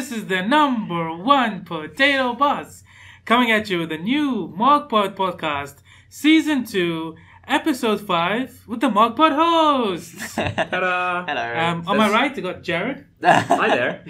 this is the #1 potato boss coming at you with the new Mogpod podcast, Season 2, Episode 5, with the Mogpod hosts. Ta-da! Hello. On my right, you got Jared. Hi there.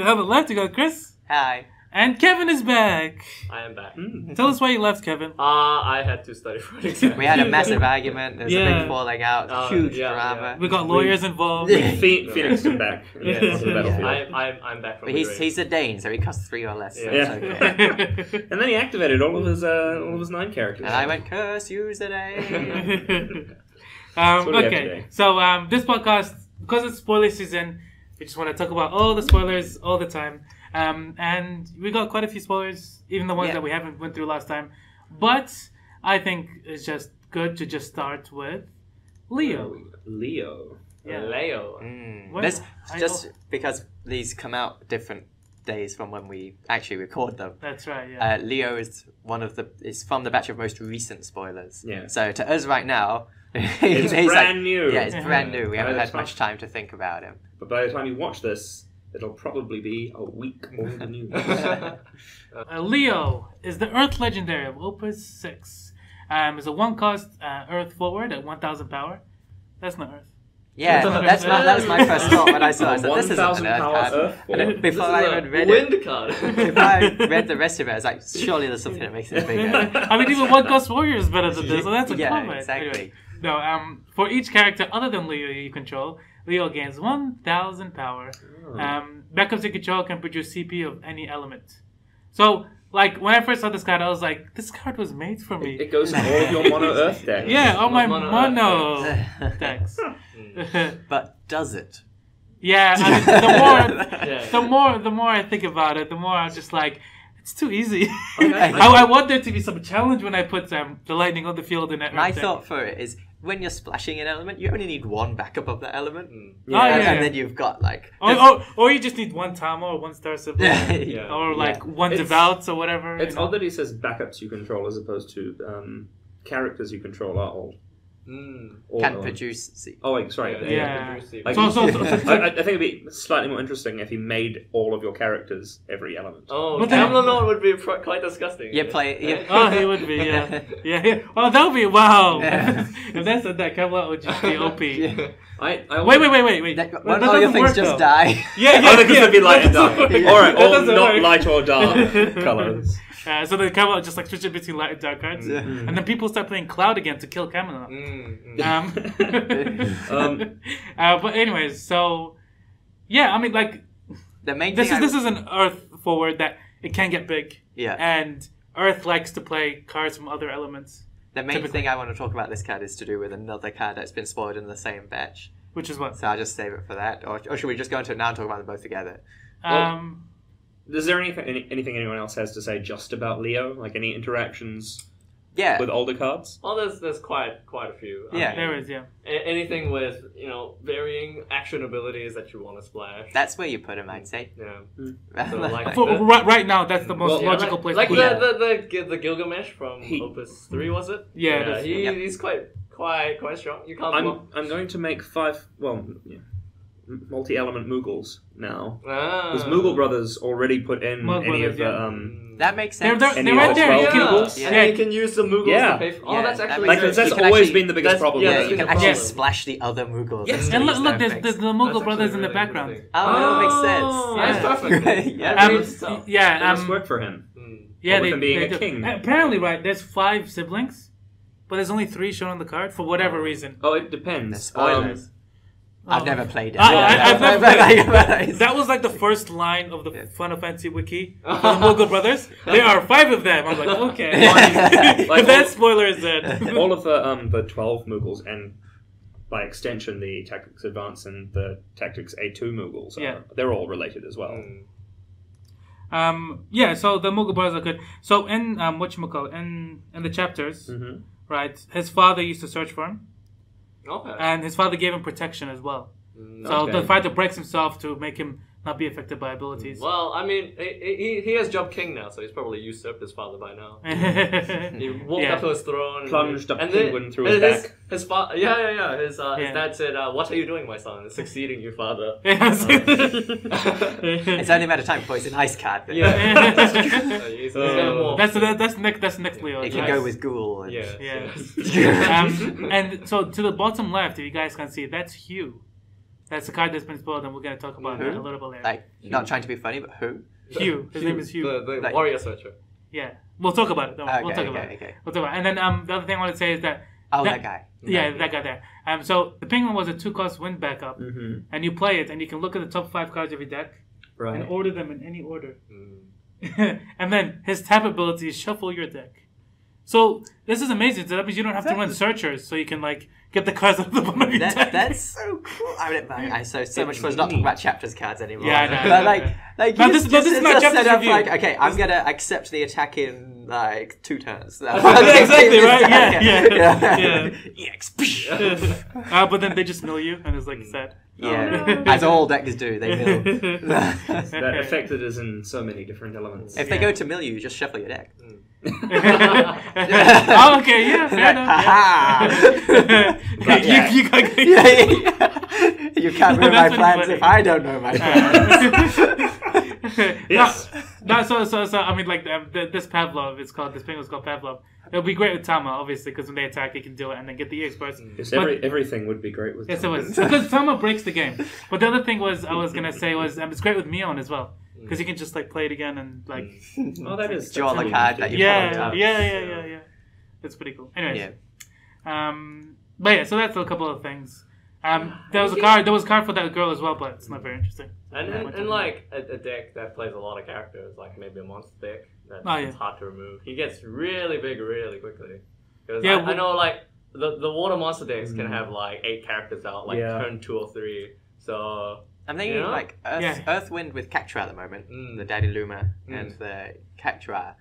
On the left, you got Chris. Hi. And Kevin is back. I am back. Tell us why you left, Kevin. I had to study for an exam. We had a massive argument. There was a Yeah. big falling out. Huge drama. We got lawyers involved. Phoenix is back. Yes, On the battlefield. I'm back from But the grave. he's a Dane, so he costs 3 or less. So Yeah. it's okay. And then he activated all of his 9 characters. And I went, curse you today. what we have Okay, today. so this podcast, because it's spoiler season, we just want to talk about all the spoilers all the time. And we got quite a few spoilers, even the ones that we haven't went through last time. But I think it's just good to just start with Leo. Leo. Yeah. Leo. Well, This, I just know- because these come out different days from when we actually record them. That's right, yeah. Leo is is from the batch of most recent spoilers. Yeah. So to us right now, It's he's brand new. Yeah, it's brand new. We By haven't the had time- much time to think about him. But by the time you watch this, it'll probably be a week old news. Leo is the Earth Legendary of Opus 6. It's a 1-cost Earth forward at 1,000 power. That's not Earth. Yeah, that was my first thought when I saw it. I said, this isn't 1,000 an Earth power card. Earth And then forward. before I even read wind it, card. before I read the rest of it, I was like, surely there's something that makes it bigger. I mean, even 1-cost warrior is better than this, so that's a Yeah, comment. exactly. Anyway, no, for each character other than Leo you control, Leo gains 1,000 power. Backups you control can produce CP of any element. So, like, when I first saw this card, I was like, this card was made for me. It goes in all of your mono Earth decks. Yeah, all my Mono mono decks. But does it? Yeah, I mean, the more I think about it, the more I'm just like, it's too easy. I want there to be some challenge when I put the lightning on the field in that. My Earth deck. thought for it is, when you're splashing an element, you only need one backup of that element. Yeah. And then you've got like... Or you just need one Tama or one Star Symbol. Yeah. Or like one It's- Devout or whatever. It's you know? odd that he says backups you control as opposed to characters you control are all. Can produce... Oh, wait, sorry. Yeah. Like, So- I think it'd be slightly more interesting if he made all of your characters every element. Oh, But then- Camelot would be quite disgusting. Yeah, play... Yeah. Oh, he would be, yeah. Oh, that would be, wow. If that's a deck, Camelot would just be OP. Yeah. I Wait. That, That all your doesn't things work, just though. die. Yeah, Oh, because it'd be light and dark. That doesn't Alright, work. all That doesn't not work. light or dark colours. So the Camelot just like switches between light and dark cards. And then people start playing Cloud again to kill Camelot. But anyways, so yeah, I mean, like The main this thing is an Earth forward that it can get big. Yeah. And Earth likes to play cards from other elements, The main typically. thing I want to talk about this card is to do with another card that's been spoiled in the same batch. which is what. So I'll just save it for that. Or should we just go into it now and talk about them both together? Is there anything anyone else has to say just about Leo? Like any interactions Yeah. with older cards? Oh, there's quite a few. Yeah. There is, yeah. Anything with varying action abilities that you want to splash. That's where you put him, I'd say. Yeah. So, like, Right now, that's the most Well, logical place like to put it. the Gilgamesh from Opus 3, was it? Yeah, it is. He's quite strong. You can't block. I'm going to make 5 multi-element Moogles now. Because Ah. Moogle Brothers already put in Mogpod any of the Brothers, That makes They're sense. Any right of the there. 12 You can, Moogles? Yeah. And you can use the Moogles Yeah. to pay for... Oh, Yeah, that's that actually makes great. sense. That's You can always actually- been the biggest that's- problem. yeah, Yeah, with you it. can actually Yeah. splash the other Moogles. Yes. And use look, their there's effects. the Mogul That's brothers in actually the really background. interesting. that makes sense. That's Yeah. perfect. Yeah. That means so. Yeah, It must work for him. yeah, with him being a do. king. Apparently, right, there's 5 siblings, but there's only 3 shown on the card for whatever reason. Oh, it The depends. spoilers. I've never played it. I've never played it. That was like the first line of the Final Fantasy wiki for the Mogul brothers. There are 5 of them. I was like, okay. Like, If that spoiler is then. all of the 12 Moogles and by extension the Tactics Advance and the Tactics A2 Moogles, they're all related as well. Yeah, so the Mogul brothers are good. So in in the chapters, right, his father used to search for him. Okay. And his father gave him protection as well. So Okay. the fighter breaks himself to make him not be affected by abilities. Well, I mean, he has Job King now, so he's probably usurped his father by now. He walked up to his throne, plunged a penguin through his back. His father, His dad said, "What are you doing, my son? It's succeeding you, father." It's only a matter of time before he's an ice card. He's gonna morph. That's next Leo. It can go with Ghoul. And and so to the bottom left, if you guys can see, that's Hugh. That's the card that's been spoiled, and we're going to talk about that a little bit later. Like, not trying to be funny, but who? Hugh. His name is Hugh. The warrior searcher. Yeah. We'll talk about it. We'll talk about it. We'll talk about it. And then the other thing I want to say is that... that guy. Yeah, that guy there. So the Penguin was a 2-cost wind backup, and you play it, and you can look at the top 5 cards of your deck and order them in any order. And then his tap ability is shuffle your deck. So this is amazing. So that means you don't have to run searchers, so you can like get the cards out of the bottom of your deck. That's so cool. I so much fun not talking about chapters cards anymore. Yeah, I know. But this is not chapters set up review. like, okay, I'm gonna accept the attack in like 2 turns. Exactly right. Yeah. EX. But then they just mill you, and it's like sad. Yeah, as all decks do, they mill. That effect that is in so many different elements. If they go to mill you just shuffle your deck. Oh, okay, yeah, fair enough. You can't ruin my plans if I don't know my plans. Yes. So I mean, like this Pavlov, this penguin's called Pavlov. It'll be great with Tama, obviously, because when they attack, he can do it and then get the EX burst. Yes, everything would be great with. Yes, it was because Tama breaks the game. But the other thing I was gonna say was it's great with Mion as well. Because you can just like play it again and like that is draw the card that you yeah. It's pretty cool. Anyways, but yeah, so that's a couple of things. There was a card for that girl as well, but it's not very interesting. And like a deck that plays a lot of characters, like maybe a monster deck that's hard to remove. He gets really big really quickly. Because I know like the water monster decks can have like 8 characters out, like turn 2 or 3. So I'm thinking like Earthwind with Cactua at the moment, the Daddy Luma and the Cactua.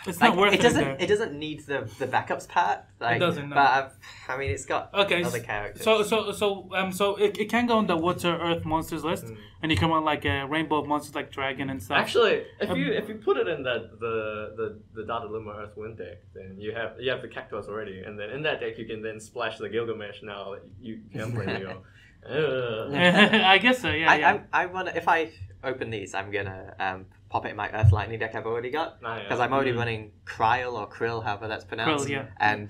It's not worth it. It doesn't need the backups part. Like, it doesn't. No. But I mean, it's got other characters. So it can go on the Water Earth monsters list, and you come on like a rainbow of monsters like Dragon and stuff. Actually, if you put it in the Dada Luma Earth Wind deck, then you have the Cactus already, and then in that deck you can then splash the Gilgamesh. Now you can play Leo. I guess so. Yeah. I wonder if I open these, I'm gonna pop it in my Earth Lightning deck I've already got because I'm already running Kryl or Krill, however that's pronounced. Krill, and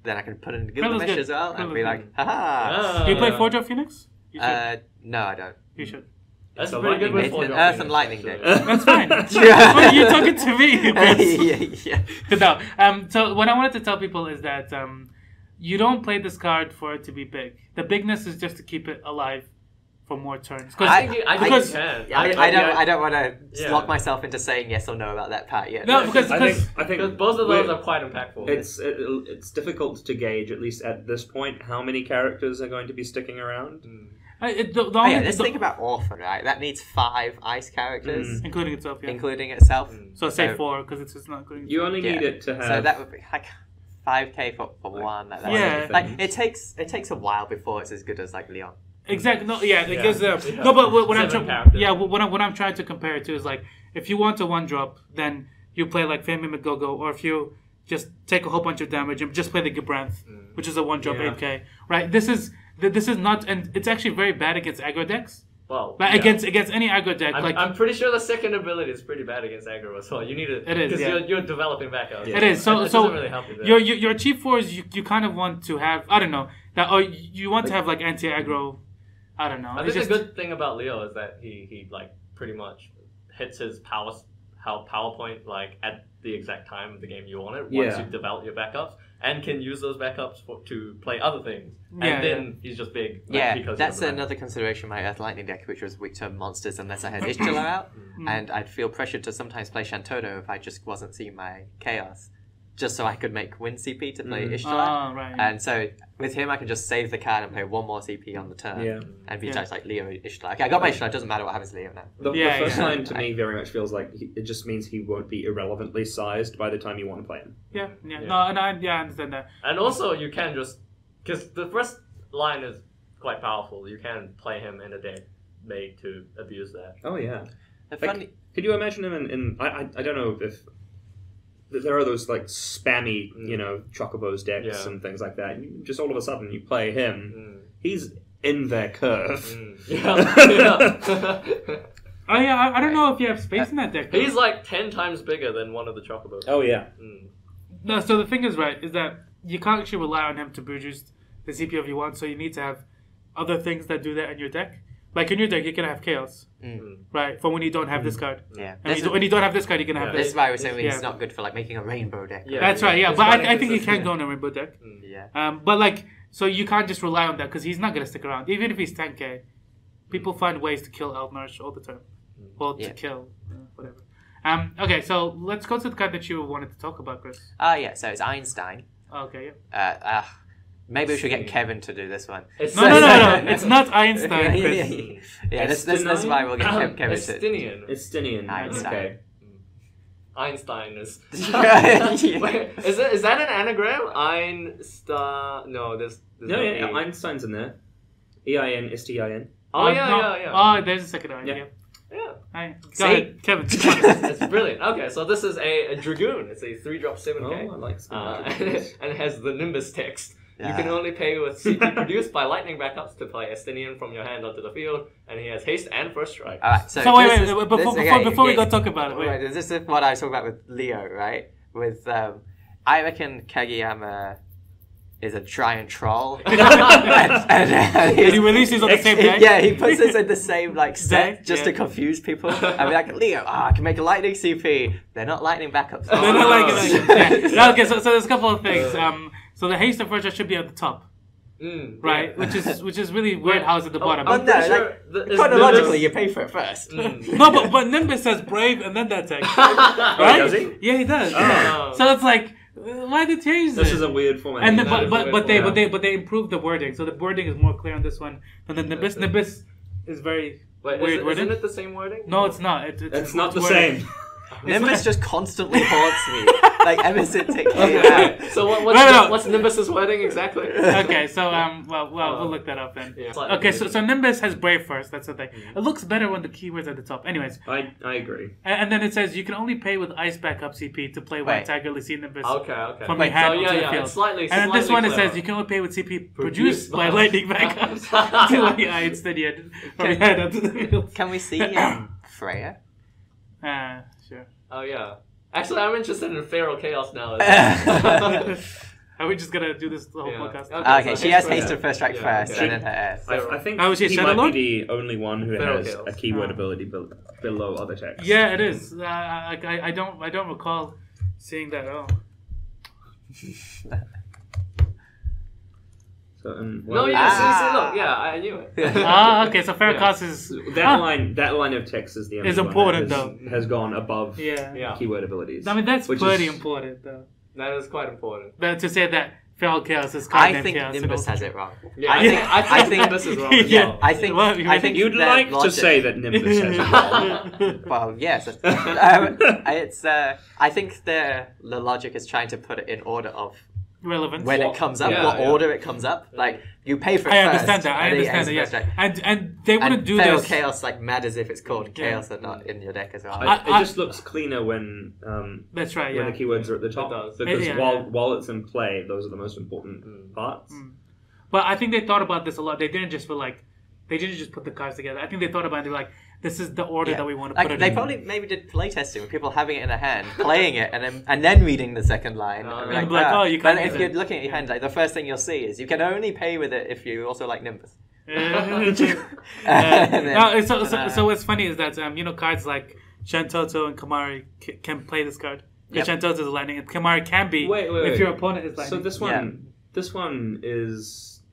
then I can put in Gilgamesh as well and be like, haha. Do you play Forge Phoenix? No, I don't. You should. That's pretty good with an Earth and Lightning deck. That's fine. Well, you're talking to me. Yeah. No. So what I wanted to tell people is that you don't play this card for it to be big. The bigness is just to keep it alive for more turns. I don't want to lock myself into saying yes or no about that part yet. No, because I think both of those are quite impactful. It's difficult to gauge, at least at this point, how many characters are going to be sticking around. Let's think about Orphan, right? That needs 5 ice characters. Including itself, yeah. Including itself. So say 4, because it's just not including You only need it to have... So that would be like 5k for one. Like, it takes a while before it's as good as like Leon. Exactly. No. Yeah. Because no. But what I'm trying to compare it to is like if you want to 1-drop, then you play like Fami McGogo, or if you just take a whole bunch of damage and just play the Gibranth, which is a 1-drop 8k. Right. This is not, and it's actually very bad against aggro decks. Well, against any aggro deck, I'm pretty sure the second ability is pretty bad against aggro as well. You need it. It is because you're developing backup. It is. So it doesn't really help you there. Your cheap 4s you kind of want to have. I don't know that. Or you want to have like anti aggro. I don't know. I think the good thing about Leo is that he like pretty much hits his power point like at the exact time of the game you want it once you develop your backups, and can use those backups to play other things. And then he's just big. Because that's another consideration. My Earth Lightning deck, which was weak to monsters unless I had Ishtar out, and I'd feel pressured to sometimes play Shantoto if I just wasn't seeing my Chaos, just so I could make win CP to play Ishtar. Right. And so with him, I can just save the card and play 1 more CP on the turn and be judged like Leo Ishtar. Okay, I got my Ishtar. It doesn't matter what happens to Leo now. The first line to me very much feels like it just means he won't be irrelevantly sized by the time you want to play him. Yeah. No, and I understand that. And also, you can just because the first line is quite powerful. You can play him in a deck made to abuse that. Oh yeah. Funny. Could you imagine him in I don't know if there are those like spammy, Chocobos decks and things like that. You just all of a sudden you play him. He's in their curve. Oh yeah, I don't know if you have space in that deck. He's like 10 times bigger than one of the Chocobos. Oh yeah. No, so the thing is is that you can't actually rely on him to produce the CP you want, so you need to have other things that do that in your deck. Like in your deck, you can have Chaos, right? For when you don't have this card. Yeah. And when you don't have this card, you can have this. This is why I was saying it's not good for like making a rainbow deck. Yeah, that's right. Yeah, but I think he can go in a rainbow deck. Yeah. But like, so you can't just rely on that because he's not gonna stick around. Even if he's 10k, people find ways to kill Eldmarch all the time. Well, to kill whatever. Okay, so let's go to the card that you wanted to talk about, Chris. Yeah. So it's Einstein. Okay. Maybe we should get Kevin to do this one. No. It's not Einstein, Chris. This is why we'll get Kevin to. Estinian. Einstein. Okay. Einstein is. Wait, is that an anagram? Einstein. No, there's no. Yeah, Einstein's in there. EIN. Oh yeah. Oh, there's a second I. Yeah. Hi. Go ahead, Kevin. It's brilliant. Okay, so this is a Dragoon. It's a 3-drop 7k. Oh, I like and it has the Nimbus text. You can only pay with CP produced by lightning backups to play Estinian from your hand onto the field, and he has haste and first strike. Alright, so wait, before we go talk about it, wait. This is what I was talking about with Leo, right? With I reckon Kageyama is a giant troll. and he releases on the same day? Yeah, he puts this in the same set just to confuse people. And be like, Leo, I can make a lightning CP. They're not lightning backups. They're not lightning. Yeah. Okay, so there's a couple of things. So the haste and first strike should be at the top. Right? Which is really weird how it's at the bottom. Chronologically, you pay for it first. No, but Nimbus says brave and then that text. Right? Does he? Yeah, he does. Yeah. So it's like, why did they change this? This is a weird format. And but they improved the wording, so the wording is more clear on this one than the Nimbus. Nimbus is very weird wording. Isn't it the same wording? No, it's not. It's not the same. Nimbus just constantly haunts me. Like ever since it came out. So what's Nimbus's wording exactly? Okay, so we'll look that up then. Yeah. Okay, so Nimbus has brave first. That's the thing. It looks better when the keyword's at the top. Anyways, I agree. And then it says you can only pay with ice backup CP to play White Tiger Lycée Nimbus. Okay. From your hand to the field. Slightly, and then this one it says you can only pay with CP produced by lightning backups to your eye instead from your hand onto the field. Can we see Freya? Sure. Oh yeah. Actually, I'm interested in Feral Chaos now. Are we just gonna do this the whole podcast? Okay, so she has haste and first strike first, and then her S. I think he might be the only one who has a keyword ability below other texts. Yeah, it is. I don't recall seeing that at all. So, look, I knew it. Okay, so Feral Chaos is that line of text is the only important though. Has gone above yeah. keyword abilities. I mean that's pretty important though. That is quite important. To say that Feral Chaos is I think Nimbus has it wrong. Yeah, I think Nimbus is wrong. Yeah, I think you'd like to say that Nimbus has it wrong. Well, yes. I think the logic is trying to put it in order of relevance when it comes up, order it comes up. Like you pay for it I first. understand that. Yeah. And they wouldn't do Feral this. Chaos like mad as if it's called Chaos and not in your deck as well. It just looks cleaner when that's right. When the keywords are at the top. Because while it's in play, those are the most important parts. But I think they thought about this a lot. They didn't just put the cards together. I think they thought about it. They're like, this is the order that we want to put it in. They probably maybe did playtesting with people having it in a hand, playing it, and then reading the second line. You can't. But if you're looking at your hand, like the first thing you'll see is you can only pay with it if you also like Nimbus. So what's funny is that cards like Shantoto and Kamari can play this card. Because Shantoto is lightning, and Kamari can be if your opponent is lightning. So this one is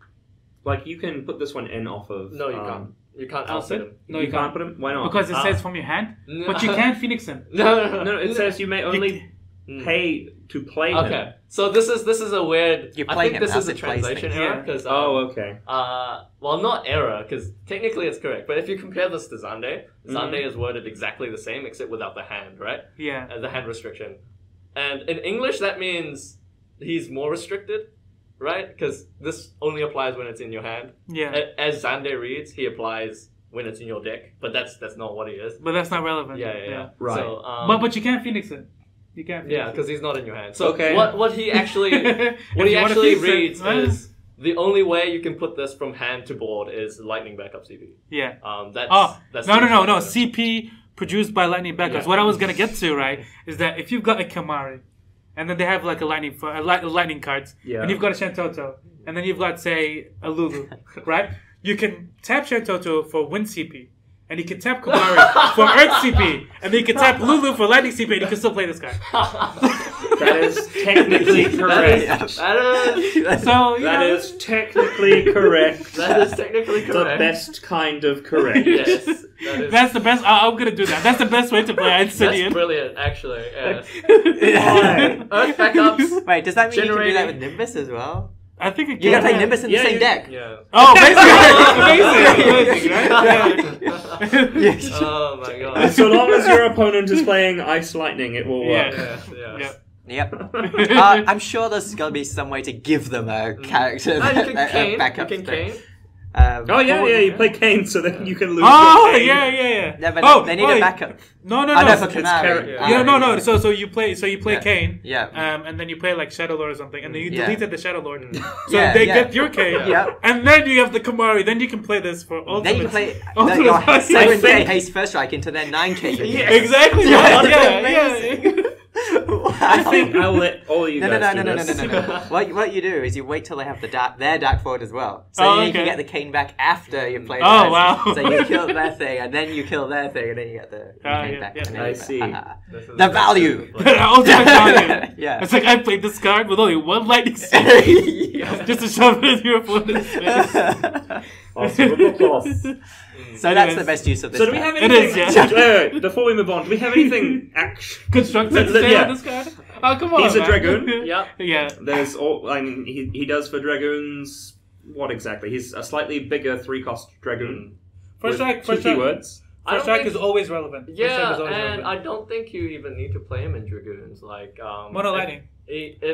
like you can put this one in off of. No, you can't. You can't outfit him. No, you can't put him. Why not? Because it says from your hand, but you can Phoenix him. No. It says you may only pay to play him. Okay, so this is a weird. You I think this is a translation error because. okay. Well, not error because technically it's correct, but if you compare this to Zande, Zande is worded exactly the same except without the hand, right? Yeah. The hand restriction, and in English that means he's more restricted. Right? Because this only applies when it's in your hand. Yeah. As Zande reads, he applies when it's in your deck, but that's not what he is. But that's not relevant. Yeah. Right. So, but you can't Phoenix it. You can't. Yeah, because he's not in your hand. So Okay. what he actually reads is the only way you can put this from hand to board is lightning backup CP. Yeah. That's No. CP produced by lightning backups. Yeah. What I was gonna get to, right, is that if you've got a Kamari, and then they have like a lightning cards, and you've got a Shantoto, and then you've got, say, a Lulu, right? You can tap Shantoto for wind CP, and you can tap Kamari for earth CP, and then you can tap Lulu for lightning CP, and you can still play this card. That is technically correct. That is technically correct. That is technically correct. The best kind of correct. Yes. That's the best. I'm gonna do that. That's the best way to play Obsidian. That's brilliant, actually. Yeah. Why? Earth backups. Wait, does that mean you can do that with Nimbus as well? I think it You can. gotta play Nimbus in the same deck. Yeah. Oh, basically, right? Yeah. Oh my god. So long as your opponent is playing Ice Lightning, it will work. Yeah. Yep. I'm sure there's gonna be some way to give them a character. You can cane. Backup You can cane. You play kains so that you can lose. Oh, your cane. yeah. Yeah, but they need a backup. No. For It's Canary. No. So you play Kane. Yeah. And then you play like Shadow Lord or something, and then you deleted the Shadow Lord. So they get your Kane. Yeah. And then you have the Kamari. Then you can play this for ultimate. Then you can play ultimate your fight. 7K haste first strike into their 9K. Yeah. Exactly. Yeah. I think I'll let all you No. guys do this. No. What you do is you wait till they have their dark forward as well. So you can get the cane back after you play theirs. Oh, wow. So you kill their thing, and then you kill their thing, and then you get the cane back. Yeah. And then I you see. The value! Ultimate value. Yeah. It's like I played this card with only one lightning CP just to shove it in your opponent's face. So that's the best use of this. So do we have It anything? is, yeah. Wait, before we move on, do we have anything Constructed to say on this card? Oh, come on. He's a man. dragoon. Yeah. There's all. I mean, he does for dragoons. What exactly? He's a slightly bigger 3-cost dragoon. First strike. First keywords. First strike is always relevant. Yeah, and I don't think you even need to play him in dragoons. Like Mono Lightning.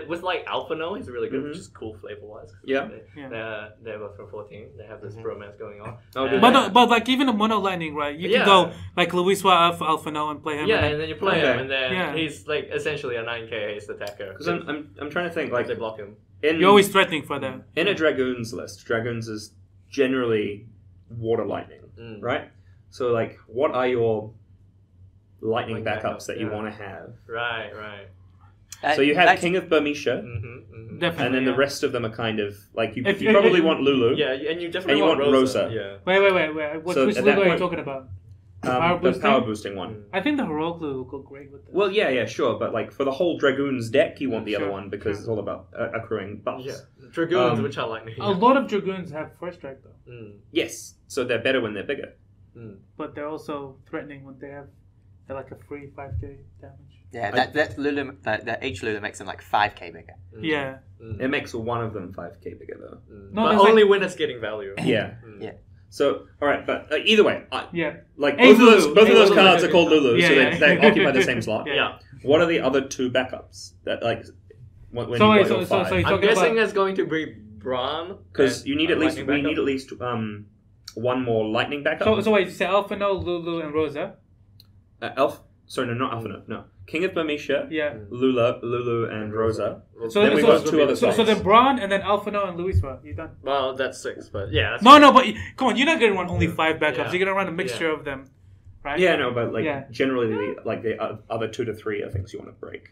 With like Alpha No, he's really good, which is cool flavor wise. Yeah. They're both from 14. They have this bromance going on. But like even a Mono Lightning, right? You can go like Luis Alpha No and play him. Yeah, and then you play him, and then he's like essentially a 9K haste attacker. Because I'm trying to think, like they block him. You're always threatening for them. In a dragoons list, dragoons is generally water lightning, right? So like, what are your lightning backups that you want to have? Right. So you have King of Burmecia, Definitely, and then the rest of them are kind of like you probably want Lulu. Yeah, and you definitely want Rosa. Yeah. Wait. Which Lulu are you talking about? The power boosting one. I think the heroic Lulu will go great with this. Well, yeah, sure, but like for the whole dragoons deck, you want the other one because it's all about accruing buffs. Yeah, dragoons, which are lightning. A lot of dragoons have first strike though. Yes, so they're better when they're bigger. But they're also threatening when they're like a free 5k damage. Yeah, that Lulu, that H Lulu makes them like 5k bigger. Yeah. It makes one of them 5k bigger though. But only when it's getting value. Yeah. Yeah. So, all right, but either way, like A both of those Lulu. cards are called Lulu, Yeah, so yeah. they occupy the same slot. Yeah. What are the other two backups that like when you So got wait, your so five? you're I'm talking guessing about it's going to be Braun. Because you need at least lightning backup. one more lightning backup. So wait, you say Alpha No, Lulu, and Rosa. Not Alpha no. King of Burmecia, Yeah. Lulu, and Rosa. So then we've got two other slots. So then Braun and then Alpha No and Luisra. You done? Well, that's 6, but yeah. That's No, but come on, you're not gonna run only 5 backups. Yeah. You're gonna run a mixture of them, right? Yeah, no, but like generally, the other 2 to 3 are things you want to break.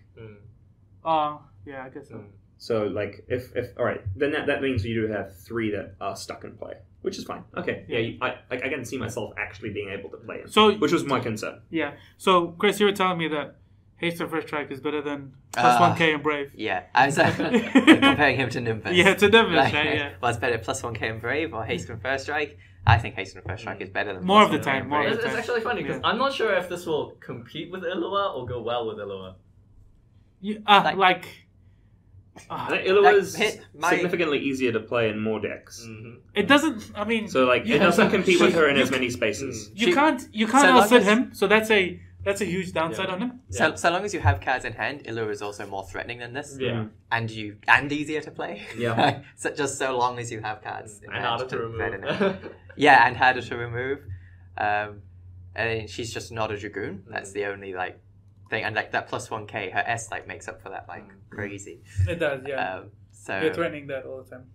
Yeah, I guess so. So like if all right, then that means you do have 3 that are stuck in play, which is fine. Okay, I can see myself actually being able to play it, which was my concern. Yeah. So Chris, you were telling me that haste and first strike is better than plus 1k and brave. Yeah, I was comparing him to Nimbus. Yeah, to Nimbus, like, right? Yeah. Well, it's better plus 1k and brave or haste and first strike. I think haste and first strike is better than More plus of the 1K time, and more brave. of the It's actually funny because I'm not sure if this will compete with Illua or go well with Illua. Illua is significantly easier to play in more decks. It doesn't. I mean, so like it doesn't compete with her in as many spaces. You can't outsit him. So that's a huge downside on him. So long as you have cards in hand, Illua is also more threatening than this. Yeah. And easier to play. Yeah. So just so long as you have cards in And hand harder to remove. Yeah, and harder to remove. And she's just not a Dragoon. That's the only like thing, and like that plus 1k, her S like makes up for that like crazy. It does, yeah. So you're threatening that all the time.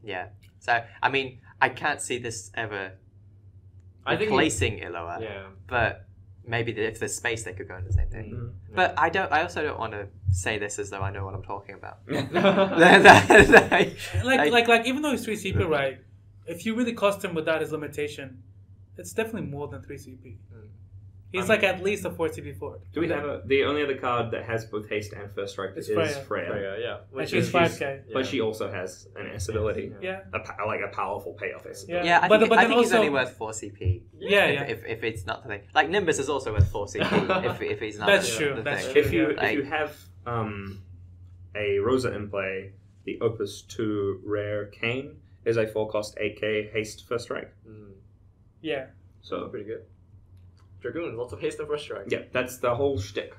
Yeah. So I mean, I can't see this ever replacing Iloa. Yeah. But maybe if there's space, they could go in the same thing. Mm-hmm. But I also don't want to say this as though I know what I'm talking about. like even though he's 3 CP, right? If you really cost him without his limitation, it's definitely more than 3 CP. He's like at least a 4 CP forward. Do we have the only other card that has both haste and first strike is Freya. Yeah. And she's 5k. But she also has an S ability. Yeah. Like a powerful payoff S. Yeah, I think he's only worth 4 CP. Yeah, If it's not the thing. Like Nimbus is also worth 4 CP if he's not That's the true. thing. That's If you have a Rosa in play, the Opus 2 rare Kain is a 4-cost 8k haste first strike. Yeah. So pretty good. Dragoon, lots of haste and first strike. Yeah, that's the whole shtick.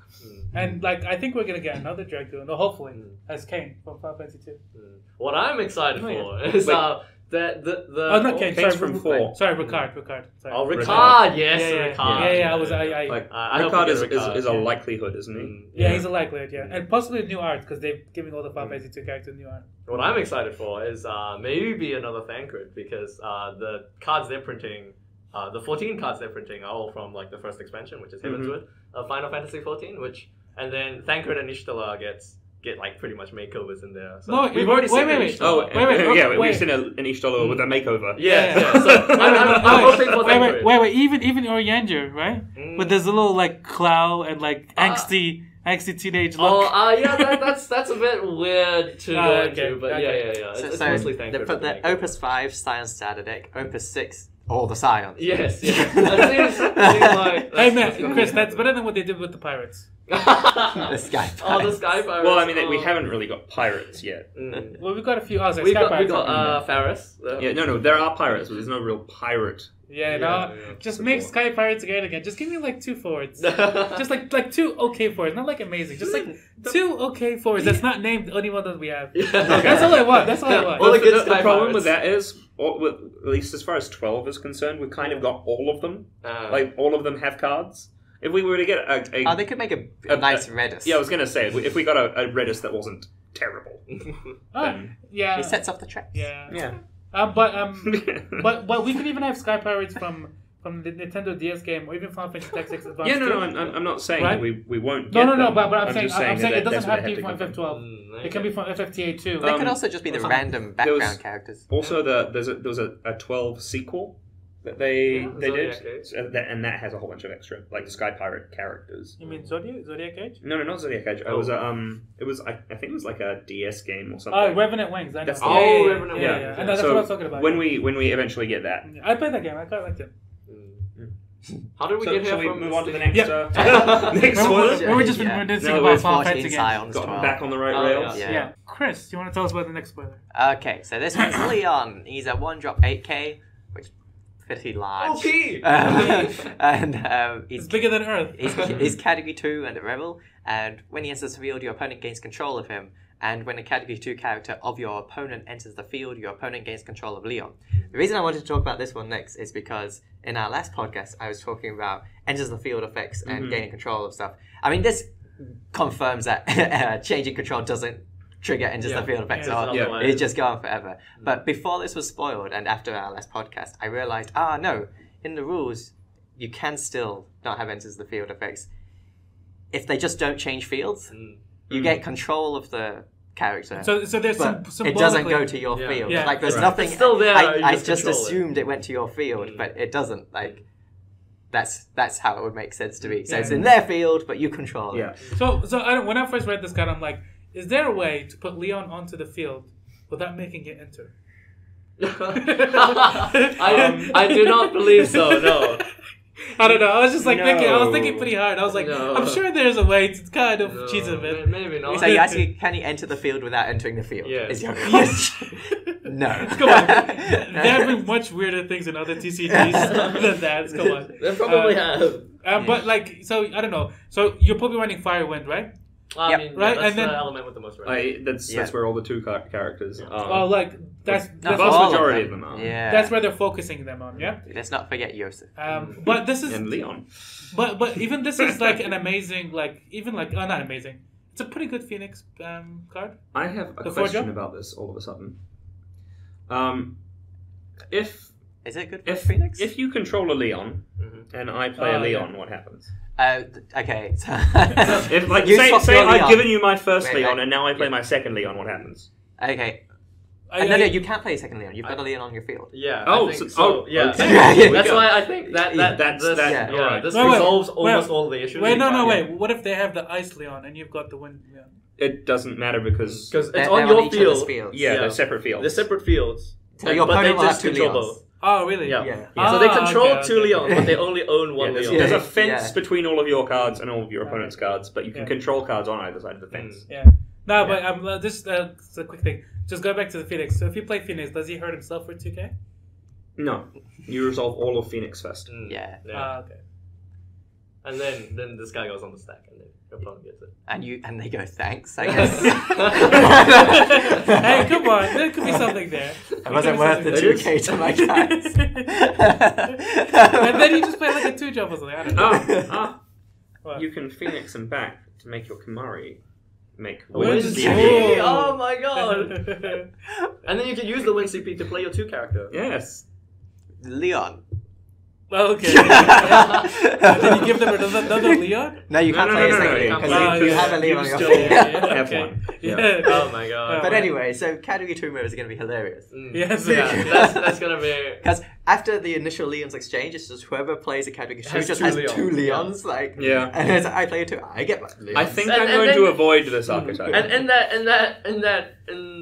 And like I think we're gonna get another Dragoon, or hopefully, as Kain from Final Fantasy 2. What I'm excited for is the Oh, not Kain. Kain's Sorry, from 4. Sorry, Ricard. Sorry. Oh, Ricard, yes, Yeah. Ricard. Ricard is a likelihood, isn't he? Yeah, he's a likelihood. Yeah, and possibly new art because they're giving all the Final Fantasy 2 characters new art. What I'm excited for is maybe another Thancred because the cards they're printing. The 14 cards they're printing are all from like the first expansion, which is Heavensward of Final Fantasy 14, and then Thancred and Ishtola get like pretty much makeovers in there. So no, we've already seen wait. Wait. We've seen an Ishtola with a makeover. Yeah. So I'm hoping for Thancred. Wait. Even Oriander, right? With this little like cloud and like angsty teenage look. That's a bit weird to go into, but yeah. It's mostly Thancred. They put the Opus 5 Scion starter deck, Opus 6 all the Scions. Yes. That seems like... Hey man, Chris, that's better than what they did with the pirates. The Sky Pirates. Oh, the Sky Pirates. Well, I mean, we haven't really got pirates yet. Well, we've got a few. We got Faris. Yeah, no, there are pirates, but there's no real pirate. Just make Sky Pirates again. Just give me like 2 forwards. Just like 2 okay forwards, not like amazing. Just like 2 okay forwards. That's not named any one that we have. That's all I want. The problem with that is, at least as far as 12 is concerned, we've kind of got all of them. Like all of them have cards. If we were to get a they could make a nice Redis. Yeah, I was gonna say if we got a Redis that wasn't terrible. He sets up the tracks. Yeah. But we could even have Sky Pirates from the Nintendo DS game or even Final Fantasy Tactics Advance. Yeah, no, I'm not saying right? we won't get them. But I'm saying it doesn't have to be from FF12. FF12. It can be from FFTA too. They could also just be the random background characters. Also, there was a 12 sequel that they did, and that has a whole bunch of extra like Sky Pirate characters. You mean Zodiac Age? No, not Zodiac Age. It was I think it was like a DS game or something. Oh, Revenant Wings. I know. Revenant Wings. Yeah. And that's what I was talking about. When we eventually get that, I played that game. I quite liked it. How did we get here shall we from move on to the next next one? We're just reminiscing about Final Fantasy again. Got back on the right rails. Yeah. Chris, do you want to tell us about the next spoiler? Okay, so this one's Leon. He's a 1-drop 8k, which is pretty large. Okay. And he's bigger than Earth. He's category 2 and a rebel, and when he enters the field, your opponent gains control of him. And when a category 2 character of your opponent enters the field, your opponent gains control of Leon. The reason I wanted to talk about this one next is because in our last podcast, I was talking about enters the field effects and gaining control of stuff. I mean, this confirms that changing control doesn't trigger enters the field effects, or it's just going forever. But before this was spoiled, and after our last podcast, I realized, no, in the rules, you can still not have enters the field effects. If they just don't change fields, you get control of the character. So there's some it doesn't go to your field. Yeah. Like there's nothing. It's still there. I just assumed it went to your field, but it doesn't. Like that's how it would make sense to me. So it's in their field, but you control it. Yeah. So when I first read this card, I'm like, is there a way to put Leon onto the field without making it enter? I do not believe so. No. I don't know. I was just like thinking. I was thinking pretty hard. I was like, I'm sure there's a way to kind of cheat a bit. Maybe not. So you ask, can he enter the field without entering the field? Yes. Is your question. No. Come on. There have been much weirder things in other TCGs than that. Come on. They probably have. But like, so I don't know. So you're probably running Firewind, right? I mean, right, that's and then the element with the most range. That's where all the two characters are. Oh, like that's the vast majority of them are. Yeah. That's where they're focusing them on. Yeah. Let's not forget Yosef. But this is And Leon. But even this is like an amazing not amazing. It's a pretty good Phoenix card. I have a question about this all of a sudden. Is it good for Phoenix? If you control a Leon and I play a Leon, what happens? Okay. So if say I've given you my first Leon and now I play my second Leon, what happens? Okay. No, you can't play a second Leon. You've got a Leon on your field. Yeah. Oh, I think yeah. Okay. That's why I think this right. resolves almost all the issues. Wait. What if they have the Ice Leon and you've got the Wind Leon? It doesn't matter because it's on your field. Yeah, they're separate fields. They're separate fields. So your opponent will have two Leons. Both. Oh, really? Yeah. So they control two Leons, but they only own one Leon. There's a fence between all of your cards and all of your opponent's cards, but you can control cards on either side of the fence. Yeah. No, but just it's a quick thing. Just go back to the Phoenix. So if you play Phoenix, does he hurt himself for 2K? No. You resolve all of Phoenix first. Yeah. Okay. And then this guy goes on the stack, and then your opponent gets it. And they go, thanks, I guess. Hey, come on. There could be something there. It wasn't worth the 2K to my guys. And then you just play like a 2-drop or something. I don't know. You can Phoenix him back to make your Kimari make Wind CP. Oh my god! And then you can use the Wind CP to play your 2 character. Yes. Leon. Okay. And then you give them another Leon? No, you can't play a second Leon because you have a Leon on your field. Have one. Yeah. Oh my god. But anyway, so category 2 mirrors are going to be hilarious. Yes. That's going to be... Because after the initial Leons exchange, it's just whoever plays a category 2 just has 2 Leons. And it's, I play a 2, I get my Leons. I think I'm going to avoid this archetype. And in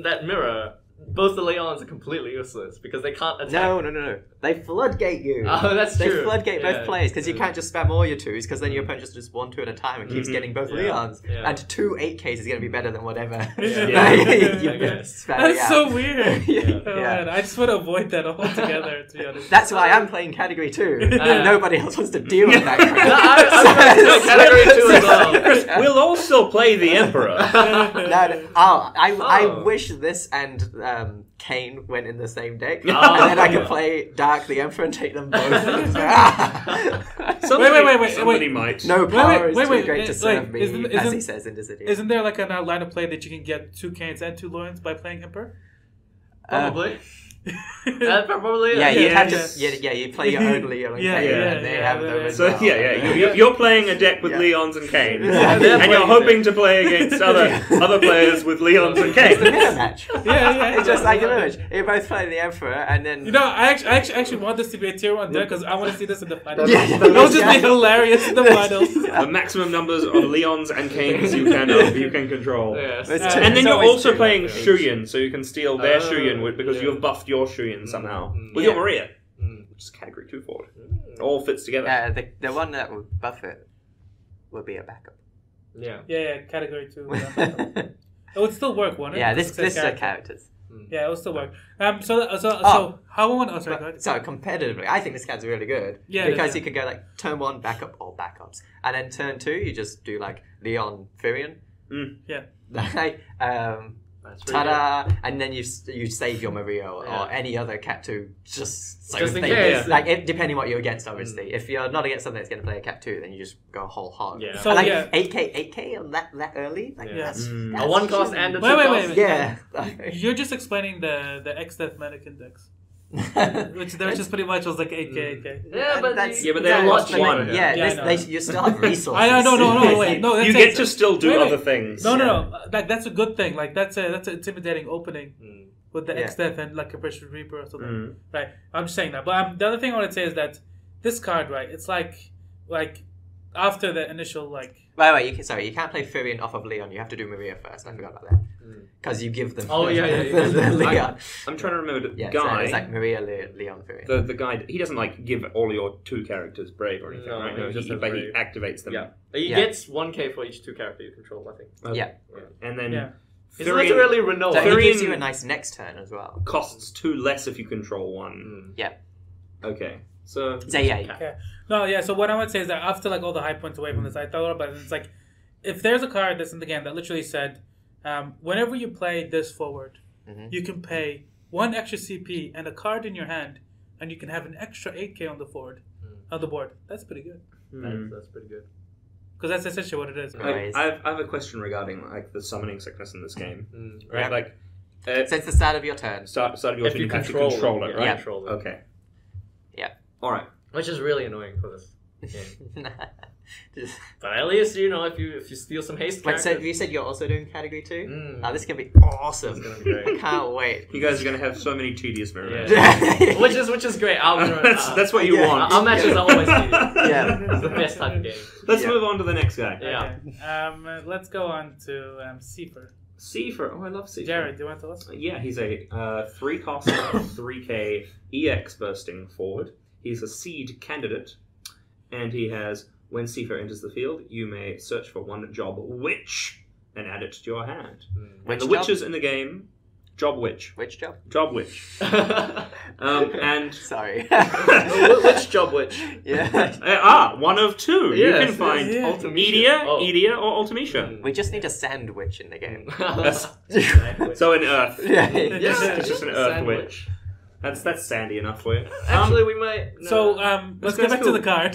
that mirror, both the Leons are completely useless because they can't attack. No. They floodgate you. Oh, that's true. They floodgate both players because you can't just spam all your 2s because then your opponent just does 1, 2 at a time and keeps getting both Leons. Yeah. And 2 8Ks is going to be better than whatever. That's so weird. Man, I just want to avoid that altogether, to be honest. That's why I'm playing category 2. Nobody else wants to deal with that crap. I'm category 2 as well. Chris, we'll all still play the Emperor. I wish this and Kain went in the same deck, and then I could play Dark the Emperor and take them both. Somebody might. No power is too great to serve me, as he says in this idiot. Isn't there like an line of play that you can get 2 Kains and 2 Loins by playing Emperor? Probably. Probably. Yeah, you have to. You play your own Leon and Kain, and they have them as well. You're playing a deck with Leons and Kains, and you're hoping to play against other players with Leons and Kains. It's the mirror match. It's just like an image. You both play the Emperor, and then I actually want this to be a tier 1 deck because I want to see this in the finals. It'll just be hilarious in the finals. The maximum numbers of Leons and Kains you can control. Yes. And then you're also playing Shuyin, so you can steal their Shuyin because you've buffed your Shuyin somehow with your Maria, which is category 2 forward. It all fits together. The one that would buff it would be a backup. Yeah, category 2. It would still work, won't it? Yeah, this are characters. Yeah, it will still work. So how one? Oh, sorry. Go ahead. So competitively, I think this card's really good. Yeah, because you could go like turn 1 backup or backups, and then turn 2 you just do like Leon Firion. Yeah. Ta-da! And then you save your Maria or any other cat to just in case. Like depending what you're against, obviously. If you're not against something that's going to play a cat 2, then you just go whole hog. Yeah. So 8K on that early. That's a 1 cost and a 2 cost. Wait. Yeah. You're just explaining the X-Death mannequin decks. Which just pretty much was like 8K. Yeah, but they're lost 1. You still have resources. I know, no. You get to still do other things. No. That's a good thing. Like that's an intimidating opening with the X-Death and like Capricious Reaper or something. Right. I'm just saying that. But the other thing I want to say is that this card, right? It's like after the initial like. Wait. You can't play Firion off of Leon. You have to do Maria first. I forgot about that. Because you give them. The Leon. I'm trying to remember the guy. So it's like Maria, Leon, Firion. The guy. He doesn't like give all your 2 characters brave or anything, right? No, he activates them. Yeah. He gets 1K for each 2 character you control, I think. Yeah. And then. It's literally Renault. So he gives you a nice next turn as well. Costs 2 less if you control 1. Yeah. Okay. So yeah. No, yeah. So what I would say is that after like all the high points away from this, I thought about it. It's like if there's a card that's in the game that literally said, whenever you play this forward, you can pay 1 extra CP and a card in your hand, and you can have an extra 8k on the board. That's pretty good. That's pretty good. Because that's essentially what it is. I have a question regarding like the summoning sickness in this game. Right? Yep. Like since the start of your turn. Start of your turn, you have to control it, right? Control it. Okay. Yeah. All right. Which is really annoying for this game. But at least if you steal some haste. Wait, so you said you're also doing category 2? This is gonna be awesome. It's gonna be great. I can't wait. You guys are gonna have so many tedious mirrors. Yeah. which is great. That's what you want. Our matches are always tedious. Yeah, It's the best type of game. Let's move on to the next guy. Yeah. Okay. Let's go on to Seifer. Seifer. Oh, I love Seifer. Jared, do you want to listen? Yeah, he's a 3-cost 3k EX bursting forward. He's a seed candidate, and he has, when Seifer enters the field, you may search for 1 job witch and add it to your hand. And the witches in the game, job witch. Which job? Job witch. And Sorry. Which job witch? Yeah. 1 of 2. Yes, you can find Ultimisha. Edia or Ultimisha. We just need a sandwich in the game. So an earth. Yeah. It's just an earth Sandwich. witch. That's sandy enough for you. Actually, we might. No. So let's get back to the card.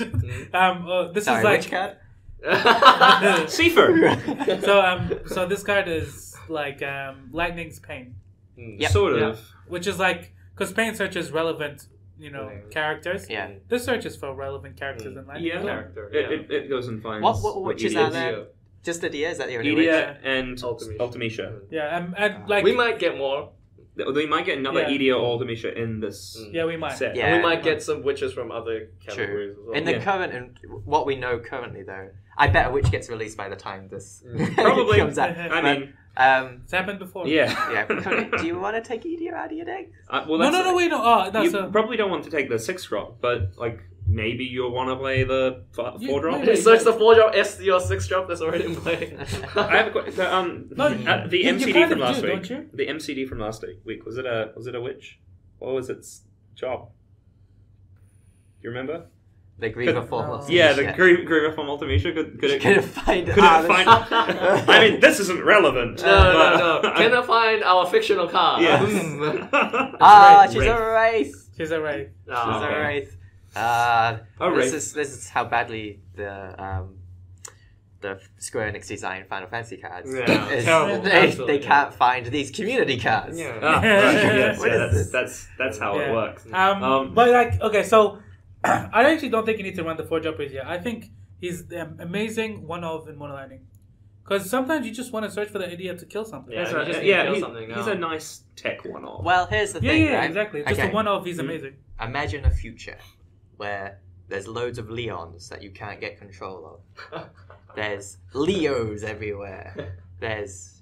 This Sorry, is like which card? Seifer. So this card is like Lightning's Pain, Yep. Sort of. which is like because Pain searches relevant, characters. Yeah. This searches for relevant characters in Lightning. Yeah. Character. It goes and finds. What witches Edia are is. there? Just Edia? Is that the only witch? Edia and Ultimisha. Ultimisha. Yeah, and like We might get more. We might get another Edia or Ultimisha in this Yeah, we might. set. Yeah. And we might get some witches from other categories as well. In the current and what we know currently, though, I bet a witch gets released by the time this Probably. comes out. I mean, It's happened before. yeah. Yeah. Do you want to take Edia out of your deck? Well, No, wait, no. Oh, no, You so probably don't want to take the 6-drop, but like maybe you'll want to play the 4-drop. maybe. So it's the 4-drop, your 6-drop that's already in play. I have a question. No, The you MCD kind from of last do, week. don't you? The MCD from last week was it a witch? What was its job? Do you remember? The Griever form. Yeah, the Griever from Ultimisha. Could it Couldn't find Could it find? I mean, this isn't relevant. No. Can I find our fictional card? Yes. She's a wraith. She's a Wraith. She's a Okay. wraith. Wraith. This is how badly the Square Enix design Final Fantasy cards. Yeah, is terrible. they Absolutely. can't find these community cards. Yeah. Right, yes, What is this? that's how it Yeah. works. But like, okay, so I actually don't think you need to run the 4-droppers yet. I think he's amazing one-of in Mono Lightning. Because sometimes you just want to search for the idiot to kill something. Yeah, He's you just a, need to kill he's, something he's now. a nice tech one-off. Well, here's the Yeah, thing, yeah, right? exactly. Just Okay. a one-off, he's amazing. Imagine a future where there's loads of Leons that you can't get control of. There's Leos everywhere. There's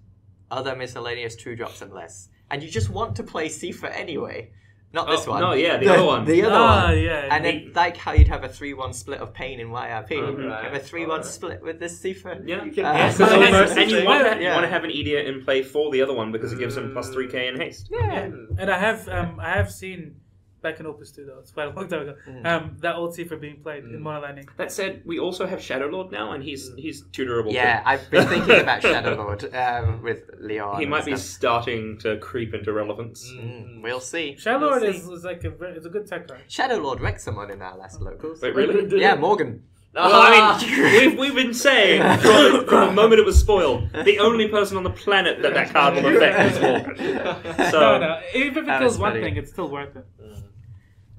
other miscellaneous 2-drops and less. And you just want to play Seifer anyway. Not this one. No, yeah, the other one. The other one. Yeah. And then, like how you'd have a 3-1 split of Pain in YRP, Mhm. you have a 3-1 split with this Seifer. Yeah, You can guess and, so and you want to, Yeah. have an Edia in play for the other one because it gives him plus 3k in haste. Yeah. And I have seen back in Opus 2 though, it's quite a long time ago, that old Seifer being played in Mono Lightning. That said, we also have Shadowlord now, and he's tutorable. Yeah, I've been thinking about Shadowlord with Leon. He and might be stuff. starting to creep into relevance. We'll see. Shadowlord We'll is see. like it's a good tech card. Shadowlord wrecked someone in our last locals. Wait, really? Yeah, Morgan. Well, I mean, we've been saying from the moment it was spoiled, the only person on the planet that card will affect is Morgan. So, No, even if it That kills was one funny. thing, it's still worth it.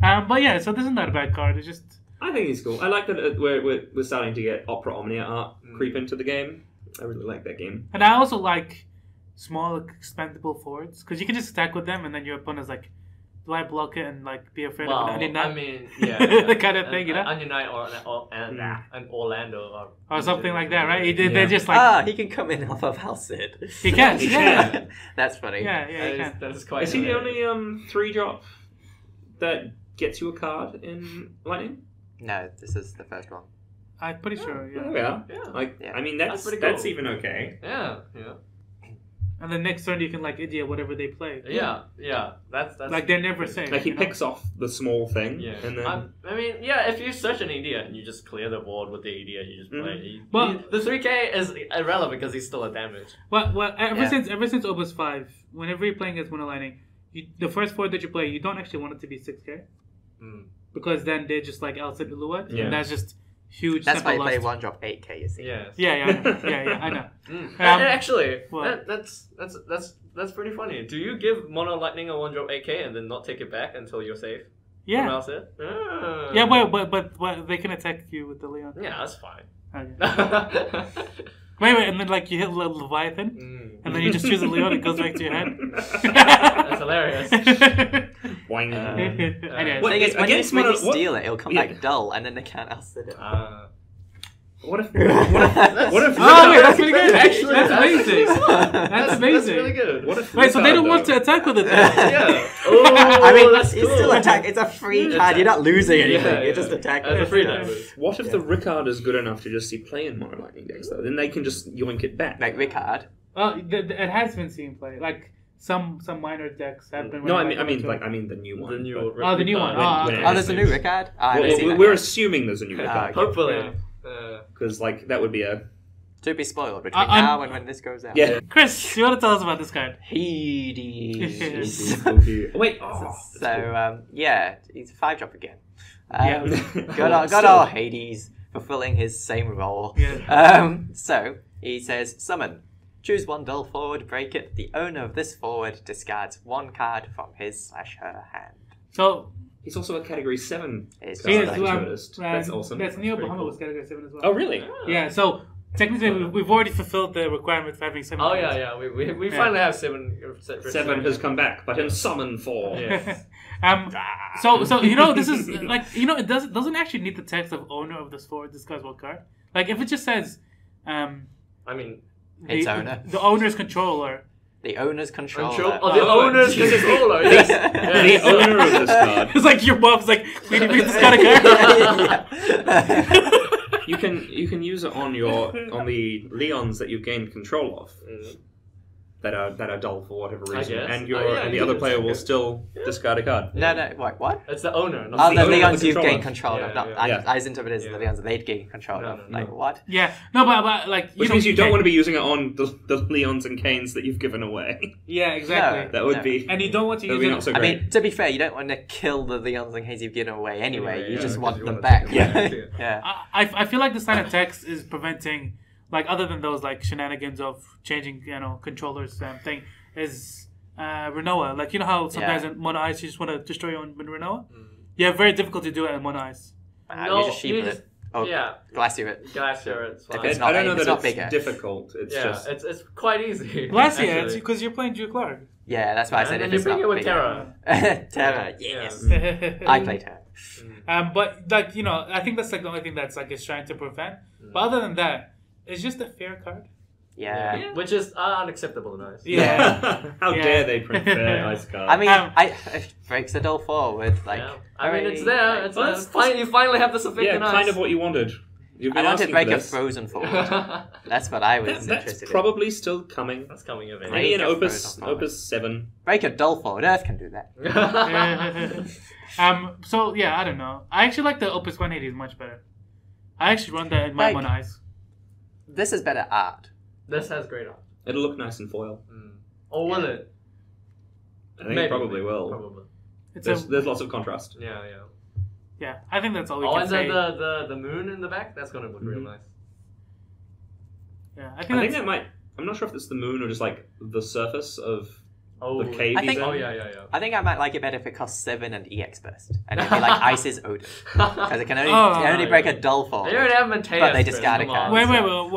But yeah, so this is not a bad card. It's just I think he's cool. I like that we're starting to get Opera Omnia art creep into the game. I really like that game. and I also like small expendable forwards because you can just attack with them, and then your opponent's like, "Do I block it and like be afraid Well, of an Onion Knight?" I mean, yeah. The kind of thing, you know? Onion Knight and Orlando. Or something like that, right? They're just like he can come in off of Halcid. he can, He yeah, can. That's funny. yeah, he can. That is quite. Is he the hilarious. only 3-drop that gets you a card in Lightning? No, this is the first one. I'm pretty sure. There Yeah. we are. Yeah. Like, Yeah. I mean, That's that's pretty cool. even okay. Yeah. And the next turn you can like idiot whatever they play. Yeah. That's like they're never safe. Like he picks off the small thing, and then I mean, if you search an idiot and you just clear the board with the idiot, you just play. Well, the 3K is irrelevant because he's still a damage. Well, ever since Opus 5, whenever you're playing against Mono Lightning, the first 4 that you play, you don't actually want it to be 6K, because then they just like outset Uluwat, and that's just huge. That's why you play 1-drop 8K. You see? Yes. Yeah. I know. Actually, that's pretty funny. Do you give Mono Lightning a 1-drop 8K and then not take it back until you're safe? Yeah. Yeah, but they can attack you with the Leon. Yeah, that's fine. Okay. Wait, and then like you hit Leviathan, and then you just choose a Leon, it goes back to your head. That's hilarious. When you steal it, it'll come back dull, and then they can't outsit it. What if? Oh wait, that's pretty good. Actually, that's amazing. That's amazing. That's really good. What if? Wait, so they don't want to attack with it? Yeah. I mean, it's still attack. It's a free card. You're not losing anything. You're just attacking. It's a free damage. What if the Rickard is good enough to just see play in Mono Lightning decks though? Then they can just yoink it back. Like Rickard. It has been seen play. Like some minor decks have been. No, I mean the new one. The new one. There's a new Rickard. We're assuming there's a new Rickard. Hopefully. Because like that would be a to be spoiled between now and when this goes out. Yeah, Chris, you want to tell us about this card? Hades. Wait. So he's a 5-drop again. Got our Hades fulfilling his same role. Yeah. So he says, summon. Choose 1 dull forward, break it. The owner of this forward discards 1 card from his/her hand. So. He's also a Category 7. That's awesome. That's Neo Bahamut cool. was Category 7 as well. Oh, really? Yeah, so technically we've already fulfilled the requirement for having 7. Oh, yeah. We finally have 7. 7 has come back, but in summon 4. Yes. So this is like it doesn't actually need the text of owner of this forward discards 1 card. Like if it just says, I mean, its owner, the owner's controller. The owner's controller. The owner's controller. The owner of this card. It's like your mom's like, we this card a card. You can use it on the Leons that you've gained control of. That are dull for whatever reason, and the other player will still discard a card. No, what? It's the owner. Not the Leons you've gained control of. Yeah. I interpret it as the Leons that they'd gained control of. What? Yeah, no, but like which means you don't want to be using it on the Leons and Kains that you've given away. Yeah, exactly. That would be, and you don't want to use it. Not so great. I mean, to be fair, you don't want to kill the Leons and Kains you've given away anyway. You just want them back. Yeah. I feel like this kind of text is preventing, like, other than those like shenanigans of changing controllers thing. Is Renoa. Like, you know how sometimes in Mono Ice you just want to destroy your own Renoa? Yeah, very difficult to do it in Mono Ice. You just sheep it. Glacier it. Glacier it. I don't know that it's difficult. It's just... It's quite easy. Glacier it, because you're playing Drew Clark. Yeah, that's why I said and you bring it with Terra. Terra, yes. I played Terra. But, like, I think that's like the only thing that's like it's trying to prevent. But other than that, it's just a fair card. Yeah. Which is unacceptable in Ice. Yeah. How dare they print fair Ice cards? I mean, it breaks the dull forward. Like, I mean, it's there. It's fine. You finally have this effect in Ice. Kind of what you wanted. I wanted to break a frozen forward. That's what I was interested in. That's probably still coming. That's coming eventually. Maybe in Opus 7. Break a dull forward. Earth can do that. So, I don't know. I actually like the Opus 180 much better. I actually run that in my Mono Ice. This is better art. This has great art. It'll look nice in foil. Or will it? I think it probably will. Probably. There's lots of contrast. Yeah, I think that's all we can say. And the moon in the back, that's going to look real nice. Yeah, I think that might... I'm not sure if it's the moon or just like the surface of the cave. I think I might like it better if it costs 7 and EX burst. And it'd be like Ice's Odin. Because it can only break a dull forward. They already have Mateus. But they discard a card. Wait, well,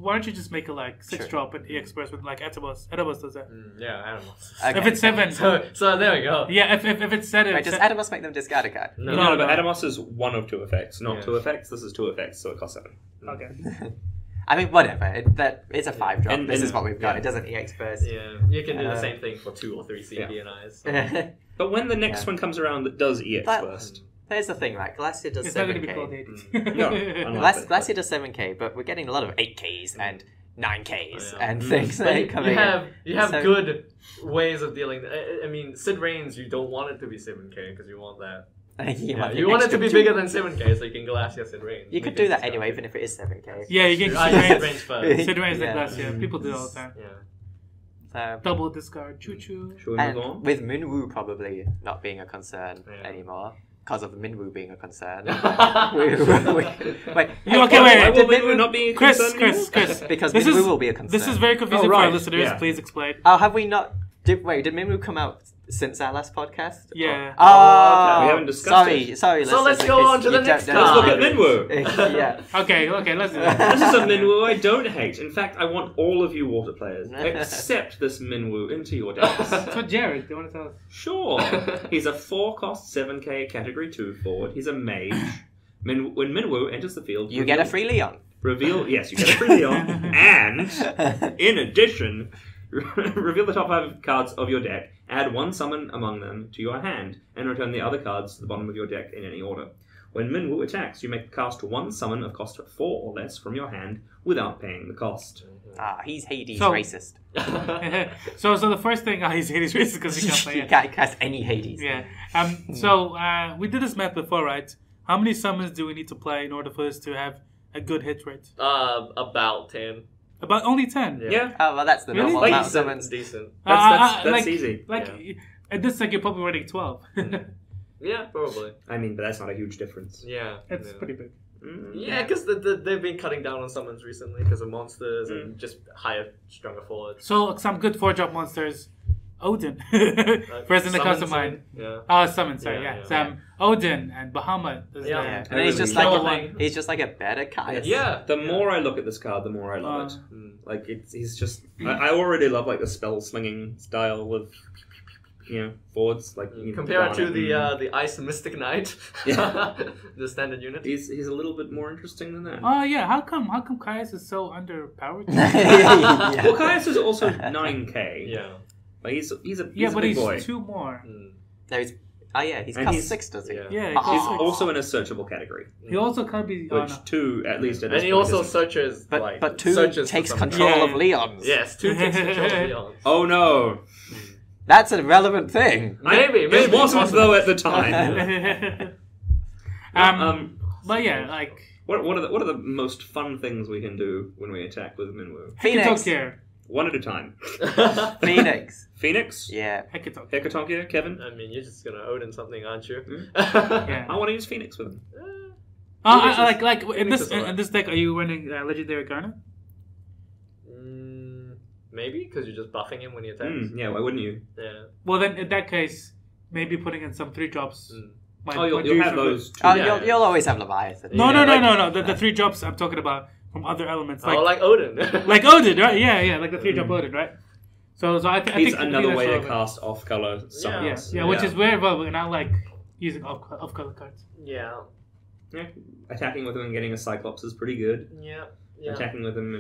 why don't you just make it like 6-drop and EX burst with like Etabos? Etabos does that. Etabos. Okay. If it's 7. So there we go. Yeah, if it's 7. Wait, does Etabos make them discard a card? No, but Etabos is one of 2 effects, not 2 effects. This is 2 effects, so it costs 7. Okay. I mean, whatever. It's a 5-drop. This is what we've got. It doesn't EX burst. Yeah, you can do the same thing for 2 or 3 CP and I's. So. But when the next one comes around that does EX burst... Here's the thing, right? Glacier does 7K. It's not going to be called 80. No, Glacier does 7K, but we're getting a lot of 8Ks, and 9Ks Oh, yeah. and things But like coming in. you have So- good ways of dealing. I mean, Sid Reigns, you don't want it to be 7K because you want that. You want it to be bigger than 7K so you can glass your Sid Reigns. You could do that anyway, even if it is 7K. Yeah, you get Sid Reigns first. Sid Reigns Yeah. like glass. Yeah, people do it all the time. Yeah. So, Double discard, choo choo. Should we and move on? with Minwoo probably not being a concern Yeah. anymore, because of Minwoo being a concern. You Wait, okay? Wait, Why will did Minwoo not be a Chris, concern Chris, anymore? Chris. because This Minwoo is- will be a concern. This is very confusing Oh, for our right, listeners. yeah. Please explain. Oh, have we not? Did Minwoo come out since our last podcast? Yeah. Oh, We haven't discussed sorry. So let's listeners, go in on case to the you next don't Let's know. look at Minwoo. Yeah. Okay, let's do that. This is a Minwoo I don't hate. In fact, I want all of you water players accept this Minwoo into your decks. So Jared, do you want to tell us? Sure. He's a 4-cost 7K category 2 forward. He's a mage. When Minwoo enters the field, You get a free Leon. Yes, you get a free Leon. And, in addition, reveal the top 5 cards of your deck, add 1 summon among them to your hand, and return the other cards to the bottom of your deck in any order. When Minwoo attacks, you may cast 1 summon of cost 4 or less from your hand without paying the cost. He's Hades So- racist. so the first thing, he's Hades racist because he can't play You it. can't cast any Hades. Yeah. So we did this math before, right? How many summons do we need to play in order for us to have a good hit rate? About 10. About only 10. Yeah. Oh, well, that's the Really? normal Like amount you of said, summons. Decent. That's like, easy. Like at this like you're probably running 12. Yeah, probably. I mean, but that's not a huge difference. Yeah. It's yeah. pretty big. Yeah, because they've been cutting down on summons recently because of monsters and just higher, stronger forwards. So some good 4-drop monsters. Odin. First thing that comes to Summons, mind. Yeah. Summon, sorry, Yeah, yeah. yeah. Odin and Bahamut. Is Yeah. the- And then he's just Really like he's just like a better Caius. Yeah. The more I look at this card, the more I love it. Like he's just. I already love like the spell slinging style of, forwards. Like Compare it to Garnet the Ice Mystic Knight. Yeah. The standard unit. He's a little bit more interesting than that. Oh yeah, how come Caius is so underpowered? Yeah. Well, Caius is also 9K. Yeah. Like he's a Yeah, but big he's boy. 2 more. He's And cost he's- 6, does he? Yeah. Yeah, He's oh. also in a searchable category, He also can't be. which 2 at least. At And this he point also isn't. searches. But 2 searches for takes summon. control Yeah. of Leon's. Yes, 2 takes control of Leon. Oh no! That's a relevant thing. Maybe. It wasn't though at the time. But yeah, like What are the most fun things we can do when we attack with Minwoo? Phoenix. Hecatonchir. One at a time. Phoenix. Phoenix. Yeah. Hecatonchir. Hecatonchir, Kevin. I mean, you're just gonna Odin something, aren't you? Yeah. I want to use Phoenix with him. Like in Phoenix is alright. this deck, are you running Legendary Garnet? Maybe because you're just buffing him when he attacks. Yeah, why wouldn't you? Yeah. Well, then in that case, maybe putting in some 3-drops. You'll have those. Too. Oh, Yeah. you'll always have Leviathan. No. like- The 3-drops I'm talking about from other elements, Like Odin. like Odin, right? Yeah, like the 3-drop Odin, right? So I think He's I think another that's way to relevant. cast off-color summons. Yeah, which is very relevant, and I like using off-color cards. Yeah. Yeah. Attacking with him and getting a Cyclops is pretty good. Yeah. Attacking with him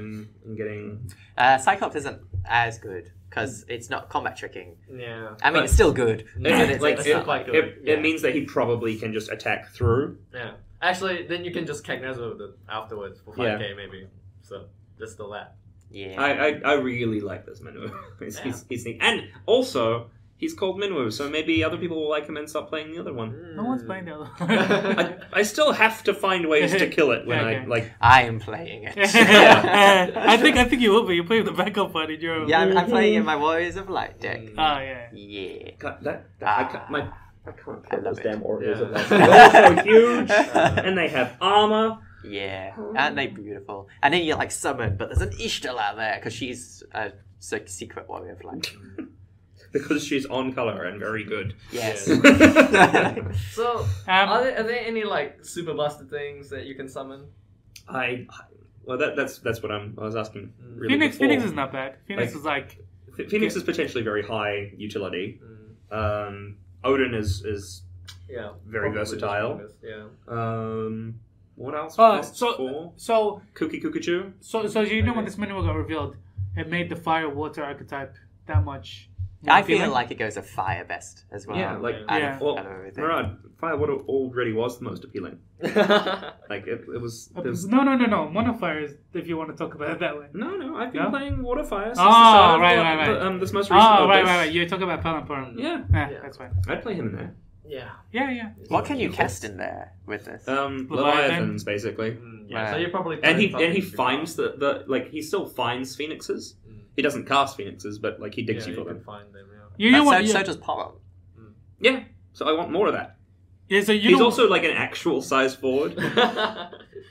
and getting... Cyclops isn't as good because it's not combat tricking. Yeah. I mean, But- it's still good. but It, it's not quite good. it means that he probably can just attack through. Yeah. Actually, then you can just Kagnezza with it afterwards for 5k maybe. So there's still that. Yeah. I really like this Minwoo. He's neat. And also, he's called Minwoo, so maybe other people will like him and stop playing the other one. No one's playing the other one. I still have to find ways to kill it when Okay. I like. I am playing it. I think you will be. You're playing the backup one in your. Yeah, I'm playing in my Warriors of Light deck. Oh yeah. Yeah. I can't play I love those it. damn Warriors Yeah. of Light. They're so huge, and they have armor. Yeah. Aren't they beautiful? And then you like summon, but there's an Ishtar there because she's a secret warrior of light. Because she's on color and very good. Yes. So, are there any like super busted things that you can summon? Well, that's what I was asking. Really Phoenix before. is not bad. Phoenix is like. Phoenix is potentially very high utility. Odin is Yeah. very probably versatile. the strongest, Yeah. What else? So Kooky Kookachu. you know when this Minwoo got revealed, it made the fire water archetype that much I feel like it goes a fire best as well. Yeah, like Murad, fire already was the most appealing. Like it was. No. Monofire is if you want to talk about it that way. No. I've been playing Waterfire. Since right. This most recent. Right. You're talking about Palanpurum. Yeah, that's fine. I'd play him in there. Yeah. What can you cast in there with this? Leviathans, basically. So you probably and he finds he still finds phoenixes. He doesn't cast phoenixes, but like he digs you for them. Find them. So does Porum. Yeah, so I want more of that. Yeah, so he's also like an actual size forward.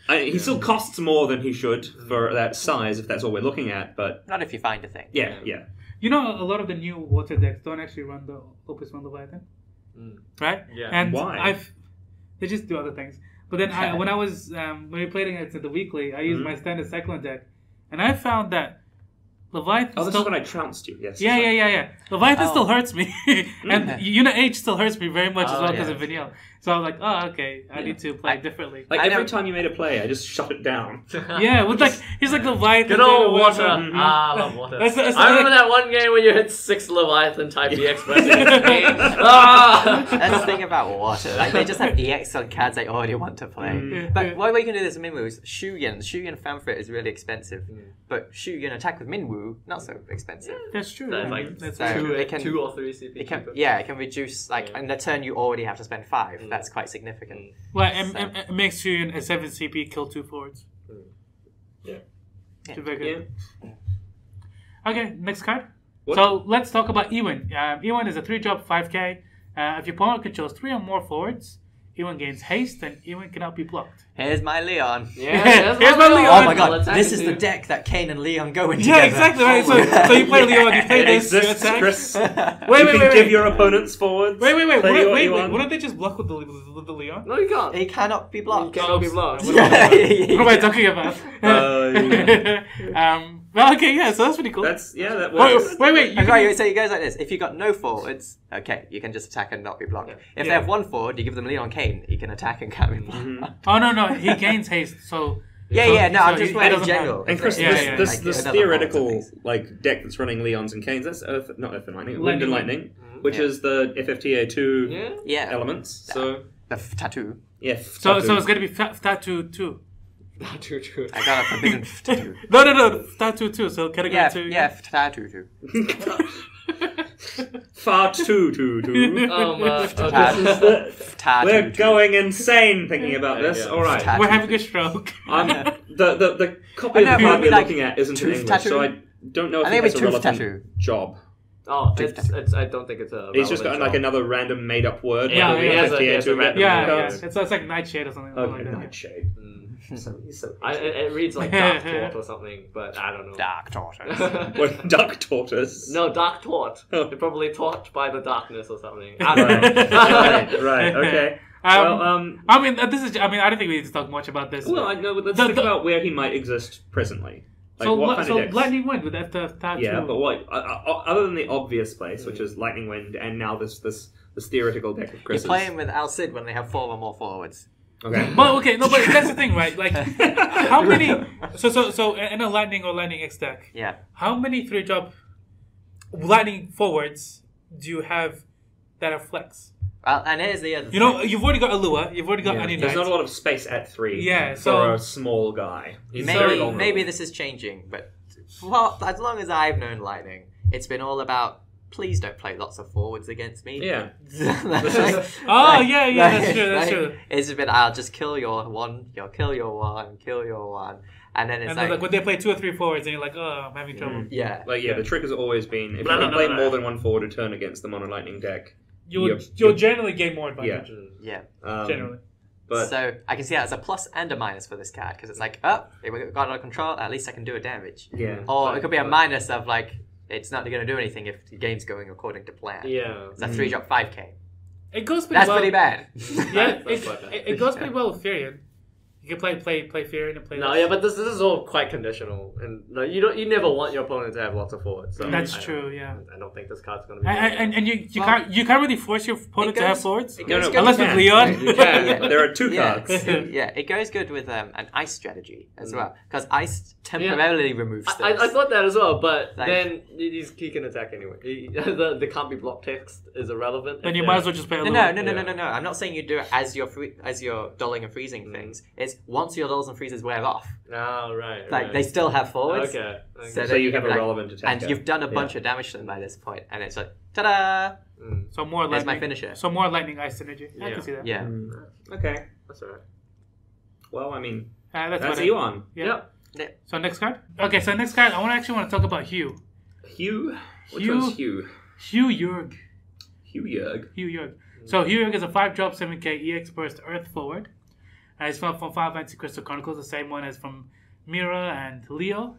He still costs more than he should for that size, if that's all we're looking at. But not if you find a thing. Yeah. You know, a lot of the new water decks don't actually run the Opus 1 Leviathan, right? Yeah. And why? They just do other things. But then when we played it at the weekly, I used my standard Cyclone deck, and I found that Leviathan. Oh, this is when I trounced you. Yes. Yeah. Leviathan still hurts me, and Unit H still hurts me very much as well because of Vanille. So I was like, oh, okay, I need to play differently. Like every time you made a play, I just shut it down. He's like Leviathan. Good old water. I love water. I remember that one game when you hit 6 Leviathan type EX pressing. That's the thing about water. Like they just have EX on cards they already want to play. But what we can do this with Minwu is Shuyan. Shuyan Fanfrit is really expensive, but Shuyan attack with Minwu not so expensive. That's true. That's like that's so 2 or 3 CP. It can reduce in the turn you already have to spend 5. That's quite significant. Well, it makes you a 7 CP kill 2 forwards. Very good. Okay, next card. What? So let's talk about Ewan. Ewan is a 3-drop 5k. If your opponent controls 3 or more forwards, Ewan gains haste and Ewan cannot be blocked. Here's my Leon. Here's my Leon. Oh my god, this is the deck that Kain and Leon go in together. Yeah, exactly right. So you play Leon, you play this, you attack. Chris. Wait. Give your opponents forwards. Wait. Wouldn't they just block with the Leon? No, you can't. He cannot be blocked. He cannot be blocked. What am I talking about? Well, okay, so that's pretty cool. That works. Wait. So it goes like this. If you got no forwards, okay, you can just attack and not be blocked. If they have 1 forward, you give them Leon Kain, you can attack and can't be blocked. Oh, no, he gains haste, so... I'm just playing in general. And Chris, this theoretical deck that's running Leons and Kains, that's not Earth and Lightning, Wind and Lightning, which is the FFTA 2 elements. So the tattoo. Yeah. So it's going to be tattoo 2. Tattoo. I got a forbidden tattoo. No, tattoo 2. So category 2. Yeah, tattoo 2. Far too. We're going insane thinking about this. All right, we're having a stroke. The copy of the card we're looking at isn't in English, so I don't know if it has a relevant job. Oh, I don't think it's a. He's just got another random made-up word. He has a random. It's like Nightshade or something. Okay, Nightshade. It reads like Dark Tort or something, but I don't know. Dark Tortoise. What, Dark Tortoise? No, Dark Tort. They're probably taught by the darkness or something. I don't know. Right, okay. I don't think we need to talk much about this. Well, I know, but let's think about where he might exist presently. What kind of decks? Lightning Wind with F-Tattoo. Yeah, but what? Other than the obvious place, which is Lightning Wind, and now this theoretical deck of Chris's. You're playing with Al Cid when they have 4 or more forwards. Okay. But that's the thing, right? Like, how many? So in a Lightning or Lightning X deck, how many 3-drop Lightning forwards do you have that are flex? Well, and here's the other. You've already got Alua, you've already got Annie. There's not a lot of space at 3. Yeah, for a small guy. Maybe this is changing, but as long as I've known Lightning, it's been all about. Please don't play lots of forwards against me. Yeah. That's true. It's been, I'll just kill your 1, you'll kill your 1, kill your 1. And then it's like when they play 2 or 3 forwards and you're like, oh, I'm having trouble. Yeah. The trick has always been, if you can play more than 1 forward a turn against them on a Lightning deck, you'll generally gain more advantage. Yeah. Generally. But so I can see that as a plus and a minus for this card, because it's like, if we got under control, at least I can do a damage. Yeah. Or it could be a minus of it's not going to do anything if the game's going according to plan. Yeah. It's a 3-drop 5k. It goes pretty That's well. pretty bad. Yeah, it goes pretty well with Furion. You can play Fear and play. No, yeah, but this is all quite conditional, and no, you never want your opponent to have lots of forwards. So that's true. Yeah. I don't think this card's gonna be. And you can't really force your opponent to have forwards unless with can. Leon. You can. There are 2 cards. Yeah, it goes good with an ice strategy as well, because ice temporarily removes things. I thought that as well, but then he can attack anyway. The can't be blocked text is irrelevant. Then you might as well just play a No. I'm not saying you do it as you're dulling and freezing things. It's once your dulls and freezes wear off. Oh, right. Like, they still have forwards. Okay. So you have a relevant attack. And you've done a bunch of damage to them by this point, and it's like, ta-da! So more lightning. There's my finisher. So more lightning ice synergy. I can see that. Yeah. Okay. That's alright. Well, I mean, that's Ewan. Yeah. So next card? Okay, so next card, I actually want to talk about Hugh. Hugh? Which one's Hugh? Hugh Yurg. Hugh Yurg. So Hugh Yurg is a 5-drop 7k EX burst Earth forward. It's from Final Fantasy Crystal Chronicles, the same one as from Mira and Leo.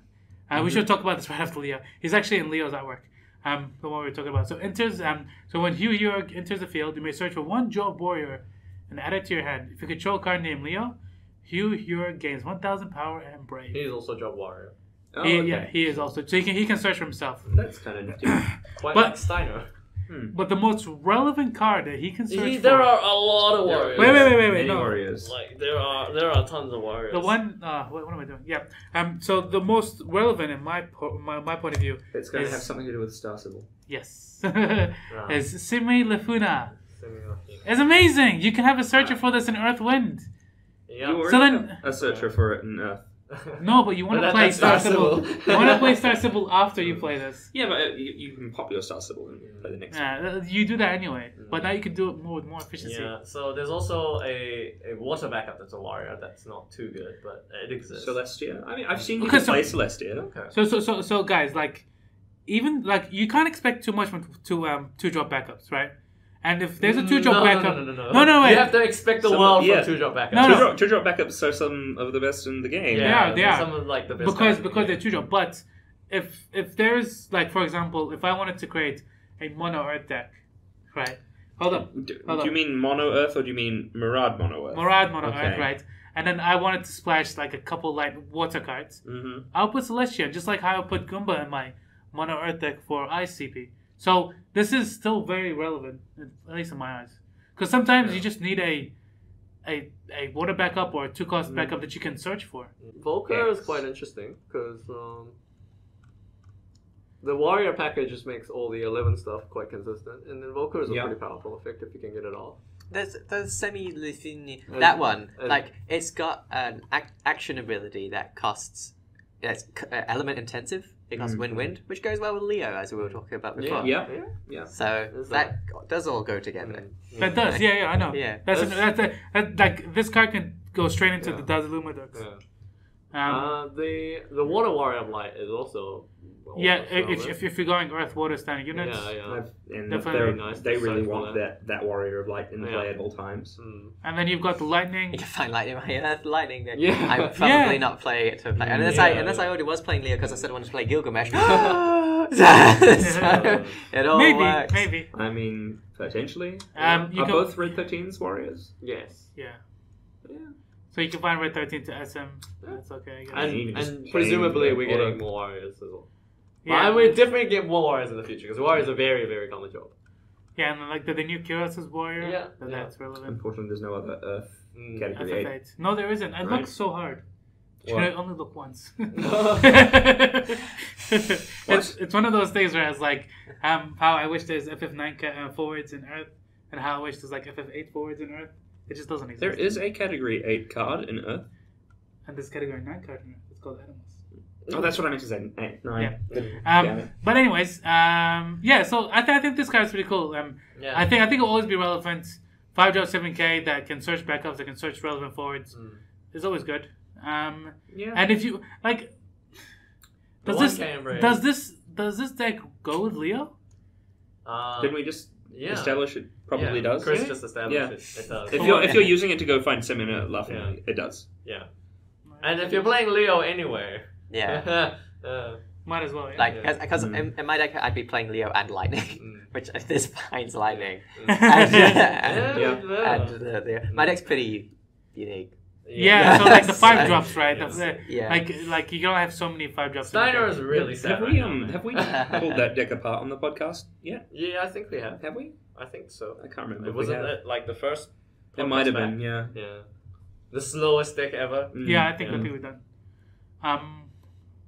We should talk about this right after Leo. He's actually in Leo's artwork, the one we were talking about. So so when Hugh Yurg enters the field, you may search for 1 job warrior and add it to your hand. If you control a card named Leo, Hugh Yurg gains 1,000 power and brave. He's also job warrior. Yeah, he is also. So he can search for himself. That's kind of nifty. Quite like Steiner. But the most relevant card that he can search for... There are a lot of warriors. Wait. No. Warriors. Like, there are tons of warriors. The one... what am I doing? Yeah. So the most relevant in my point of view... It's going to have something to do with Star Sybil. Yes. Is Simi Lefuna. It's amazing! You can have a searcher for this in Earth Wind. Yeah. You So then... a searcher for it in Earth. No, but you want to play Star Sybil. You want to play Star Sybil after you play this. Yeah, but you can pop your Star Sybil and play the next one. You do that anyway. But now you can do it with more efficiency. Yeah, so there's also a water backup that's a warrior that's not too good, but it exists. Celestia? I mean, I've seen people play Celestia. Okay. So guys, like, even, like, you can't expect too much from 2-drop backups, right? And if there's a 2-drop backup... No, wait. You have to expect the world from 2-drop backups. No. 2-drop backups are some of the best in the game. Yeah, they are. Some of, like, the best because they're 2-drop. But if there's, like, for example, if I wanted to create a mono Earth deck, right? Hold up. Do you mean mono Earth or do you mean Murad mono Earth? Murad mono Earth, right? And then I wanted to splash, like, a couple, like, water cards. Mm-hmm. I'll put Celestia, just like how I put Goomba in my mono Earth deck for Ice CP. So this is still very relevant, at least in my eyes. Because sometimes you just need a water backup or a 2-cost backup that you can search for. Volker is quite interesting because the warrior package just makes all the 11 stuff quite consistent, and then Volker is a pretty powerful effect if you can get it off. There's semi-Lithini. That one, like, it's got an action ability that costs. It's element intensive. It costs wind, which goes well with Leo, as we were talking about before. Yeah. So that does all go together. That does, yeah, I know. Yeah. That's like, this card can go straight into the Dazaluma decks. Yeah. The Water Warrior of Light is also... if you're going Earth Water standard units. And definitely nice. They really want that Warrior of Light in play at all times. And then you've got the Lightning. You can find Lightning right here. Lightning. Then I'm probably not playing it to play. Unless I already was playing Leo because I said I wanted to play Gilgamesh. So it all works. Maybe. I mean, potentially. Are both Red 13's warriors? Yes. Yeah. So you can find Red 13 to SM. That's okay, I guess. And presumably we're getting more warriors as well. Yeah. And we definitely get more warriors in the future because warriors are very, very common job. Yeah, and then, like the new Kyros' warrior. Yeah. That's relevant. Unfortunately, there's no other Earth category 8. No, there isn't. It looks so hard. Should I only look once? It's one of those things where it's like how I wish there's FF9 forwards in Earth, and how I wish there's like FF8 forwards in Earth. It just doesn't exist. There is a category 8 card in Earth. And this category 9 card in Earth. It's called Animals. Oh, that's what I meant to say. 9. Yeah. But anyways, so I think this card is pretty cool. I think it will always be relevant. 5-drop 7k that can search backups, that can search relevant forwards. Is always good. And if you like, does this deck go with Leo? Didn't we just establish it? Probably does. Chris just established it. It does. If you're using it to go find Semina laughing, it does. Yeah. And if you're playing Leo anyway, might as well. Yeah. Like, because in my deck I'd be playing Leo and Lightning, which this finds Lightning. My deck's pretty unique. Yeah, so like the 5 drops, right? Yeah. Like you don't have so many 5 drops. Steiner is really sad. Have we pulled that deck apart on the podcast yet? Yeah, I think we have. Have we? I think so. I can't remember. It wasn't it like the first. It might have been. Yeah. Yeah. The slowest deck ever. Yeah, I think we've done.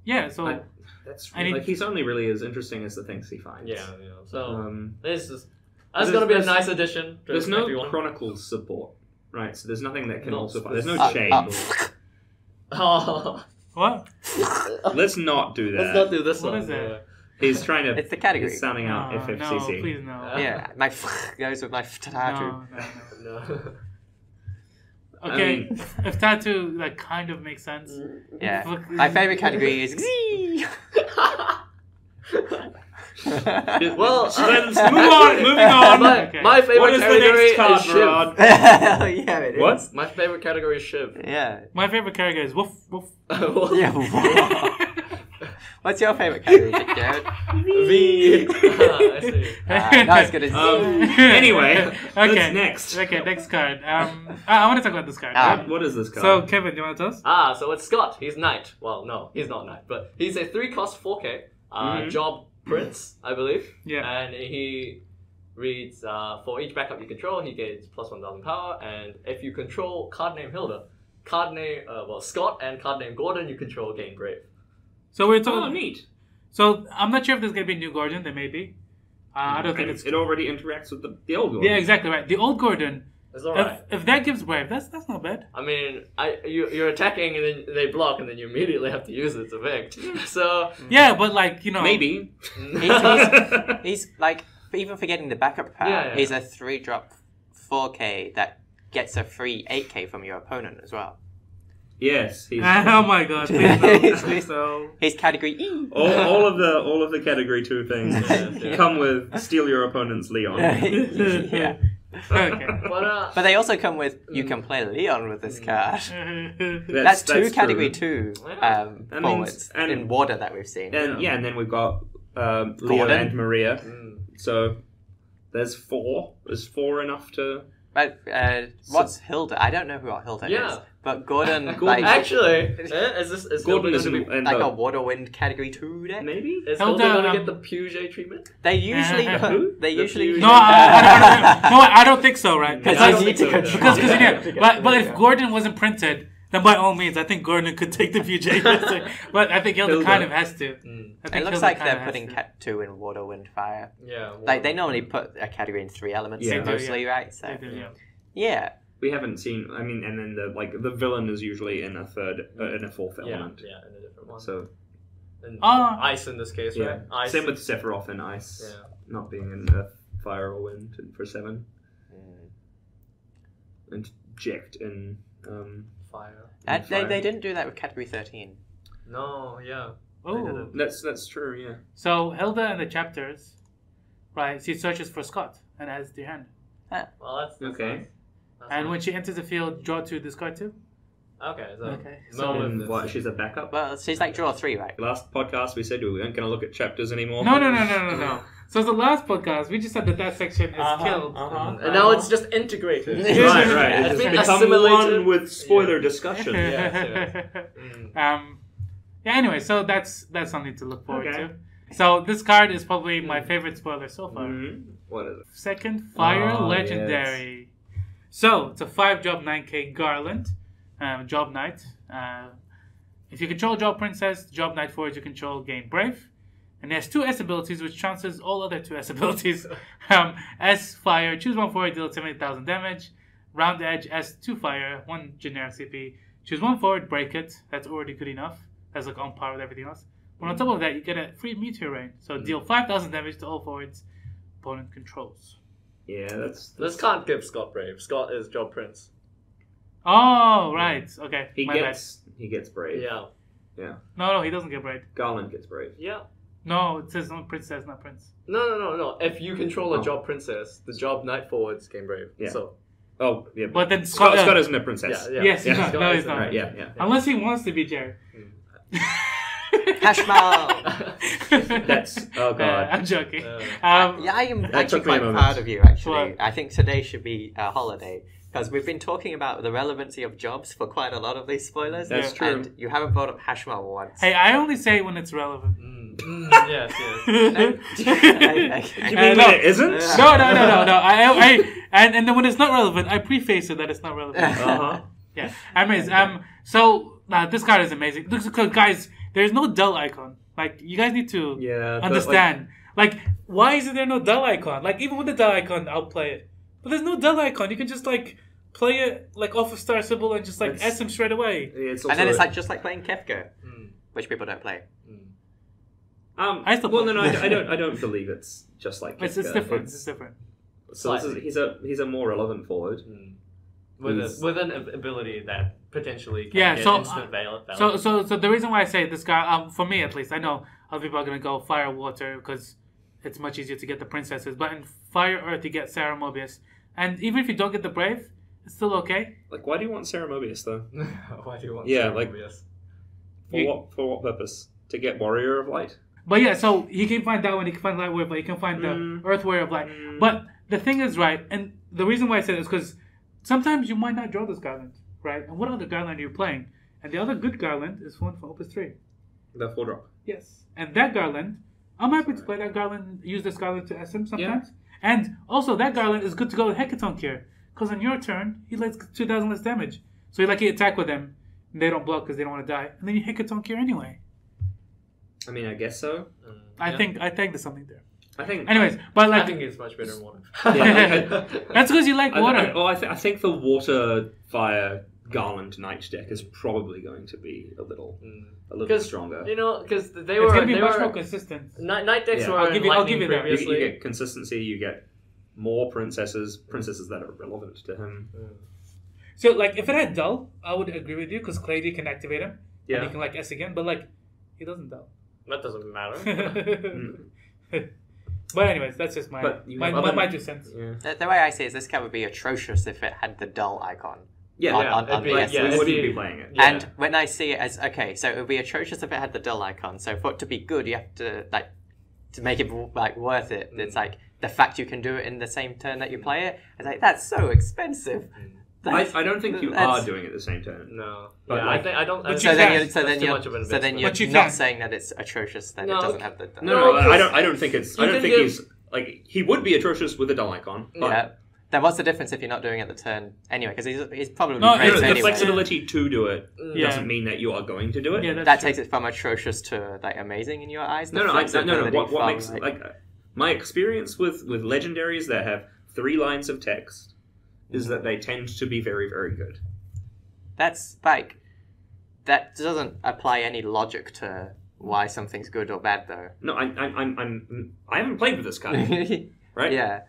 Yeah. So that's like he's only really as interesting as the things he finds. Yeah. So this is that's gonna be a nice addition. There's no Chronicles support, right? So there's nothing that can also find. There's no shade. Oh. What? Let's not do that. Let's not do this What one. is it? He's trying to. It's the category. He's sounding out FFCC. No, please no. Yeah, my goes with my tattoo. No. Okay, if tattoo like kind of makes sense. Yeah, my favorite category is Xee. Well, moving on. My favorite What is the category next card, is Shiv. Rod? Yeah, it is. What? My favorite category is Shiv. Yeah. My favorite character is Woof Woof. Yeah. What's your favorite category, Jared? V. I see. Not as good as Anyway, Okay. next. Okay, next card. I want to talk about this card. What is this card? So Kevin, do you want to tell us? So it's Scott. He's Knight. Well, no, he's not Knight, but he's a 3-cost 4K job prince, I believe. Yeah. And he reads for each backup you control, he gains plus 1,000 power, and if you control card name Hilda, card name Scott, and card name Gordon, you control gain Brave. So we're talking. Oh, neat. So I'm not sure if there's gonna be a new Gordon. There may be. I don't think it already interacts with the old Gordon. Yeah, exactly right. The old Gordon. It's alright. If that gives Brave, that's not bad. I mean, you're attacking and then they block and then you immediately have to use it to evict. So Yeah, but like maybe he's like even forgetting the backup power. Yeah. He's a 3-drop 4K that gets a free 8K from your opponent as well. Yes. Oh my god! Please no. He's category E. all of the category 2 things come with steal your opponent's Leon. Yeah. Okay. but they also come with you can play Leon with this card. That's two category true. 2 Yeah. forwards in water that we've seen. And then we've got Leo and Maria. So there's 4. Is 4 enough to? But what's Hilda? I don't know who Hilda is. But Gordon, actually, is Gordon Hilda is gonna be like a water wind category 2 deck? Maybe? Is Hilda gonna get the Puget treatment? They usually No, I don't think so, right? Because but if Gordon wasn't printed, then by all means, I think Gordon could take the Puget. But I think Hilda kind of has to. It looks like they're putting Cat 2 in water, wind, fire. Yeah. Like they normally put a category in 3 elements mostly, right? So yeah. We haven't seen. I mean, and then the villain is usually in a 4th element. Yeah, in a different one. So, ice in this case, right? Ice. Same with Sephiroth and ice. Yeah. Not being in fire or wind for 7. And Jekt in fire. They didn't do that with category 13. No, yeah. Oh, that's true. Yeah. So Hilda in the chapters, right? She searches for Scott and adds to your hand. Well, that's okay. Nice. And when she enters the field, draw 2, discard 2. Okay. What? She's a backup. Well, she's like draw 3, right? Last podcast we said we weren't going to look at chapters anymore. No. So the last podcast we just said that section is killed, and now it's just integrated. right. It's been become assimilated one with spoiler discussion. Yeah. Anyway, so that's something to look forward to. So this card is probably my favorite spoiler so far. What is it? Second Fire Legendary. Yes. So it's a 5-job 9K Garland, Job Knight. If you control Job Princess, Job Knight forwards you control gain Brave. And it has 2 S abilities, which transfers all other 2 S abilities. S Fire, choose 1 forward, deal 78,000 damage. Round Edge, S 2 Fire, 1 generic CP. Choose 1 forward, break it. That's already good enough. That's like on par with everything else. But on top of that, you get a free Meteor Rain. So deal 5,000 damage to all forwards opponent controls. Yeah, that's... This can't give Scott Brave. Scott is Job Prince. Oh, right. Okay. He gets Brave. Yeah. No, he doesn't get Brave. Garland gets Brave. Yeah. No, it says Princess, not Prince. No. If you control a Job Princess, the Job Knight forwards gain Brave. Yeah. So. Oh, yeah. But then Scott isn't a princess. Yes, he's not. No, he's not. Right, yeah. Unless he wants to be Jared. Hashmal! That's oh god. I'm joking. Yeah, I am actually took me a quite moment. proud of you, actually. What? I think today should be a holiday. Because we've been talking about the relevancy of jobs for quite a lot of these spoilers. That's true. And you haven't brought up Hashmal once. Hey, I only say it when it's relevant. Yes. You mean when it isn't? No. And then when it's not relevant, I preface it that it's not relevant. Uh-huh. Yeah. Anyways, so this card is amazing. Look, guys, there's no dull icon. Like, you guys need to understand. Like, why is there no dull icon? Like, even with the dull icon, I'll play it. But there's no dull icon. You can just like play it like off a star symbol and just like S him straight away. And then it's like just like playing Kefka, which people don't play. I still play. No, I don't believe it's just like It's different. It's different. So he's a more relevant forward. With an ability that potentially can get instant value. So the reason why I say this guy, for me at least, I know other people are gonna go fire water because it's much easier to get the princesses. But in fire earth you get Sarah Mobius, and even if you don't get the brave, it's still okay. Like, why do you want Sarah Mobius though? Why do you want? Yeah, Sarah like Mobius? for what purpose? To get Warrior of Light? But yeah, so he can find that one. He can find Light Warrior of Light. He can find the Earth Warrior of Light. But the thing is, right, and the reason why I said this is because sometimes you might not draw this garland, right? And what other garland are you playing? And the other good garland is one from Opus 3. The 4-drop. Yes. And that garland, I'm happy to play that garland, use this garland to SM sometimes. Yeah. And also, that garland is good to go with Hecaton Cure. Because on your turn, he lets 2,000 less damage. So you attack with them, and they don't block because they don't want to die. And then you Hecaton Cure anyway. I mean, I guess so. I think there's something there. Anyways, but like, I think it's much better in water. That's because you like water. I think the water fire garland knight deck is probably going to be a little stronger. You know, because it's going to be much more consistent. Night decks were I'll give you that. You get consistency. You get more princesses that are relevant to him. So, like, if it had dull, I would agree with you because Clady can activate him. Yeah. And he can like S again, but like, he doesn't dull. That doesn't matter. But anyways, that's just my 2 cents. Yeah. The way I see it is this card would be atrocious if it had the dull icon. We wouldn't be playing it. Yeah. And when I see it as, okay, so it would be atrocious if it had the dull icon. So for it to be good, you have to, like, to make it, like, worth it. It's like, the fact you can do it in the same turn that you play it, it's like, that's so expensive. I don't think you are doing it the same turn. No. But I don't. So then you're not saying that it's atrocious, then it doesn't have the... No, I don't think it's... I don't think he's... Like, he would be atrocious with a dull icon. But yeah. Then what's the difference if you're not doing it the turn anyway? Because he's probably the flexibility to do it doesn't mean that you are going to do it. Yeah, that takes it from atrocious to like amazing in your eyes. No. What makes my experience with legendaries that have 3 lines of text is that they tend to be very, very good. That's like that doesn't apply any logic to why something's good or bad though. No, I haven't played with this guy, right? Yeah,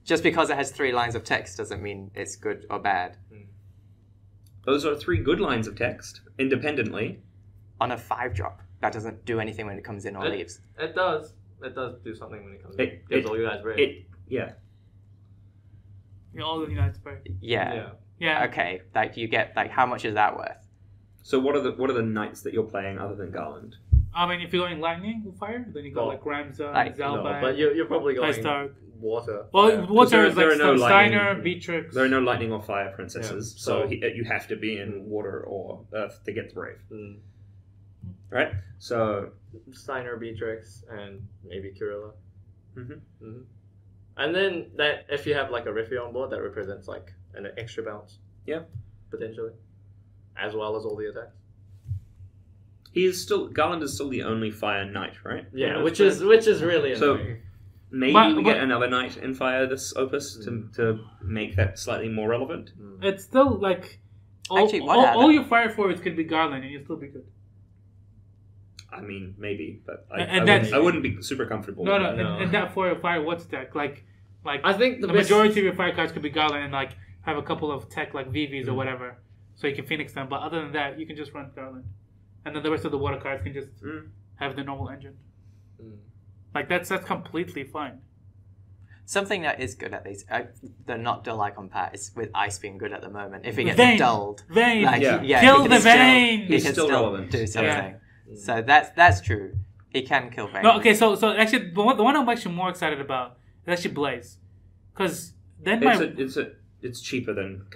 just because it has 3 lines of text doesn't mean it's good or bad. Those are 3 good lines of text independently. On a 5-drop, that doesn't do anything when it comes in or leaves. It does. It does do something when it comes in. Gives all you guys red. Yeah, all the United States. Yeah. Okay, like you get like how much is that worth? So what are the knights that you're playing other than Garland? I mean, if you're going lightning with fire, then you go like Ramza, Zalban. No, but you're probably going water. Well, water is like Steiner, Beatrix. There are no lightning or fire princesses, so you have to be in water or earth to get the brave. Right? So Steiner, Beatrix, and maybe Kirilla. And then that if you have like a Riffy on board, that represents like an extra bounce. Yeah. Potentially. As well as all the attacks. Garland is still the only fire knight, right? Yeah, which is really annoying. So maybe we get another knight in fire this opus to make that slightly more relevant. It's still like all your fire forwards could be Garland and you'll still be good. I mean, maybe, but I wouldn't be super comfortable. No. And that for your fire what's deck like I think the majority of your fire cards could be Garland and like have a couple of tech like VVs or whatever, so you can Phoenix them. But other than that, you can just run Garland, and then the rest of the water cards can just have the normal engine. Like that's completely fine. Something that is good at these, the not dull icon Pat is with Ice being good at the moment. If it gets dulled, Vayne, like, kill the Vayne. He can still relevant. Do something. So that's true. He can kill Brave. No, okay, so actually, the one I'm actually more excited about is actually Blaze. Because then it's cheaper than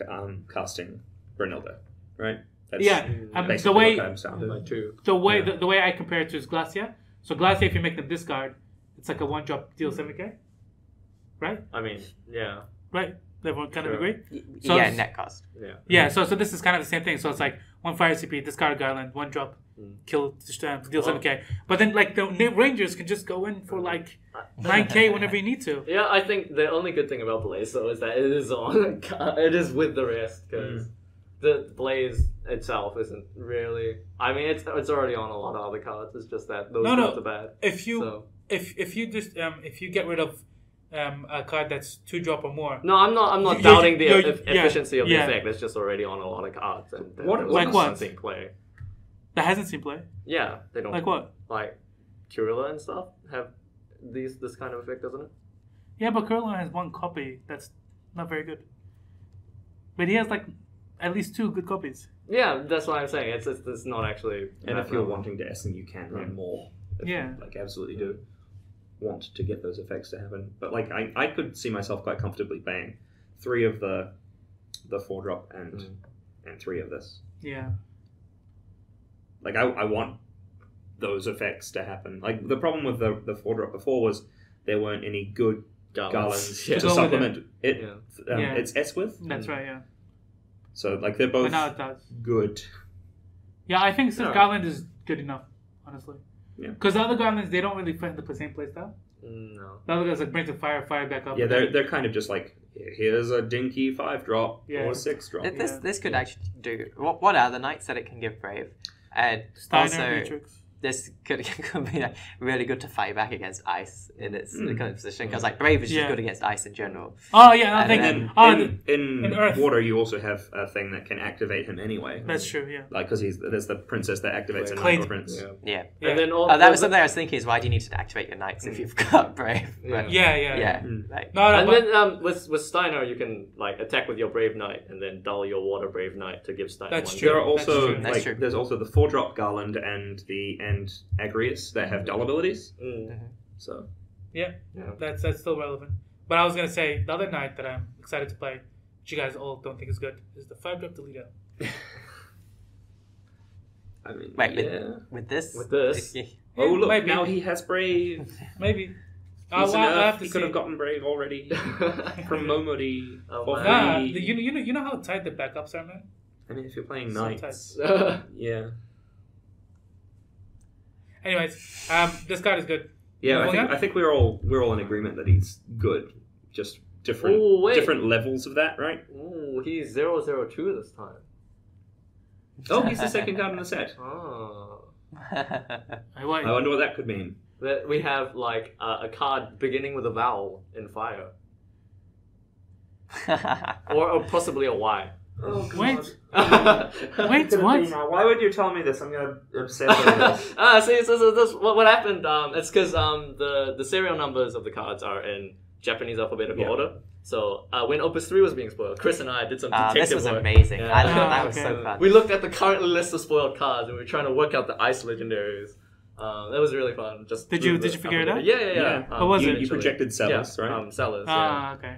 casting Brunilda, right? That's the way what I'm sounding. the way I compare it to is Glacia. So Glacia, if you make them discard, it's like a 1-drop deal 7k, right? I mean, yeah. Right? Everyone kind of agree? So net cost. Yeah. So this is kind of the same thing. So it's like 1 fire CP, discard Garland, 1-drop, kill, deal 7k. But then like the Rangers can just go in for like 9k whenever you need to. Yeah, I think the only good thing about Blaze though is that it is on. It is with the rest because the Blaze itself isn't really. I mean, it's already on a lot of other cards. It's just that those cards are bad. If you if you get rid of a card that's 2-drop or more. No, I'm not doubting the efficiency of the effect. It's just already on a lot of cards and like what? Seen play. That hasn't seen play. Yeah, they don't. Like what? Like Kurilla and stuff have this kind of effect, doesn't it? Yeah, but Kurilla has 1 copy that's not very good. But he has like at least 2 good copies. Yeah, that's what I'm saying. It's not actually. And if you're wanting to S, then you can run more. Like absolutely do want to get those effects to happen. But like I could see myself quite comfortably playing 3 of the 4-drop and 3 of this. Yeah. Like I want those effects to happen. Like the problem with the 4-drop before was there weren't any good Garlands to supplement it. It's S with. That's right. Yeah. So like they're both now it does. Good. Yeah, I think Garland is good enough, honestly. Yeah. Because the other Garlands, they don't really fit the same playstyle. No. The other guys like brings the fire back up. Yeah, they're kind of just like, here's a dinky 5-drop or a 6-drop. This could actually do. What are the knights that it can give Brave? And Steiner, also, Matrix. This could be like really good to fight back against ice in its kind of position because like Brave is just good against ice in general. Oh yeah, I'm thinking in water you also have a thing that can activate him anyway. That's true. Yeah. Like because there's the princess that activates a knight or prince. Yeah. And then that was something I was thinking is why do you need to activate your knights if you've got Brave? Yeah. Like, then with Steiner you can like attack with your Brave Knight and then dull your water Brave Knight to give Steiner. That's 1. true. There are also That's true. there's also the 4-drop Garland and Agrius that have dull abilities. So that's still relevant. But I was gonna say the other knight that I'm excited to play, which you guys all don't think is good, is the 5-drop Toledo. I mean, with this. Oh look, now he has Brave. Maybe. He could have gotten Brave already from Momodi. You know how tight the backups are, man. I mean, if you're playing knights, yeah. Anyways, this card is good. Yeah, I think we're all in agreement that he's good. Just different levels of that, right? Ooh, he's 002 this time. Oh, he's the second card in the set. Oh. I wonder what that could mean. That we have like a card beginning with a vowel in fire, or possibly a Y. Oh, God. Wait, what? Why would you tell me this? I'm gonna obsess over this. So this what happened? It's because the serial numbers of the cards are in Japanese alphabetical order. So when Opus 3 was being spoiled, Chris and I did some detective work. This was amazing. Yeah. I thought that was so fun. We looked at the current list of spoiled cards and we were trying to work out the ice legendaries. That was really fun. Did you figure it out? Yeah. What was it? You projected Sellers, right? Sellers. Okay.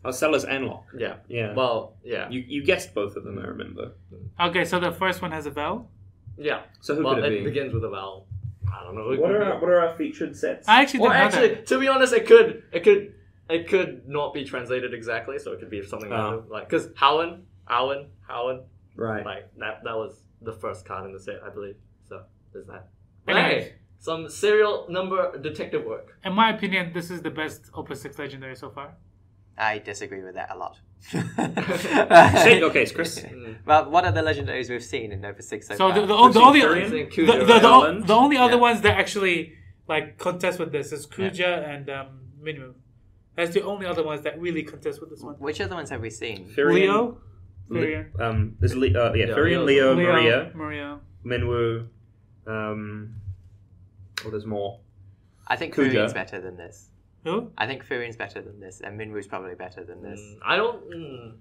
Oh, Sellers and Lock. Yeah. Well, yeah. You guessed both of them, I remember. Okay, so the first one has a vowel? Yeah. So who could it be? It begins with a vowel. I don't know. What are our featured sets? I actually didn't know that. To be honest, it could not be translated exactly, so it could be something like because Howen. Right. Like that was the first card in the set, I believe. So there's that. Anyways. Hey, some serial number detective work. In my opinion, this is the best Opus 6 legendary so far. I disagree with that a lot. Okay, it's Chris. Well, what are the legendaries we've seen in Opus 6 so So far? the only other ones that actually like contest with this is Kuja and Minmu. That's the only other ones that really contest with this one. Which other ones have we seen? Leo. There's Furion, Leo, Maria. Minwu. There's more. I think Kuja. Furion's better than this. Who? I think Furion's better than this, and Minwu's probably better than this. I don't.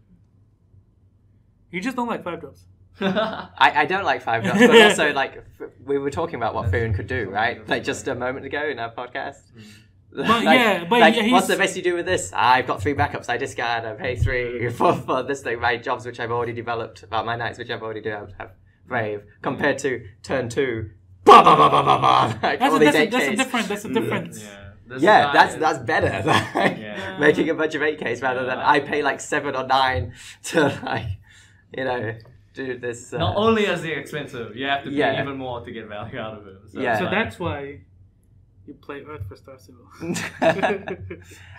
You just don't like 5-drops. I don't like 5-drops, but also like we were talking about what Foon could do, right? Like just a moment ago in our podcast. But what's the best you do with this? I've got 3 backups. I discard. I pay 3 for this thing. My jobs, which I've already developed, my knights, which I've already developed, have brave. Compared to turn 2, bah, bah, bah, bah, bah, bah, like that's a difference. Yeah, that's better. Making a bunch of 8Ks rather than I pay like 7 or 9 to like, you know, do this. Not only is it expensive, you have to pay even more to get value out of it. So that's why you play Earth for Star Civil.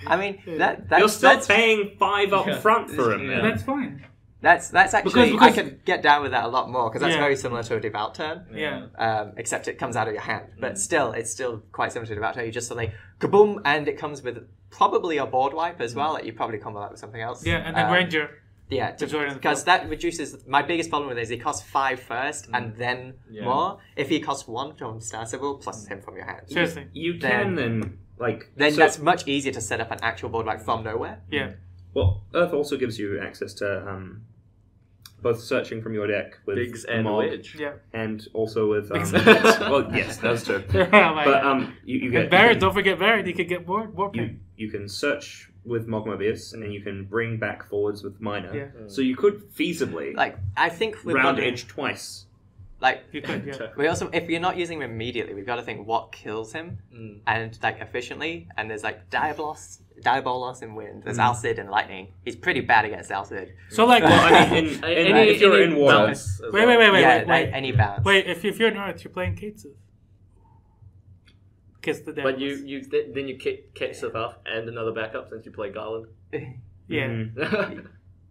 I mean, that's you're still paying 5 up front for him. Yeah. That's fine. That's actually because I can get down with that a lot more because that's very similar to a devout turn. Yeah. Except it comes out of your hand, but still, it's still quite similar to a devout turn. You just suddenly kaboom, and it comes with probably a board wipe as well. Like you probably combo that with something else. Yeah, and then Ranger. Yeah, because that reduces. My biggest problem with it is he costs 5 first and then more. If he costs 1 from Star Civil plus him from your hand, seriously, you can then that's much easier to set up an actual board wipe from nowhere. Yeah. Well, Earth also gives you access to both searching from your deck with Biggs and Mog, Wedge. and also with well, yes, those two. But you get Barrett. Don't forget Barrett. You could get board pain. You can search with Mogmobius, and then you can bring back forwards with Minor. Yeah. So you could feasibly I think round edge twice. You could, yeah. We also, if you're not using him immediately, we've got to think what kills him and efficiently. And there's Diabolos in Wind. There's Alcid in Lightning. He's pretty bad against Alcid. So if you're in water, wait. Any bounce. Wait, if you're in Earth, you're playing Kates. Kiss the But then you catch stuff off and another backup since you play Garland. Yeah.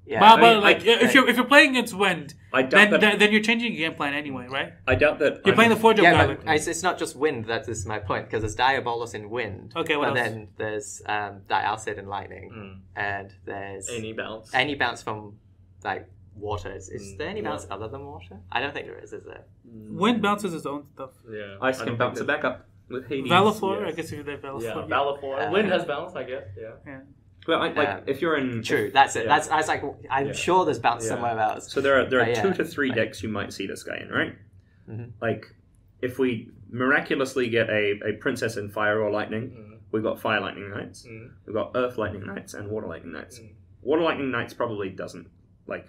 Yeah. But if you're playing against Wind, then you're changing your game plan anyway, right? I doubt that you're playing the 4-drop Garland. But it's not just Wind. That is my point because there's Diabolos in Wind. Okay, what else? Then there's Alcid in Lightning, and there's any bounce from water. Is there any bounce other than water? I don't think there is there? Wind bounces its own stuff. Yeah, Ice can bounce it back up with Hades. Valaflor, I guess if you're Valaflor. Yeah, Valaflor. Wind has bounce, I guess. Yeah. Well, if you're in true, that's it. I was like, I'm sure there's bounce somewhere else. So there are 2 to 3 decks you might see this guy in, right? Mm-hmm. Like if we miraculously get a princess in Fire or Lightning, we've got Fire Lightning Knights, we've got Earth Lightning Knights, and Water Lightning Knights. Water Lightning Knights probably doesn't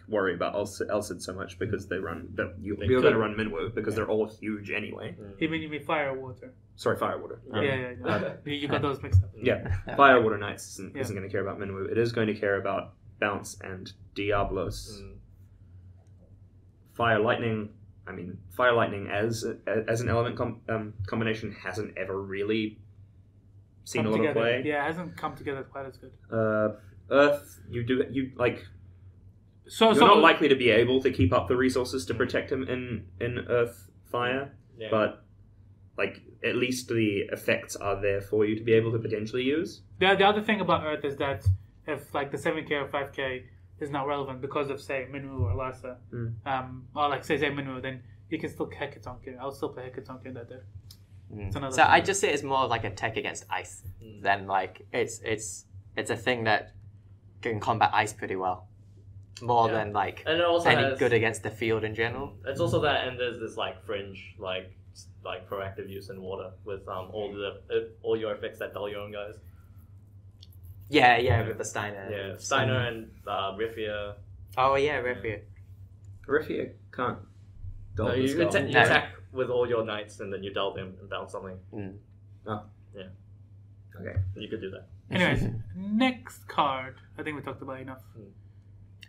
worry about Elcid so much because you're going to run Minwu because they're all huge anyway. You mean Fire or Water? Sorry, Fire Water. You got those mixed up. Yeah, Fire Water Knights isn't going to care about Minwu. It is going to care about Bounce and Diablos. Fire Lightning as an element combination hasn't ever really seen a lot of play. Yeah, it hasn't come together quite as good. Earth, you're not likely to be able to keep up the resources to protect him in Earth Fire, but at least the effects are there for you to be able to potentially use. The other thing about Earth is that if the 7K or 5K is not relevant because of say Minwu or Larsa, or say Minwu, then you can still Hecatonk. I'll still play Hecatonk in that deck. So I just see it as more like a tech against ice than it's a thing that can combat ice pretty well. More than and it also any good against the field in general. It's also that, and there's this fringe proactive use in water with all your effects that dull your own guys. Yeah, with the Steiner. Yeah, Steiner and Riffia. Oh yeah, Riffia. Riffia can't dull you attack with all your knights and then you dull them and bounce something. Oh. Yeah. Okay. You could do that. Anyways, next card. I think we talked about enough.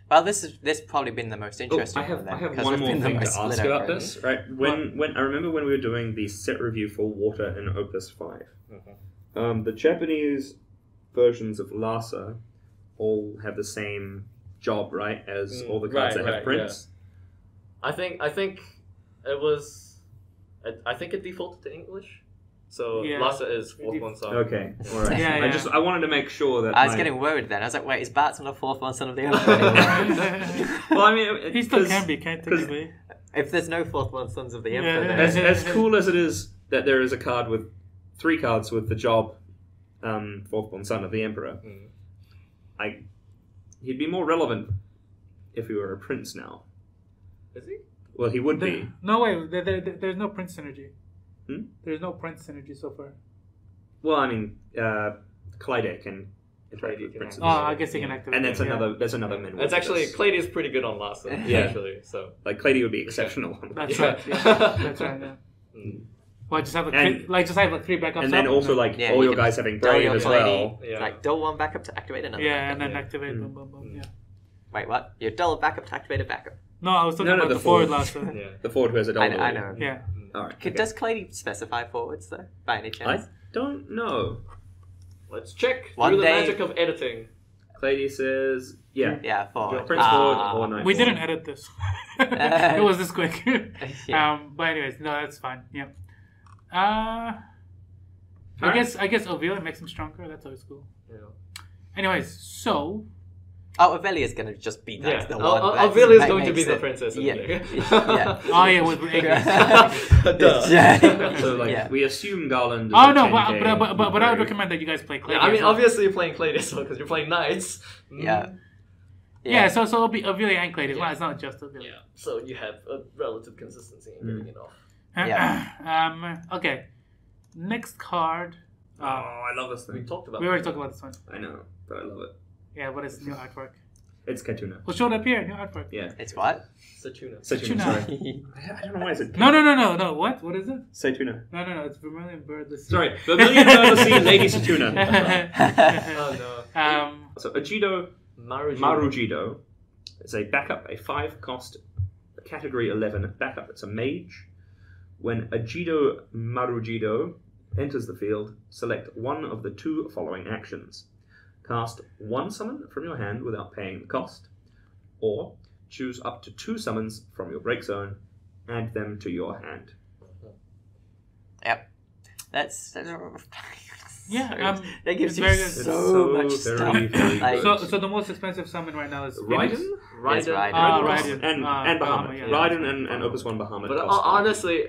Well, this probably been the most interesting. I have one more thing to ask about this. Right, when I remember when we were doing the set review for Water in Opus 5, the Japanese versions of Larsa all have the same job, right, as all the cards that have prints. Yeah. I think it was. I think it defaulted to English. So Larsa is 4th one son. Okay, all right. I wanted to make sure that I was getting worried then. I was like, wait, is Bart's not a 4th one son of the Emperor? Well, I mean, he still can be, can't technically. If there's no 4th one sons of the Emperor, then as cool as it is that there is a card with 3 cards with the job, 4th one son of the Emperor, he'd be more relevant if he were a prince now. Is he? Well, he would be. No way. There's no Prince synergy. Hmm? There's no Prince synergy so far. Well, I mean, Clyde can interact with Prince. Oh, I guess he can activate. And that's there's another min. It's actually Clady is pretty good on last one. Yeah. Actually, so like Clady would be exceptional. That's right. Yeah. That's right. Yeah. Well, just have like 3 backups. And then also like all your guys having Brave as well. Yeah. Like dual 1 backup to activate another. Yeah, backup. and then activate. Boom, boom, boom. Yeah. Wait, what? Your double backup to activate a backup. No, I was talking about the forward last one. yeah. The forward who has a double. I know. Yeah. All right. Okay. Does Clady specify forwards though, by any chance? I don't know. Let's check One through the day- magic of editing. Clady says, yeah. Yeah, forward. Prince forward or knight We forward. didn't edit this. It was this quick. Yeah. But anyways, no, that's fine. Yeah. I guess Ovelia makes him stronger. That's always cool. Yeah. Anyways, so Oh, Ovelia's gonna just be like Yeah. the one. Ovelia's that going to be makes the it- princess. Yeah. Yeah. Yeah. oh yeah, with Aegis. Duh. Yeah. So like Yeah. we assume Garland. Is Oh a no, 10K but I would brave. recommend that you guys play Clay. Yeah, I mean, obviously you're playing Clady as well because you're playing knights. Yeah. Yeah, so it'll be Ovelia and Clay. It's not just Ovelia. Yeah. So you have a relative consistency in getting it off. Okay. Next card. Oh, I love this We thing. talked about. We already talked about this one. I know, but I love it. Yeah, what is new artwork? It's Katuna. We'll show it up here. New artwork. Yeah. It's what? Satuna. Satuna. Satuna. Sorry. I don't know why I said. No. What? What is it? Satuna. No. It's Vermilion Bird. Let's see. Sorry, Vermilion Bird of the Sea, Lady Satuna. Oh no. So Ajido Marujido is a backup, a 5 cost, category 11 backup. It's a mage. When Ajido Marujido enters the field, select one of the 2 following actions. Cast 1 summon from your hand without paying the cost, or choose up to 2 summons from your break zone, add them to your hand. Yep. That's Yeah, that gives it's you very good. so much It's stuff. very, very Like, good. So the most expensive summon right now is Raiden? Phoenix. Yes, Raiden. Raiden. And Bahama, Bahamut. yeah. Raiden and Opus 1 Bahamut. But cost one. honestly,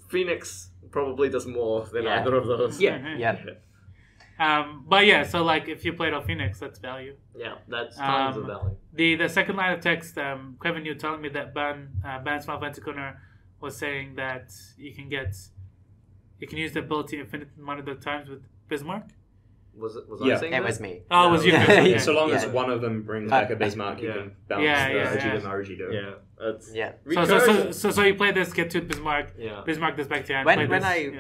Phoenix probably does more than Yeah. either of those. Yeah. yeah. But yeah, so like if you played off Phoenix, that's value. Yeah, that's tons of value. The second line of text, Kevin, you telling me that Ban's Final Fantasy Corner was saying that you can use the ability infinite amount of times with Bismarck. Was Yeah. I saying It that? was me. Oh, it was you. Yeah. Chris, okay. Yeah. So long as Yeah. one of them brings back a Bismarck, you Yeah. can bounce Yeah, the yeah, Ajido yeah. Marujido. Yeah, that's Yeah. So you play this, get to Bismarck. Yeah. Bismarck this back to your hand. When play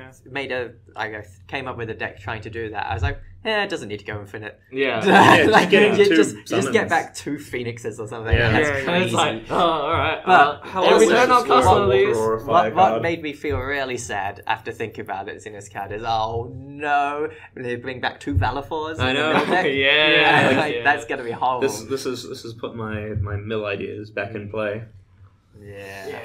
I this, came up with a deck trying to do that, I was like, it doesn't need to go infinite. Yeah. Yeah, Like, just get you 2 just summons. get back 2 Phoenixes or something. Yeah. That's Yeah, yeah. crazy. It's like, oh, alright. But How every else turn is I'll this cast world? one of these. Or a fire What card? made me feel really sad after thinking about it in this card is, oh no, they bring back 2 Valafors. I in the know. middle deck. Yeah. Like, that's gonna be horrible. This has put my mill ideas back in play. Yeah.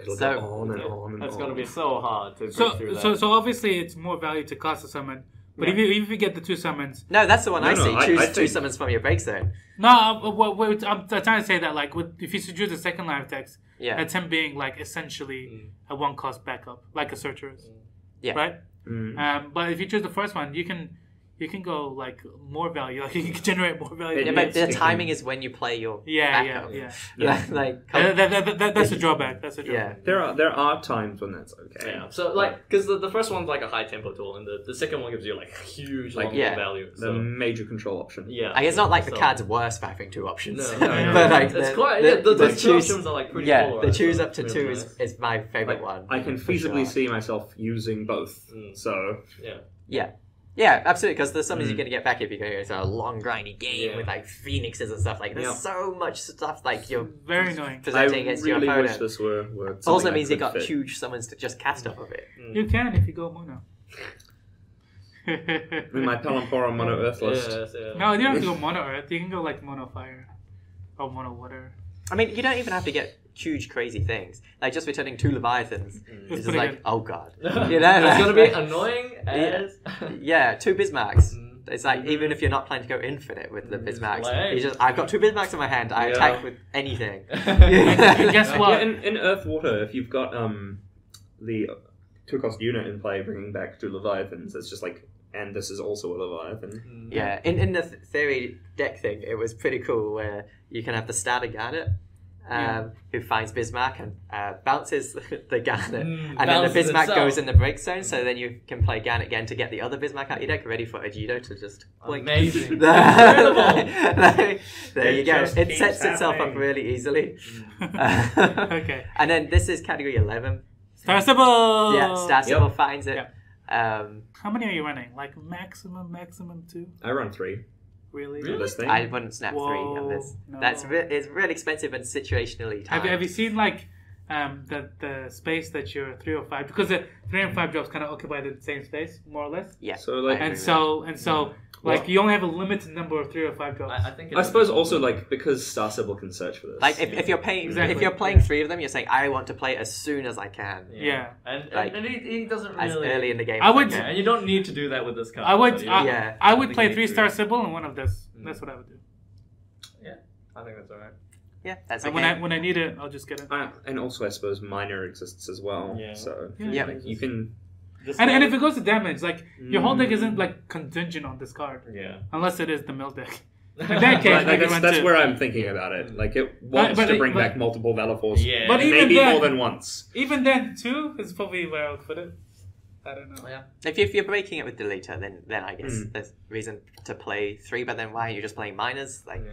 It'll So- go on and on and That's on. going to be so hard to break through that. So obviously it's more value to cast a summon. But Yeah. if you get the 2 summons, No, that's the one I No, see. I Choose 2 think- summons from your break zone. no. I'm trying to say that like if you choose the second line of text, Yeah. that's him being like essentially a 1 cost backup, like a Sorceress. Yeah. Right. Mm. But if you choose the first one, you can go like more value. Like you can generate more value. Yeah, It but needs the to timing be- is when you play your Yeah, backup. yeah. Like, That's a drawback. That's a drawback. yeah. There are times when that's okay. Yeah, so like, because the first one's like a high tempo tool, and the second one gives you like huge Like, long yeah. value. The So major control option. yeah, I guess not like the So- card's worse for having 2 options. No, no, but like it's the, quite. the, Yeah, the the 2 choose, options are like pretty yeah, cool. the choose up to Really 2 nice. is my favorite Like, one. I can for feasibly sure. see myself using both. Mm. So Yeah. Yeah, absolutely. Because the summons Mm. you're gonna get back if you're going to a long grindy game Yeah. with like phoenixes and stuff. Like there's Yeah. so much stuff like you're Very annoying. I presenting against really your wish opponent. this were Also something I means you could got fit. huge summons to just cast off of it. You can if you go mono. In my Palampora Mono Earth list. Yeah. No, you don't have to go mono earth. You can go like mono fire or mono water. I mean, you don't even have to get huge crazy things. Like just returning 2 Leviathans. It's It's just pretty like, good. oh god. It's You know, gonna be annoying as. Yeah, 2 Bismarcks. Mm. It's like even if you're not planning to go infinite with the Bismarcks, Like- you just I've got 2 Bismarcks in my hand. I Yeah. attack with anything. And guess Yeah, what? in Earth Water, if you've got the 2-cost unit in play bringing back 2 Leviathans, it's just like, and this is also a Leviathan. Yeah, in the theory deck thing, it was pretty cool where you can have the starter garnet, who finds Bismarck and bounces the Garnet. And then the Bismarck goes in the break zone, so then you can play Garnet again to get the other Bismarck out your deck, ready for a Judo to just blink. Amazing. There you go. It sets itself up really easily. Okay. And then this is category 11. Star Sybil! Yeah, Star Sybil finds it. Yep. How many are you running? Like maximum 2? I run 3. Really? This thing? I wouldn't snap 3 on this. No. It's really expensive and situationally timed. Have you seen like the space that you're 3 or 5, because the 3 and 5 drops kind of occupy the same space more or less. Yeah. So like, and so like you only have a limited number of 3 or 5 drops. I suppose also like because Star Sybil can search for this. Like if you're paying if you're playing 3 of them, you're saying I want to play as soon as I can. Yeah. And he doesn't really as early in the game. I would, and you don't need to do that with this card. I would I would play think 3 it's Star Sybil and one of this. That's what I would do. Yeah, I think that's alright. Yeah, that's and okay. when I need it, I'll just get it. And also I suppose minor exists as well. Yeah. So Yeah. like, you can. And if it goes to damage, like your whole deck isn't like contingent on this card. Yeah. Unless it is the mill deck. In that case, Like, that's where I'm thinking about it. Like it wants to bring back multiple Velaforce. Yeah. But even maybe then, more than once. Even then, 2 is probably where I would put it. I don't know. Yeah. If you're breaking it with Deleter, then I guess there's reason to play 3. But then why are you just playing minors? Like,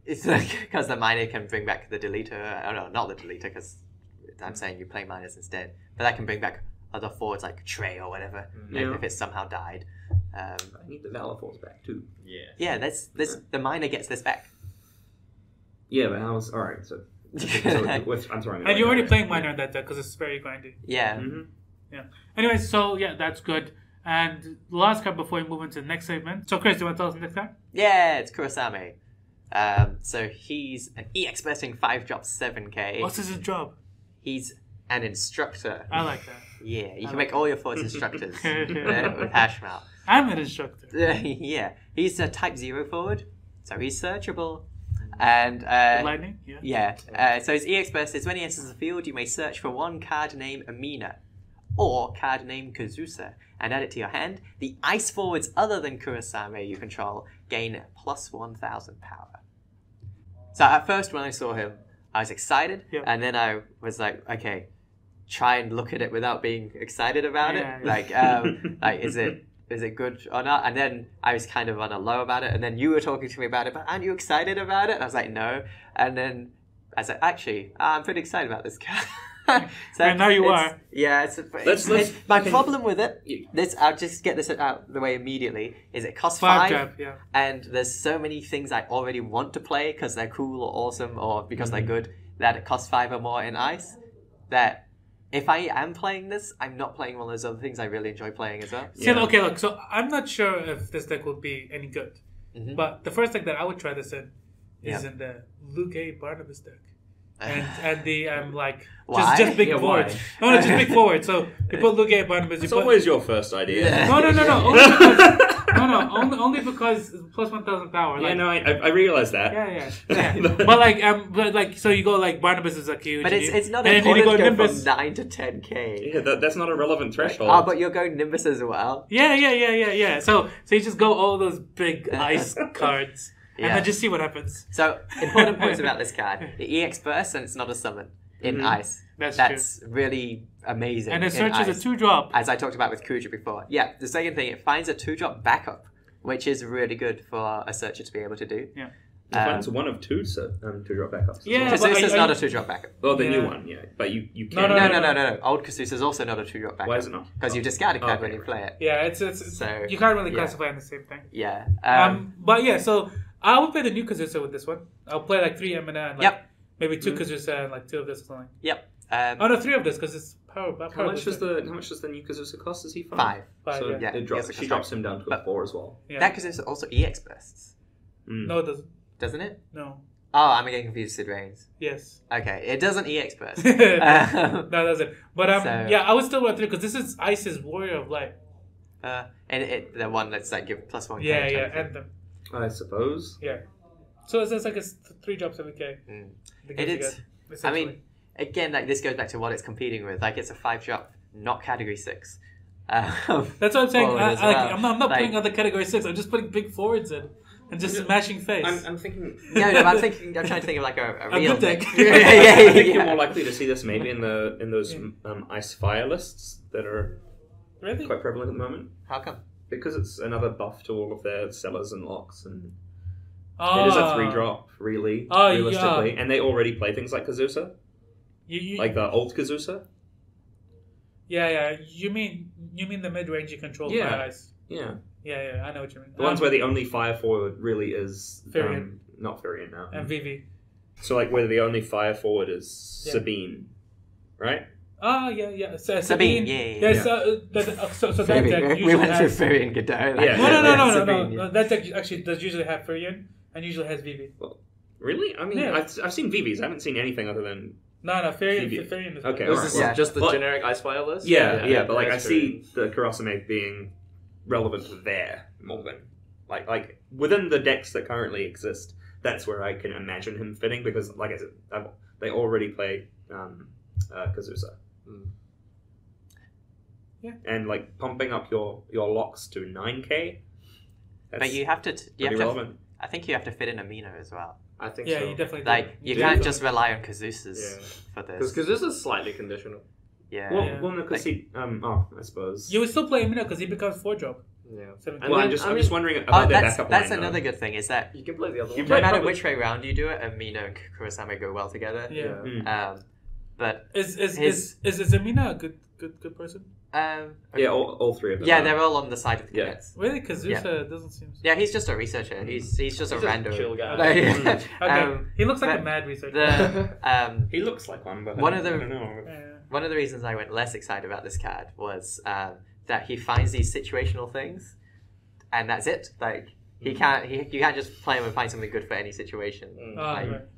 it's like because the minor can bring back the Deleter. Oh no, not the Deleter, because I'm saying you play minors instead. But that can bring back other forwards like Trey or whatever if it's somehow died. I need the Velaforce back too. Yeah. Yeah, the minor gets this back. Yeah, but how's alright? So, I'm sorry. And you're already playing minor in that deck because it's very grindy. Yeah. Yeah. Anyway, so yeah, that's good. And the last card before we move into the next segment. So Chris, do you want to tell us the next card? Yeah, it's Kurosame. So he's an EX bursting 5-drop 7k. What's his job? He's an instructor. I like that. Yeah, you can make all your forwards instructors with Hashmouth. I'm an instructor. Yeah, he's a type 0 forward, so he's searchable. And Lightning? so his EX burst is when he enters the field, you may search for one card named Amina or card named Kazusa and add it to your hand. The ice forwards other than Kurosame you control gain plus 1,000 power. So at first when I saw him, I was excited, and then I was like, okay, try and look at it without being excited about it. Like, like is it good or not? And then I was kind of on a low about it, and then you were talking to me about it, but aren't you excited about it? And I was like, no. And then I was like, actually, I'm pretty excited about this card. So and now you are. Yeah, my problem with it, I'll just get this out the way immediately, is it costs 5, and there's so many things I already want to play because they're cool or awesome or because they're good, that it costs 5 or more in ice, that if I am playing this, I'm not playing one of those other things I really enjoy playing as well. See, okay, look, so I'm not sure if this deck would be any good, but the first deck that I would try this in is in the Luke A. Barnabas deck. And the just big forwards. No, just big forwards. So you put Luke A. Barnabas. It's always your first idea. No. Only because plus 1,000 power. Like, I realize that. Yeah. but like, so you go like Barnabas is like huge. But it's not important to go Nimbus. From 9 to 10k. Yeah, that's not a relevant threshold. Oh, but you're going Nimbus as well. Yeah. So you just go all those big ice cards. And then just see what happens. So, important points about this card. The EX burst, and it's not a summon in ice. That's really amazing. And it searches a 2-drop. As I talked about with Kuja before. Yeah, the second thing, it finds a 2-drop backup, which is really good for a searcher to be able to do. Yeah. It finds one of 2 2-drop backups. Yeah, Kasusa's not a 2-drop backup. Well, the new one, but you can't. No. Old Kasusa's also not a 2-drop backup. Why is it not? Because you discard a card when you play it. Yeah, it's so, you can't really classify in the same thing. Yeah. But yeah, so I would play the new Kazusa with this one. I'll play like 3 Emina and maybe 2 Kazusa and like 2 of this or something. Yep. 3 of this because it's power. How much does the new Kazusa cost? Is he 5? 5, so she drops him down to a 4 as well. Yeah. That Kazusa also EX bursts. No, it doesn't. Doesn't it? No. Oh, I'm getting confused with Sid Reigns. Yes. Okay, it doesn't EX burst. No, it doesn't. But I would still run 3 because this is Ice's Warrior of Light. And the one that's like give plus 1. Yeah, Anthem. I suppose. Yeah. So it's like 3 drops every K. It is. I mean, again, like this goes back to what it's competing with. Like it's a 5-drop, not category 6. That's what I'm saying. I'm not putting other category 6. I'm just putting big forwards in. And just smashing face. I'm thinking. No, I'm trying to think of like a real good deck. I think you're more likely to see this maybe in those ice fire lists that are quite prevalent at the moment. How come? Because it's another buff to all of their sellers and locks, and it is a 3-drop, really, realistically. And they already play things like Kazusa, like the old Kazusa. Yeah. You mean the mid-range you control by ice? Yeah. Yeah, I know what you mean. The ones where the only fire forward really is not Firion now. And Vivi. So like where the only fire forward is Sabine, right? Oh, yeah. Sabine, yeah. So that deck usually we went has... through Firion Godot. No. That deck actually does usually have Firion and usually has Vivi. Well, really? I mean, I've seen Vivis. I haven't seen anything other than... No, Firion is... Okay, Is this just the generic Ice Fire list? Yeah, but like I see the Kurosame being relevant there more than... Like within the decks that currently exist, that's where I can imagine him fitting, because, like I said, they already play Kazusa. Yeah. And like pumping up your locks to 9k. But you have to. Relevant. I think you have to fit in Amino as well. I think so. so. You definitely like you can't just rely on Kazusa's for this. Because Kazusa's slightly conditional. Yeah. Well, no, because I suppose you would still play Amino because he becomes 4-drop. Yeah. Well, I'm just wondering about their backup line. That's another good thing, is that you can play the other one. No matter which way round you do it, Amino and Kurosame go well together. Yeah. But is Amina a good person? Okay. Yeah, all three of them. Yeah, they're all on the side of the cadets. Really, Kazusa doesn't seem. Yeah, he's just a researcher. He's just a random chill guy. Okay. He looks like a mad researcher. He looks like one, but one I of the don't know. One of the reasons I went less excited about this card was that he finds these situational things, and that's it. Like you can't just play him and find something good for any situation.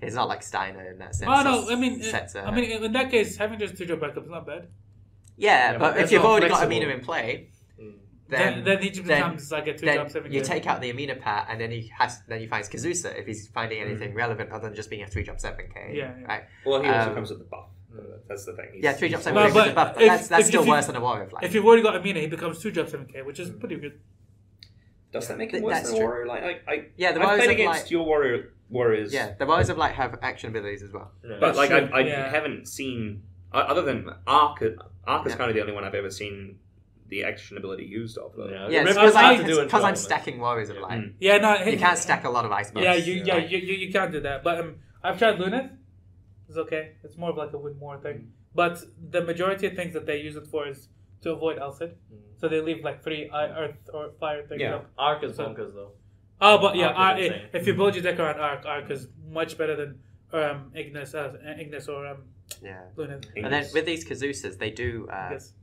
It's not like Steiner in that sense. Oh no, I mean, in that case, having just 2-drop backup is not bad. Yeah, but if you've already got Amino in play, then he becomes like a 2-drop 7k. You take out the Amino pat, and then he finds Kazusa if he's finding anything relevant other than just being a 3-drop 7k. Yeah. Right? Well, he also comes with the buff. That's the thing. 3-drop 7k with the buff, but that's still worse than a Warrior Flag. If you've already got Amino, he becomes 2-drop 7k, which is pretty good. Does that make it worse than a Warrior? The I've played against your Warriors. Yeah, the Warriors of Light have action abilities as well. But like I haven't seen, other than Arc is kind of the only one I've ever seen the action ability used of. Yeah, because I'm stacking Warriors of Light. Yeah, no, you can't stack a lot of ice buffs. Yeah, you can't do that. But I've tried Luneth. It's okay. It's more of like a win more thing. But the majority of things that they use it for is to avoid Alcid. So they leave like 3 earth or fire things up. Arc is bonkers though. Oh, but if you build your deck around Arc is much better than Ignis or Luneth. And then with these Kazusas, they do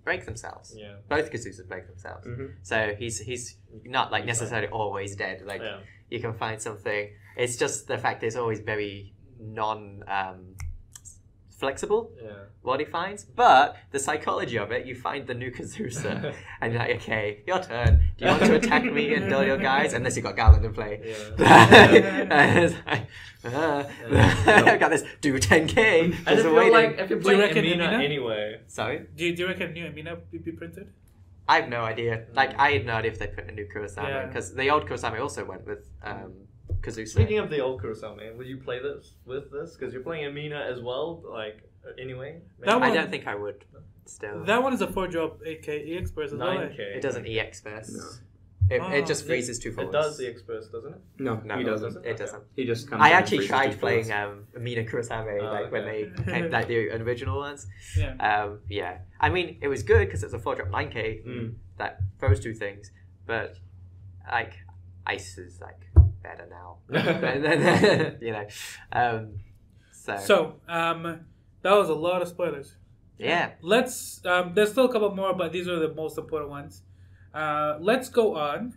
break themselves. Yeah. Both Kazusas break themselves. So he's not like necessarily always dead. Like you can find something. It's just the fact that it's always very flexible what he finds, but the psychology of it, you find the new Kazusa and you're like, okay, your turn, do you want to attack me and duel your guys, unless you've got Gallant in play. I've got this, do 10k. I feel like if you're playing Amina anyway. Sorry? Do you reckon new Amina will be printed? I have no idea. Like, I had no idea if they put a new Kurosame, because the old Kurosame also went with Kazusa. Speaking of the old Kurosame, will you play this with this? Because you're playing Amina as well, like, anyway? I don't think I would, still. That one is a 4-drop 8k EX burst as well. 9k. It doesn't EX burst. No. It just freezes 2 forwards. It does the EX burst, doesn't it? No, he doesn't. It doesn't. He just comes I actually tried playing Amina Kurosame when they came, like the original ones. Yeah. I mean, it was good because it's a 4-drop 9k that throws 2 things, but like ice is like better now. You know. So that was a lot of spoilers. Yeah. Let's there's still a couple more, but these are the most important ones. Let's go on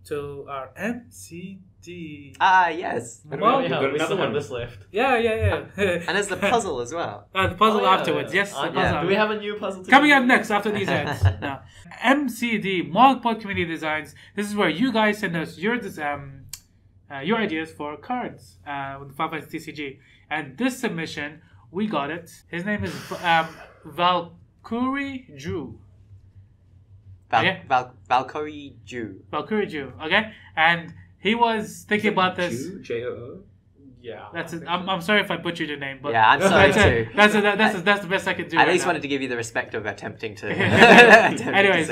to our MCD. Yes. We still have this left. Yeah. And there's the puzzle as well. The puzzle afterwards. Yes. The puzzle. Do we have a new puzzle? Coming up next after these ads. Now, MCD, Mogpod Community Designs. This is where you guys send us your ideas for cards with the Final Fantasy TCG. And this submission, we got it. His name is Valkyrie Drew. Valkyrie Jew. Valkyrie Jew, okay? And he was thinking about this. Joo? Yeah. That's it. I'm sorry if I butchered your name, but yeah, I'm sorry too. That's the best I could do. I at least wanted to give you the respect of attempting to. Anyways,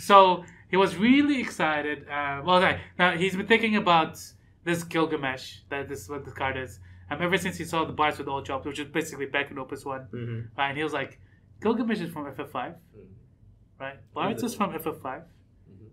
so he was really excited. Now he's been thinking about this Gilgamesh. This is what the card is. Ever since he saw the bars with all jobs, which is basically back in Opus 1, and he was like, Gilgamesh is from FF5, right? Bards is from FF5,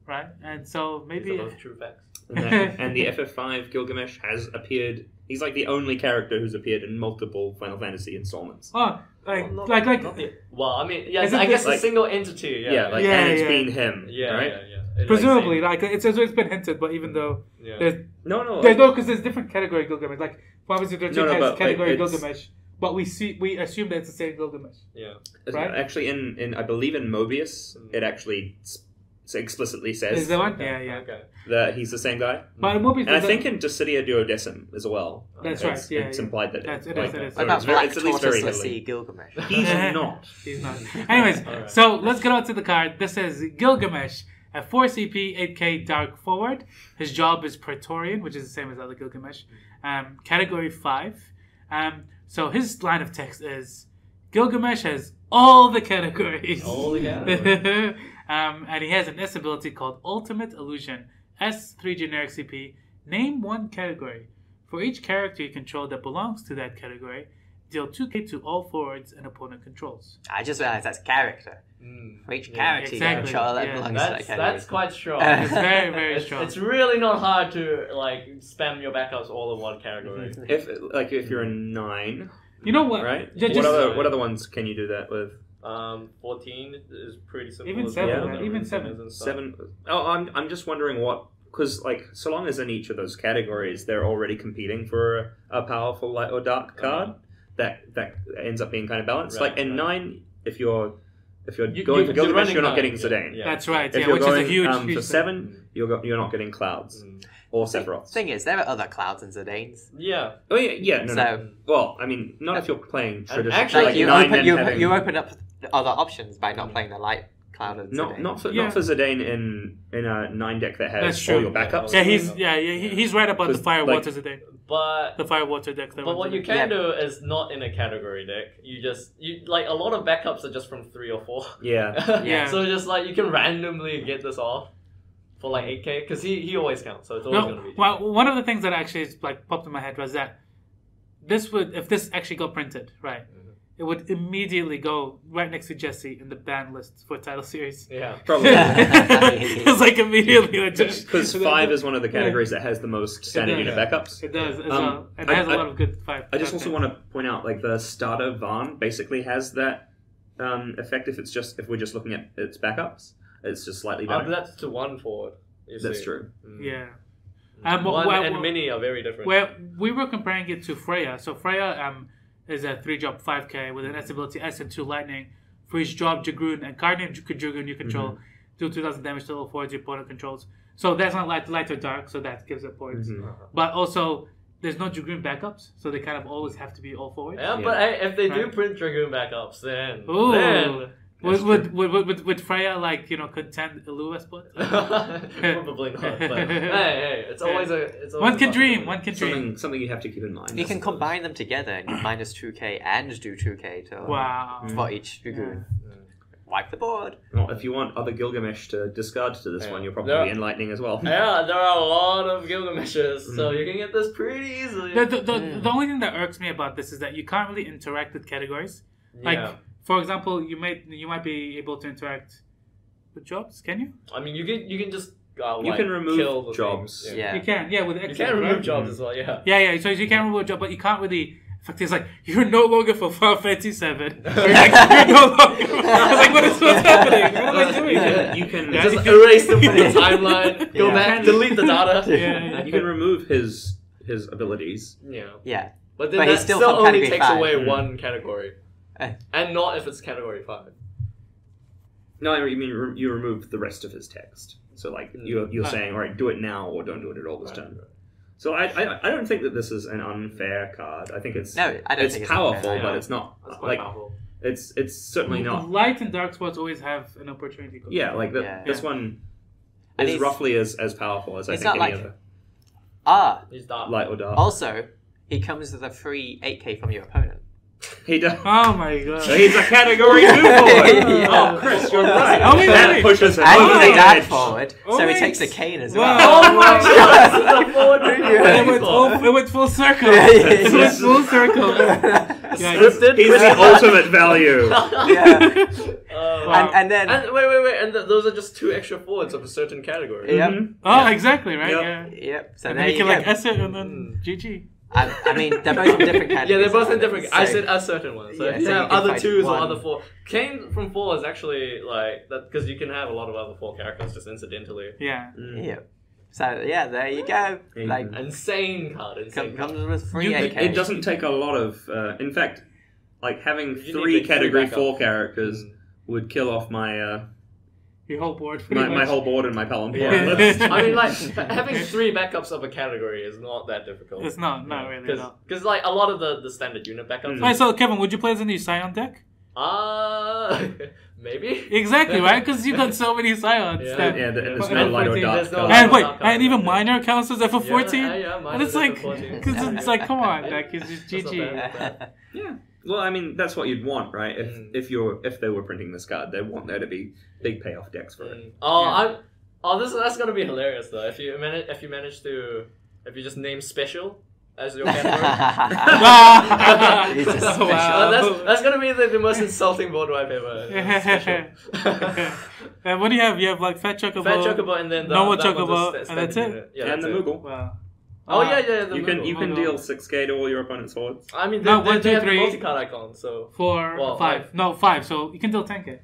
right? And so maybe these are those true facts. And the FF5 Gilgamesh has appeared. He's like the only character who's appeared in multiple Final Fantasy installments. Oh, Well, I mean, yeah, I guess a single entity. And it's been him. Right? Presumably, it's been hinted, but even though there's no, because there's different category Gilgamesh. Like Final Fantasy 13 has category Gilgamesh, but we assume that it's the same Gilgamesh. Yeah, right. Actually, in I believe in Mobius, it actually explicitly says is the one. Okay. Yeah. Okay. That he's the same guy. But in Mobius, and I think in Dissidia Duodecim as well. That's right. It's implied that it is. What about Black it's at least very Tortoise heavily. Gilgamesh? He's not. He's not. Anyways, so let's get on to the card. This is Gilgamesh at 4 CP, 8K Dark Forward. His job is Praetorian, which is the same as other Gilgamesh. Category 5. So his line of text is Gilgamesh has all the categories. All the categories. And he has an S ability called Ultimate Illusion. S3 generic CP. Name one category. For each character you control that belongs to that category, deal 2k to all forwards and opponent controls. I just realized that's character. For each character you control that belongs to that category. That's quite strong. It's very, very strong. It's really not hard to spam your backups all in one category. If you're a 9, you know what? Right? Yeah, what other ones can you do that with? 14 is pretty simple. Even 7, even 7. 7. Oh, I'm just wondering because so long as in each of those categories they're already competing for a powerful light or dark card, that ends up being kind of balanced. In 9, if you're going for Gilgamesh, you're not getting Zidane. Yeah. That's right. If you're which going is a huge for 7, you're not getting Clouds or Sephiroth. Thing is, there are other Clouds and Zidanes. Yeah. Oh yeah. No. Well, I mean, not if you're playing traditional. Actually, you open up other options by not playing the light Cloud and Zidane. Not for Zidane in a 9 deck that has all your backups. Yeah, he's right about the Fire Water Zidane. But the Fire Water deck. But what you can do is not in a category deck. You a lot of backups are just from 3 or 4. Yeah. So just you can randomly get this off for 8k because he always counts. So it's always gonna be. Well, one of the things that actually popped in my head was that if this actually got printed, right? It would immediately go right next to Jesse in the ban list for title series. Yeah, probably. It's immediately because 5 is one of the categories that has the most standard unit backups. It does. It has a lot of good 5. I just also want to point out, the starter Vaughn basically has that effect. If we're just looking at its backups, it's just slightly better. But that's to 1 forward. That's true. Yeah. One and mini are very different. Well, we were comparing it to Freya. So Freya is a 3-drop 5k with an S ability S and 2 lightning. For each drop, Jagroon and card name Jagroon you control do 2,000 damage to all forwards your opponent controls. So that's not light or dark, so that gives it points. But also, there's no Jagroon backups, so they kind of always have to be all forwards. Yeah, but if they do print Dragoon backups, then would Freya contend Illua spot? Probably not. But hey, it's always one can dream. One can dream. Something you have to keep in mind. You can combine them together and you minus 2k and do 2k for each Dragoon. Wipe the board. Well, if you want other Gilgamesh to discard to this one, you'll probably be enlightening as well. Yeah, there are a lot of Gilgameshes, so you can get this pretty easily. The only thing that irks me about this is that you can't really interact with categories. For example, you might be able to interact with jobs. Can you? I mean, you can just you can remove jobs. Yeah, you can. Yeah, with you can remove jobs as well. Yeah. So you can remove a job, but you can't really. In fact, it's you're no longer for Final Fantasy 7. You're no longer. I was what's happening? What am I doing? You can just erase them from the timeline. Go back, delete the data. You can remove his abilities. Yeah. But then that still only takes away one category. And not if it's category 5. No, I mean you remove the rest of his text. So you're saying, all right, do it now or don't do it at all this time. So I don't think that this is an unfair card. I think it's powerful, but it's not powerful. It's certainly not. Light and dark spots always have an opportunity. This one is roughly as powerful as I think any other. He's dark. Light or dark. Also, he comes with a free 8k from your opponent. He does. Oh my god. So he's a category 2 forward. Oh, Chris, you're right. Oh, wait, that pushes him And over he's the a dad edge. forward, Oh, so wait. he takes a cane as Wow. well. Oh my god, this is a forward It went full circle. Yeah. It went full circle. Yeah, He's the ultimate value. Yeah. And then... wait, and those are just 2 extra forwards of a certain category. Yep. Oh, exactly, right? Yep. Yeah. Yep. So And there then you can go. like S it and then GG. I mean, they're both in different categories. Yeah, they're both in different. So- I said a certain one. So Yeah, if you so have you can other fight 2s or one. other 4. Kane from 4 is actually like that because you can have a lot of other 4 characters just incidentally. Yeah. Yep. So yeah, there you go. Like Insane card. Insane card. comes with free 8k. It doesn't take a lot of. In fact, like having You 3 need category three 4 backups. characters would kill off my Your whole board. pretty my much. whole board and my Palantir Yeah. list. I mean, like having 3 backups of a category is not that difficult. It's not really at all. Because like a lot of the standard unit backups. Alright, so Kevin, would you play as a new Scion deck? Maybe. Exactly, right? Because you've got so many Scions. Yeah. that- Yeah, there's But- no light or 14, dark. there's no colour. light And or wait, dark and even colour. minor counts as FF14? Yeah, And it's like, because it's like, come on, like, it's just That's not GG. bad. Yeah. Well, I mean, that's what you'd want, right? If they were printing this card, they'd want there to be big payoff decks for it. That's gonna be hilarious though. If you just name special as your category. He's a special. Wow. That's gonna be the most insulting board wipe ever. Special. And what do you have? You have like Fat Chocobo, Fat Chocobo and then normal that one's Chocobo, a and standard that's it? unit. Yeah, And that's the it. Moogle. Wow. Oh yeah. The You can Moogle. deal 6k to all your opponent's forwards. I mean, No, they 1, 2, have 3. multi-card icons, so 4, Well, 5. No, 5. So you can deal 10k.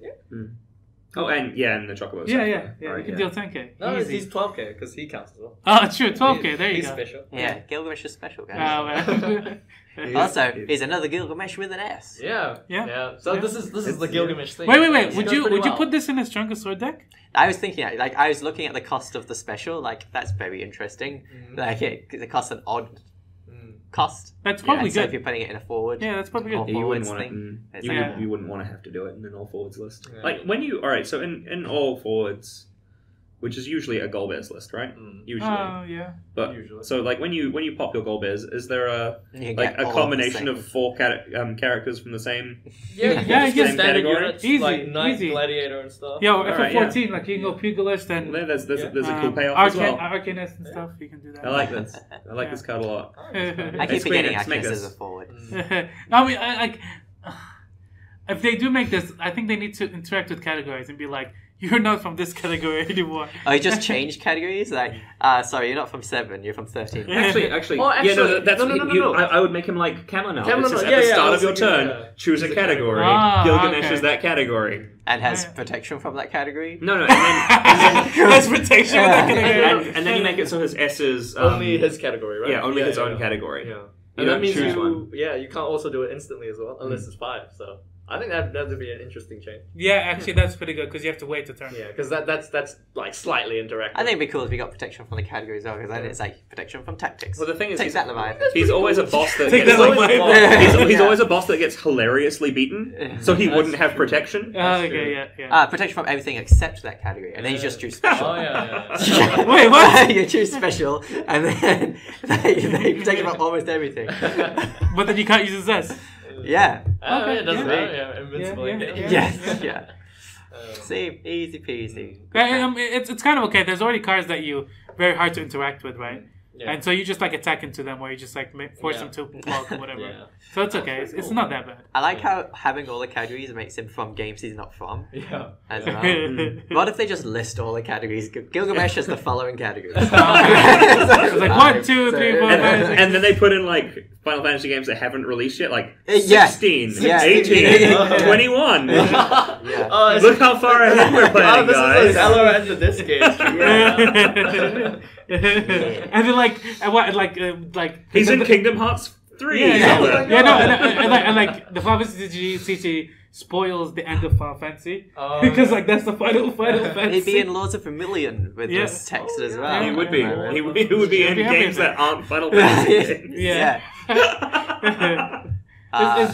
Oh, and the Chocobo. Yeah. Right, You can deal 10k. no, Easy. he's 12k because he counts as well. Oh, true. 12k. There you He's go. special. Yeah, Gilgamesh is special, guys. Oh, man. Also, he's another Gilgamesh with an S. Yeah. So Yeah. this is the Gilgamesh thing. Wait. It Would goes you pretty would you well. put this in a Strongest Sword deck? I was thinking, like, I was looking at the cost of the special. Like, that's very interesting. Like, it costs an odd cost. That's probably So good. if you're putting it in a forward, Yeah, that's probably or good. You wouldn't forwards want thing, to. it's Yeah. You wouldn't want to have to do it in an all forwards list. Yeah. Like when you, all right. So in all forwards, which is usually a goal bears list, right? Usually, Oh, yeah. but Usually. so like when you pop your goal bears, is there you like get a all combination the of 4 characters from the same? Yeah, Yeah, just yeah. the standard Category? units, Easy, like Knight, easy. Gladiator, and stuff. Yo, Alright, FF14, like you can go Pugilist and Well, there's Yeah. a cool payoff as well. Arcanist and stuff. You can do that. I like this. I like this card a lot. I keep It's forgetting Phoenix, make Actress as this. a forward. I mean, like, if they do make this, I think they need to interact with categories and be like, you're not from this category anymore. Oh, you just changed categories? Like, sorry, you're not from 7, you're from 13. Actually, Oh, actually, yeah, no, that's no. I would make him like Camo now. Camo, It's just yeah, at the yeah, start I of your was thinking, turn, yeah. choose a Choose a category. category. Gilgamesh Okay. is that category. And has protection from that category? No, and then That's protection with that category. and then you make it so his S is Only his category, right? yeah, only his own category. Yeah. You And don't that means choose you, one. you can't also do it instantly as well, unless it's 5. So I think that would be an interesting change. Yeah, actually, that's pretty good because you have to wait a turn. Yeah, because that's like slightly interactive. I think it'd be cool if we got protection from the category as well, because then it's like protection from tactics. Well, the thing is, Take that, Leviathan. he's always a boss that Take gets that, like, Leviathan. he's Yeah. always a boss that gets hilariously beaten, so he wouldn't have protection. Okay, yeah. Protection from everything except that category, and then you just choose special. Oh yeah. Wait, what? You choose special, and then they protect you from almost everything. But then you can't use his S. Yeah. Okay, It doesn't yeah. matter. Yeah, invincible. Yeah. Yes. Yeah. See, easy peasy. It's kind of okay. There's already cards that you very hard to interact with, right? Yeah. And so you just like attack into them, where you just like force them to block or whatever. Yeah. So it's okay. It's not that bad. I like how having all the categories makes him from games he's not from Yeah. as well. What if they just list all the categories? Gilgamesh has the following categories. It's like 1, 2, 3, 4, 5, 6. And then they put in like Final Fantasy games that haven't released yet, like Yeah. 16, Yeah. 18, 21. Yeah. Oh, Look how far ahead we're planning, this guys. is like Zelda and the disc game. And then like He's in Kingdom Hearts 3. Yeah, Zelda. yeah, no, and like the Final Fantasy CG spoils the end of Final Fantasy because like that's the final Fantasy. He'd be in Lords of Vermilion with Yeah. this text as well. He would be. Yeah. He would be in He'd be happy games with that aren't Final Fantasy games. Yeah.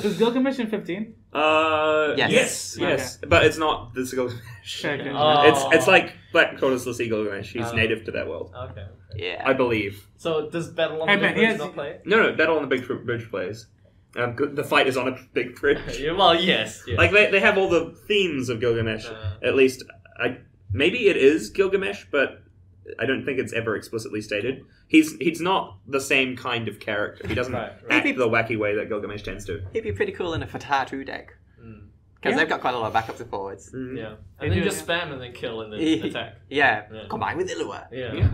Is Gilgamesh in 15? Yes. Yes. But it's not the Gilgamesh. Okay. It's like Black Tortoise the Sea Gilgamesh. He's native to that world. Okay. Yeah. I believe. So does Battle on the Big Bridge not play? No, Battle on the Big Bridge plays. The fight is on a big bridge. Well, yes. Like they have all the themes of Gilgamesh. At least, maybe it is Gilgamesh, but I don't think it's ever explicitly stated. He's not the same kind of character. He doesn't act the wacky way that Gilgamesh tends to. He'd be pretty cool in a Fatatu deck. Because they've got quite a lot of backups and forwards. Yeah. And then just spam and then kill in the attack. Yeah. Combine with Illua. Yeah.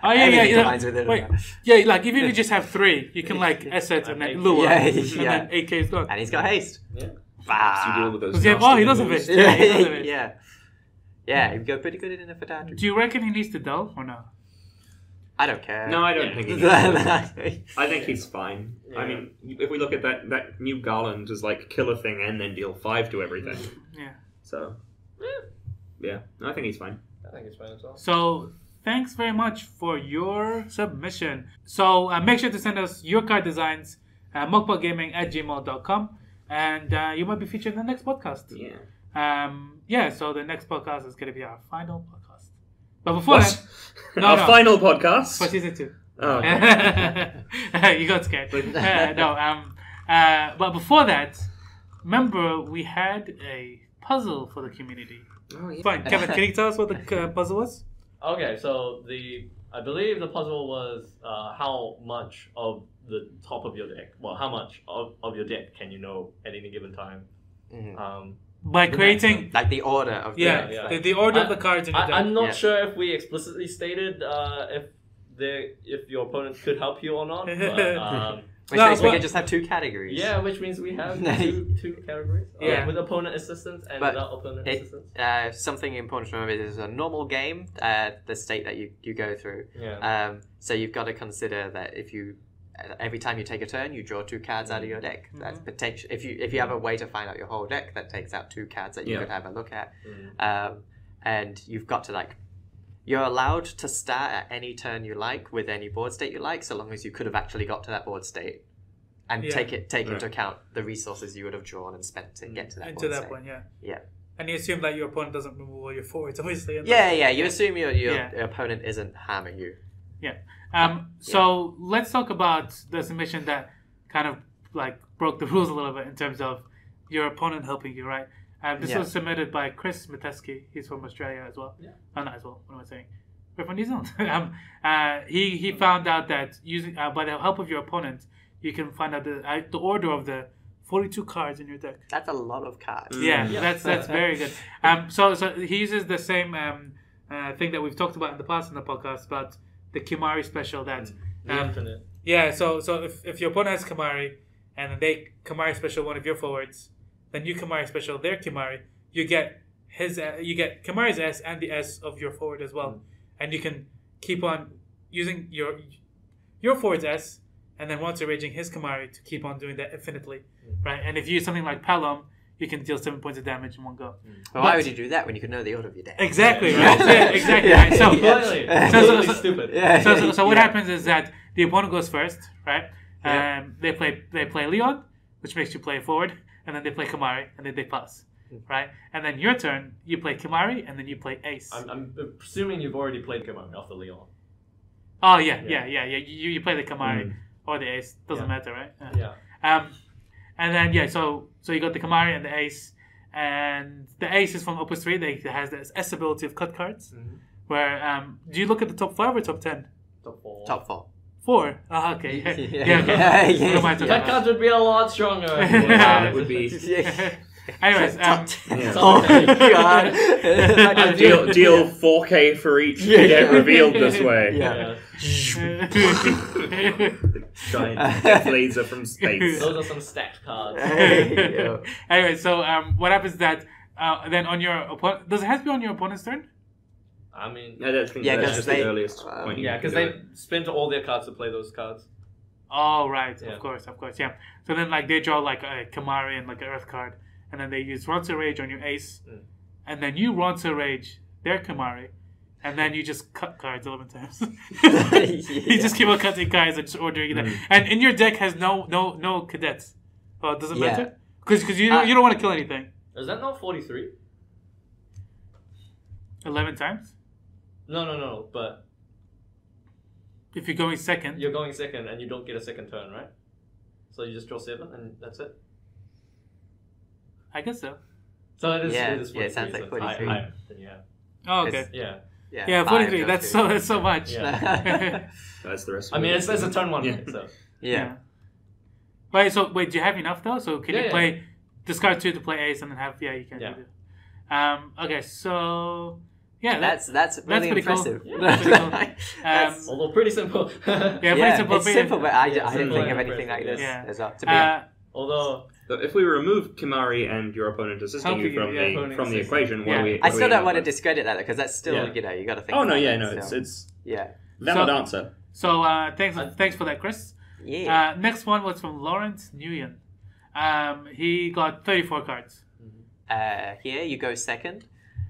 Oh yeah. Combines with Illua. Wait, yeah, like even if you just have 3, you can like Esset and then Lua, and then 8K's done. And he's got haste. Yeah. So you deal with those. He does have haste. Yeah, he'd go pretty good in a Fatatu. Do you reckon he needs to delve or no? I don't care. No, I don't think he needs I think he's fine. Yeah. I mean, if we look at that new Garland is like kill a thing and then deal 5 to everything. Yeah. So, yeah. No, I think he's fine. I think he's fine as well. So, thanks very much for your submission. So, make sure to send us your card designs at mogpodgaming@gmail.com, and you might be featured in the next podcast. Yeah. So the next podcast is going to be our final podcast. But before that... Our final podcast? For season 2. Oh, okay. You got scared. But before that, remember we had a puzzle for the community. Oh, yeah. Fine. Kevin, can you tell us what the puzzle was? Okay, so I believe the puzzle was how much of the top of your deck, how much of your deck can you know at any given time? Mm-hmm. By creating... Like the order of the deck. The order of the cards in your deck. I'm not sure if we explicitly stated if your opponent could help you or not. But, which means we could just have 2 categories. Yeah, which means we have two categories. With opponent assistance and without opponent assistance. Something important to remember is a normal game, the state that you go through. Yeah. So you've got to consider that every time you take a turn, you draw 2 cards out of your deck. Mm-hmm. That's potential. If you have a way to find out your whole deck, that takes out 2 cards that you could have a look at. And you've got to you're allowed to start at any turn you like with any board state you like, so long as you could have actually got to that board state, and take into account the resources you would have drawn and spent to get to that board state. Point, yeah. And you assume that your opponent doesn't remove all your forwards, obviously. You assume your opponent isn't harming you. Yeah. So let's talk about the submission that kind of broke the rules a little bit in terms of your opponent helping you, right? This was submitted by Chris Metesky. He's from Australia as well. Yeah. Not as well. What am I saying? We're from New Zealand. He found out that using by the help of your opponent, you can find out the order of the 42 cards in your deck. That's a lot of cards. Yeah. That's very good. So he uses the same thing that we've talked about in the past in the podcast about the Kimari special. That infinite. Yeah. So if your opponent has Kimari and then they Kimari special one of your forwards, then you Kimari special their Kimari, you get Kimari's S and the S of your forward as well, and you can keep on using your forward's S and then once raging his Kimari to keep on doing that infinitely, right? And if you use something like Palom, you can deal 7 points of damage in one go. Well, why would you do that when you can know the order of your deck? Exactly, right? Yeah, exactly. Right? So stupid. So what happens is that the opponent goes first, right? They play Leon, which makes you play forward, and then they play Kimari, and then they pass, right? And then your turn, you play Kimari, and then you play Ace. I'm presuming you've already played Kimari off the Leon. Oh yeah. You play the Kimari or the Ace, doesn't matter, right? And then so you got the Kimari and the Ace, and the Ace is from Opus 3. They has this S ability of cut cards. Where do you look at the top 5 or top 10? Top 4. Top 4. 4. Oh, okay. Okay. That cards would be a lot stronger. It would be. Anyways, oh god. Deal 4K for each to get revealed this way. Giant death laser from space. Those are some stacked cards. Anyway, so what happens is that then on your opponent, does it have to be on your opponent's turn? I mean, that's just the earliest point. Yeah, because they spent all their cards to play those cards. Oh right, of course, yeah. So then they draw a Kimari and an Earth card, and then they use Ronsa Rage on your Ace, and then you Ronsa Rage their Kimari, and then you just cut cards 11 times. You just keep on cutting cards and just ordering them. And in your deck has no cadets. Oh, it doesn't matter? Because you don't want to kill anything. Is that not 43? 11 times? No. But if you're going second, you're going second, and you don't get a second turn, right? So you just draw 7, and that's it. I guess so. So it is. Yeah, it is 43, it sounds like 43. Then yeah. Oh, okay. Yeah. 43. That's so much. Yeah. That's the rest. I mean, it's a turn 1. Yeah. So. Yeah. Wait, do you have enough though? So can you play discard 2 to play ace and then have you can do that. Okay, so that's really pretty impressive. Cool. Yeah, pretty cool. Although pretty simple. Pretty simple. It's simple, but I didn't think of anything like this as well. To be although. So if we remove Kimari and your opponent assisting you from the equation, what do we? I still don't want to discredit that because that's still you got to think. Oh no, about it's valid answer. So thanks for that, Chris. Yeah. Next one was from Lawrence Nguyen. He got 34 cards. Here you go second,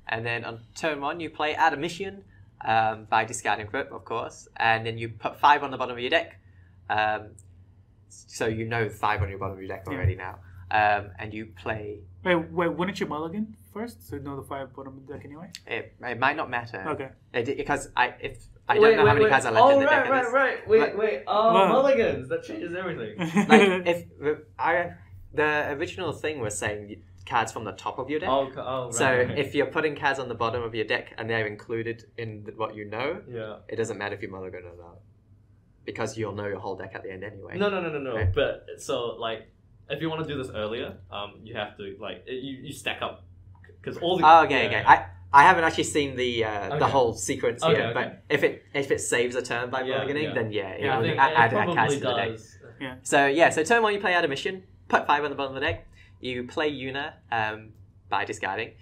and then on turn 1 you play Add a Mission by discarding Grip, of course, and then you put 5 on the bottom of your deck. So you know 5 on your bottom of your deck already now. And you play. Wait, wouldn't you mulligan first? So you know the 5 bottom of the deck anyway? It might not matter. Okay. Because I don't know how many cards are left in the deck. Right. Wait. Mulligans. That changes everything. The original thing was saying cards from the top of your deck. Right. So if you're putting cards on the bottom of your deck and they're included in what you know, it doesn't matter if you mulligan or not. Because you'll know your whole deck at the end anyway. No. Right? But so if you want to do this earlier, you have to you stack up because all the. Okay. I haven't actually seen the whole sequence yet, but if it saves a turn by mulliganing, then it add cards to the deck. Yeah. So turn 1 you play Add a Mission, put 5 on the bottom of the deck. You play Yuna by discarding.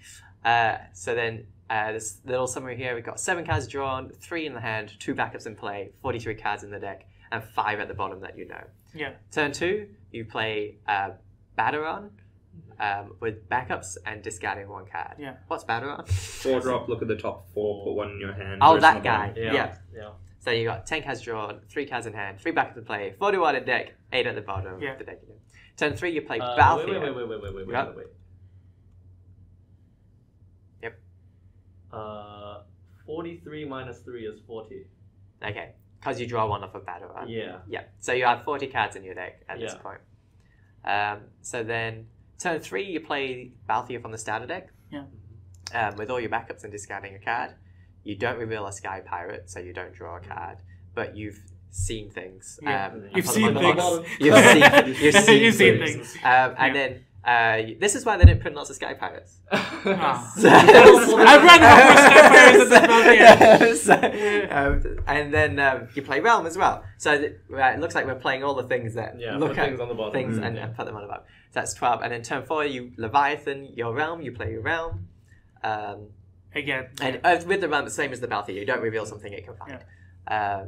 So then this little summary here, we've got 7 cards drawn, 3 in the hand, 2 backups in play, 43 cards in the deck, and 5 at the bottom that you know. Yeah. Turn 2, you play Battleron with backups and discarding 1 card. Yeah. What's Battleron? 4 drop, look at the top 4, put 1 in your hand. Oh, that guy. Yeah. So you got 10 cards drawn, 3 cards in hand, 3 backups in play, 41 in deck, 8 at the bottom of the deck. Turn 3, you play Balthier. Wait. Yep. 43 minus 3 is 40. Okay, because you draw 1 off of Battleron. Yeah. So you have 40 cards in your deck at this point. So then, turn 3, you play Balthier from the starter deck. Yeah. With all your backups and discarding a card. You don't reveal a Sky Pirate, so you don't draw a card. But you've seen things. You've seen things. You've seen things. And then this is why they didn't print lots of Sky Pirates. I've read more Sky Pirates than and then you play Realm as well. So it looks like we're playing all the things that look at things on the bottom. Things and put them on the bottom. So that's 12. And then turn 4, you Leviathan your Realm. You play your Realm. Again. And with the Realm, the same as the Balthier. You don't reveal something it can find. Yeah.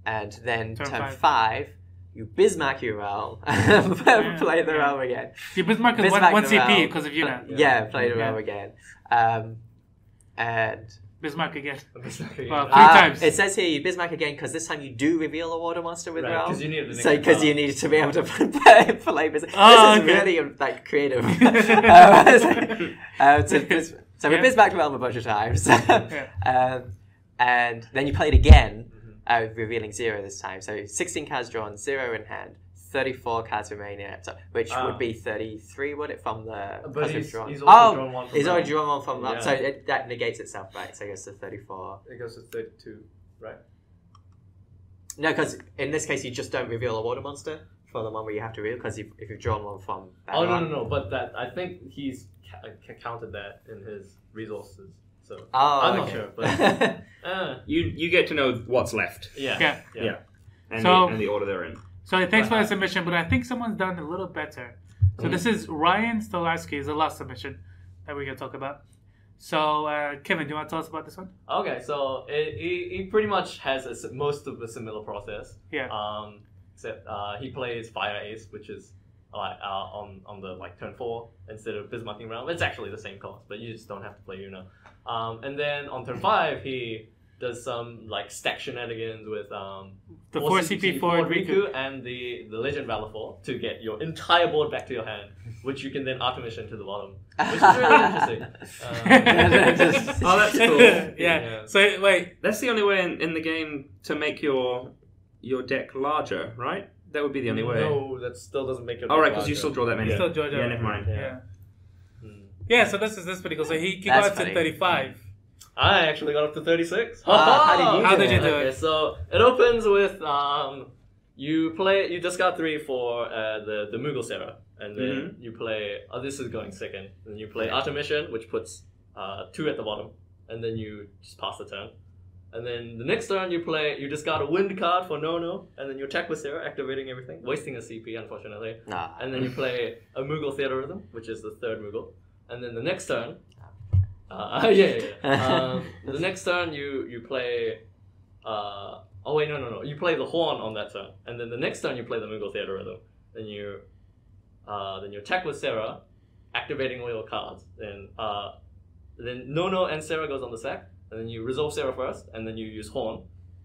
And then turn 5, you Bismarck your Realm and play the Realm again. You Bismarck is 1 CP because of Yuna. Play the Realm again. And Bismarck again. Well, 3 times. It says here you Bismarck again because this time you do reveal a water monster with Realm. Because you need you need to be able to play Bismarck. This is really creative. So we Bismarcked Realm a bunch of times. And then you play it again. Revealing 0 this time. So 16 cards drawn, 0 in hand, 34 cards remaining, which would be 33, would it, from the... But he's also drawn 1 from he's already drawn 1 from that. So that negates itself, right? So it goes to 34. It goes to 32, right? No, because in this case you just don't reveal a water monster for the one where you have to reveal, because if you've drawn 1 from that no. But that I think he's counted that in his resources. So I'm not sure, but you get to know what's left. Yeah. And the order they're in. So thanks for the submission, but I think someone's done a little better. So this is Ryan Stolarski, is the last submission that we're gonna talk about. So Kevin, do you want to tell us about this one? Okay, so he pretty much has most of a similar process. Yeah. Except he plays Fire Ace, which is on the turn 4 instead of Bismarcking Realm. It's actually the same cost, but you just don't have to play Yuna. And then on turn 5, he does some like stack shenanigans with the 4 CP forward Riku and the Legend Valor 4 to get your entire board back to your hand, which you can then automation to the bottom, which is really interesting. Oh, that's cool. Yeah. So wait, that's the only way in the game to make your deck larger, right? That would be the only way. No, that still doesn't make it. Oh, right, because you still draw that many. You still draw that. Yeah, never mind. Yeah. So this is pretty cool. So he got up to 35. I actually got up to 36. How did you do it? So it opens with you discard 3 for the Moogle Sarah, and then you play. Oh, this is going second. Then you play Artemission, which puts 2 at the bottom, and then you just pass the turn. And then the next turn you discard a wind card for No, and then you attack with Sarah, activating everything, wasting a CP unfortunately. And then you play a Moogle Theater Rhythm, which is the third Moogle. And then the next turn, the next turn you play. You play the Horn on that turn, and then the next turn you play the Moogle Theater Rhythm. Then you attack with Sarah, activating all your cards. Then No and Sarah goes on the sack. And then you resolve Sarah first, and then you use Horn,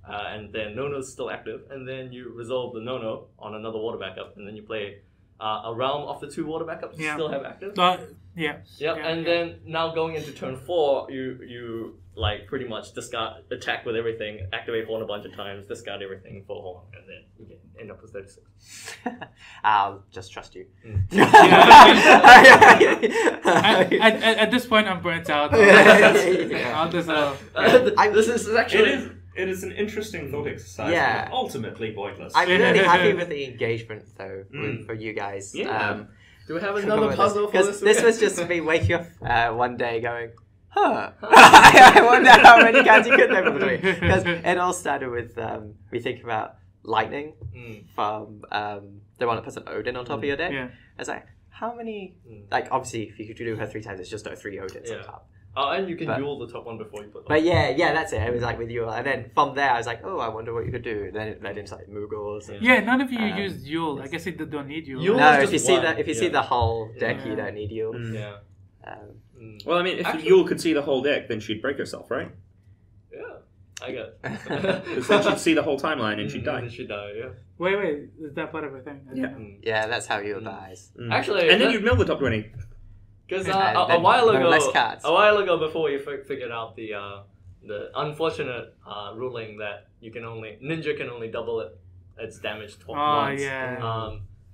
and then Nono's still active, and then you resolve the Nono on another water backup, and then you play a realm of the 2 water backups you still have active. And then now going into turn 4, you like pretty much attack with everything, activate Horn a bunch of times, discard everything for Horn, and then you end up with 36. I'll just trust you. At this point, I'm burnt out. It is an interesting thought exercise. Yeah. But ultimately pointless. I'm really happy with the engagement though for you guys. Yeah. Do we have another puzzle for this? This was just me waking up one day going, I wonder how many cards you could know between. Because it all started with we think about lightning from the one that puts an Odin on top of your deck. Yeah. It's like, how many? Like, obviously, if you could do her 3 times, it's just 3 Odins on top. Oh, and you can duel the top one before you put them. But yeah, that's it. It was like with you, and then from there, I was like, I wonder what you could do. Then it led into like Moogles. And, none of you use Yule. I guess they don't need Yule. No, if you see the whole deck, you don't need Yule. Well, I mean, if Yule could see the whole deck, then she'd break herself, right? Yeah, I guess. Because then she'd see the whole timeline and she'd die. And she'd die, yeah. Wait, is that part of a thing? Yeah, that's how Yule dies. Actually, and then you'd mill the top 20. Because a while ago, before you figured out the unfortunate ruling that Ninja can only double its damage once.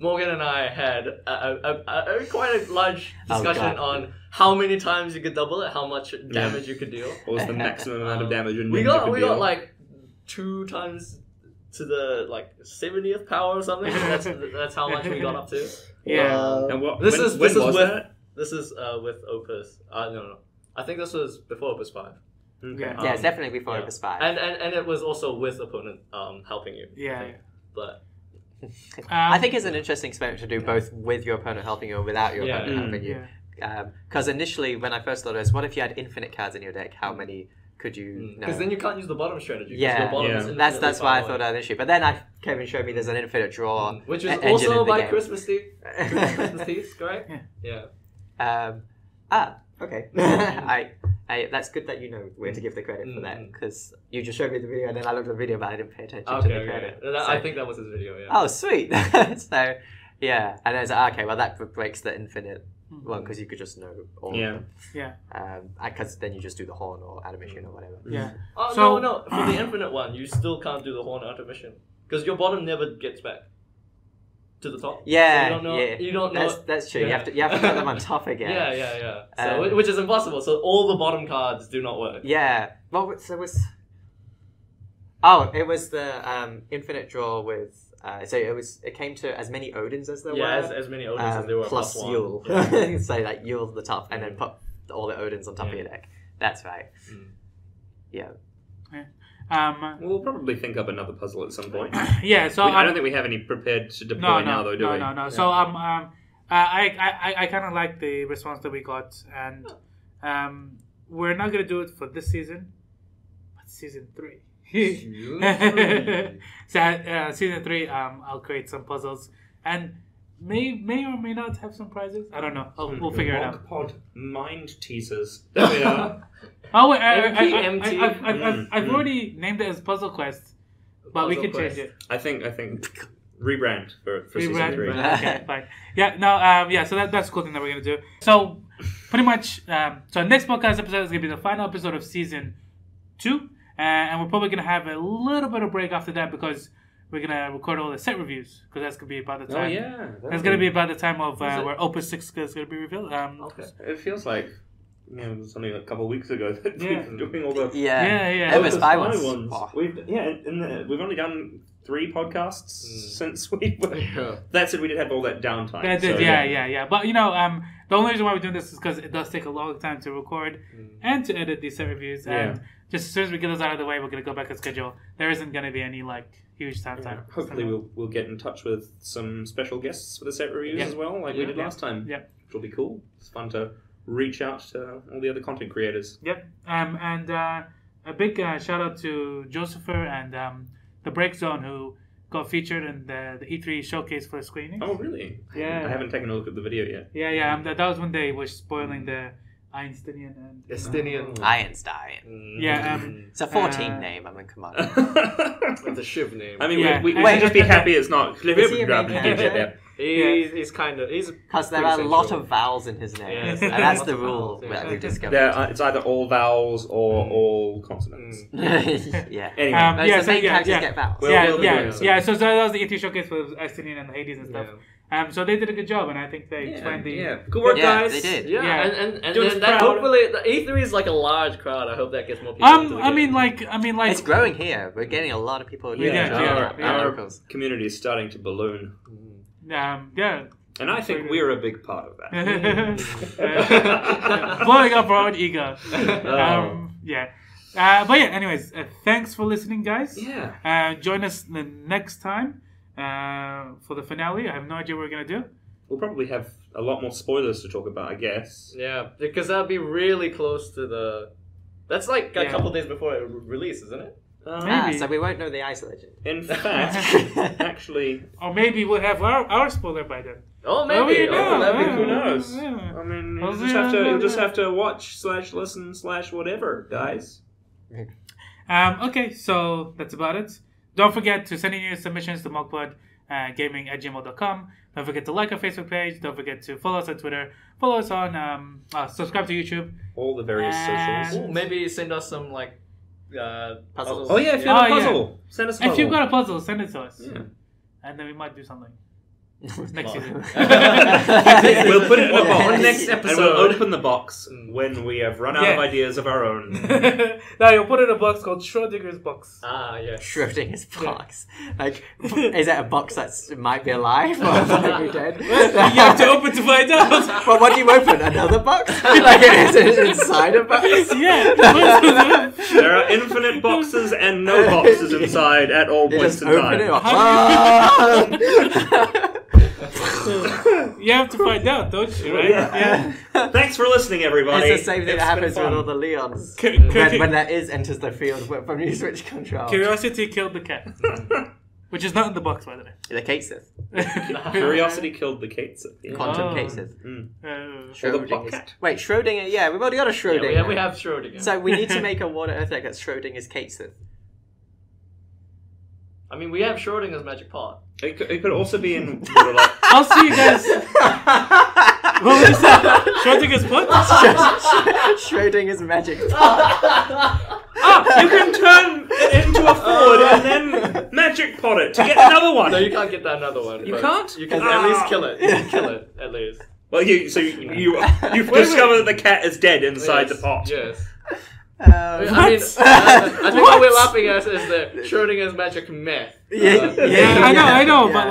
Morgan and I had a quite a large discussion on how many times you could double it, how much damage you could deal. What was the maximum amount of damage a ninja we could deal? got like 2 times to the 70th power or something. That's how much we got up to. Yeah. And what? This is with Opus. No. I think this was before Opus 5. Okay. Yeah, it's definitely before Opus 5. And it was also with opponent helping you. Yeah. But I think it's an interesting experiment to do both with your opponent helping you or without your opponent helping you. Because initially, when I first thought of this, what if you had infinite cards in your deck? How many could you? Because then you can't use the bottom strategy. Yeah, that's why I thought that issue. But then Kevin showed me there's an infinite draw, which is also by Christmas Thief. Christmas Thief, correct? Yeah. Okay. That's good that you know where to give the credit for that, because you just showed me the video and then I looked at the video but I didn't pay attention to the credit. I think that was his video, yeah. Oh, sweet. So, yeah. And then it's like, okay, well that breaks the infinite one because you could just know all of them. Yeah. Because then you just do the Horn or Animation or whatever. Yeah. Oh, no. For the infinite one, you still can't do the Horn or Animation because your bottom never gets back to the top. Yeah, so you don't know. That's true. Yeah. You have to put them on top again. Yeah. So, which is impossible. So all the bottom cards do not work. Yeah. Well, so it was. Oh, it was the infinite draw with. So it came to as many Odins as there were. Yeah, as many Odins as there were. Plus Yule. Yeah. So like Yule's the top, and then put all the Odins on top of your deck. That's right. Yeah. We'll probably think up another puzzle at some point. Yeah, so I don't think we have any prepared to deploy now, though, do we? No. Yeah. So I kind of like the response that we got, and we're not gonna do it for this season, but season 3. So season 3, I'll create some puzzles, and may or may not have some prizes. I don't know. We'll figure it out. Mogpod mind teasers. There we are. Oh wait, I've already named it as Puzzle Quest, but we can change it. I think rebrand for season 3. Okay, fine. Yeah, no, so that's a cool thing that we're gonna do. So pretty much, so next podcast episode is gonna be the final episode of season 2, and we're probably gonna have a little bit of break after that because we're gonna record all the set reviews because that's gonna be about the time. Oh yeah, that's gonna be about the time of where Opus 6 is gonna be revealed. Okay. It feels like. It was only a couple of weeks ago that we've been doing all the It was 5 ones. Oh. We've only done 3 podcasts since we were. That said, we did have all that downtime. That did, yeah. But the only reason why we're doing this is because it does take a long time to record and to edit these set reviews. And just as soon as we get those out of the way, we're gonna go back to schedule. There isn't gonna be any huge downtime. Hopefully, we'll get in touch with some special guests for the set reviews as well, like we did last time. Yeah, which will be cool. It's fun to reach out to all the other content creators. Yep. And a big shout out to Josepher and the Break Zone who got featured in the E3 showcase for Square Enix. Oh, really? Yeah. I haven't taken a look at the video yet. Yeah. That was when they were spoiling the Einsteinian and Einstein. Yeah. It's a 14 name. I mean, come on. It's a Shiv name. I mean, we should just be happy it's not. Is he a main character? He's kind of because there are a lot of vowels in his name, and that's the rule that we discovered. It's either all vowels or all consonants. Yeah. Anyway, the main characters get vowels. So that was the E3 showcase for Einsteinian and Hades and stuff. So they did a good job, and I think they explained good work, guys. They did. And then that hopefully the E3 is like a large crowd. I hope that gets more people. I mean, it's growing here. We're getting a lot of people. Our community is starting to balloon. And I think we're a big part of that. Blowing up our own ego. But anyways, thanks for listening, guys. Join us the next time for the finale. I have no idea what we're going to do. We'll probably have a lot more spoilers to talk about, I guess. Yeah, because that'll be really close to the... That's like a couple days before it releases, isn't it? Maybe. So we won't know the Ice Legend. In fact, actually... Or maybe we'll have our spoiler by then. Oh, maybe. Who knows? Yeah. I mean, you'll just have to watch/listen/whatever, guys. Okay, so that's about it. Don't forget to send in your submissions to mogpodgaming@gmail.com. Don't forget to like our Facebook page. Don't forget to follow us on Twitter. Follow us on... subscribe to YouTube. All the various socials. Ooh, maybe send us some, puzzles. Oh, yeah, if you have a puzzle, send us a puzzle. If you've got a puzzle, send it to us. Yeah. And then we might do something. Next season. We'll put it in a box. Next episode. And we'll open the box when we have run out of ideas of our own. No, you'll put it in a box called Schrodinger's box. Ah, yeah. Schrodinger's box. Is that a box that might be alive or might be dead? You have to open to find out. But what do you open? Another box? Is it inside a box? Yeah. There are infinite boxes and no boxes inside at all points in time. You have to find out, don't you? Right? Yeah. Thanks for listening, everybody. It's the same thing that happens with all the Leons. When that enters the field from you switch control. Curiosity killed the cat. Which is not in the box, by the way. The Kate Sith. Curiosity killed the Kate Sith. Yeah. Quantum Kate Sith. Wait, Schrodinger. Yeah, we've already got a Schrodinger. Yeah, we have Schrodinger. So we need to make a Water Earth deck that's Schrodinger's Kate Sith. I mean, we have Schrodinger's magic pot. It could also be in... I'll see you guys. What was that? Schrodinger's pot? Schrodinger's magic pot. You can turn it into a Ford and then magic pot it to get another one. No, you can't get that another one. You can't? You can at least kill it. You can kill it, at least. Well, you've discovered that the cat is dead inside the pot. Yes. I think what we're laughing at is the Schrodinger's magic meth. I know, but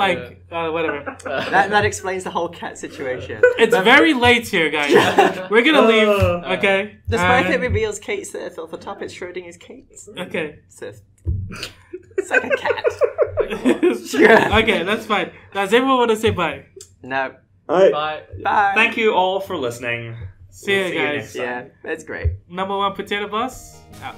whatever. That explains the whole cat situation. It's very late here, guys. We're gonna leave, okay? Despite it reveals Kate Sith off the top, it's Schrodinger's Kate. Okay. Sith. It's like a cat. Okay, that's fine. Does everyone want to say bye? No. Bye. Thank you all for listening. See you guys. Yeah, that's great. Number 1 Potato Boss, out.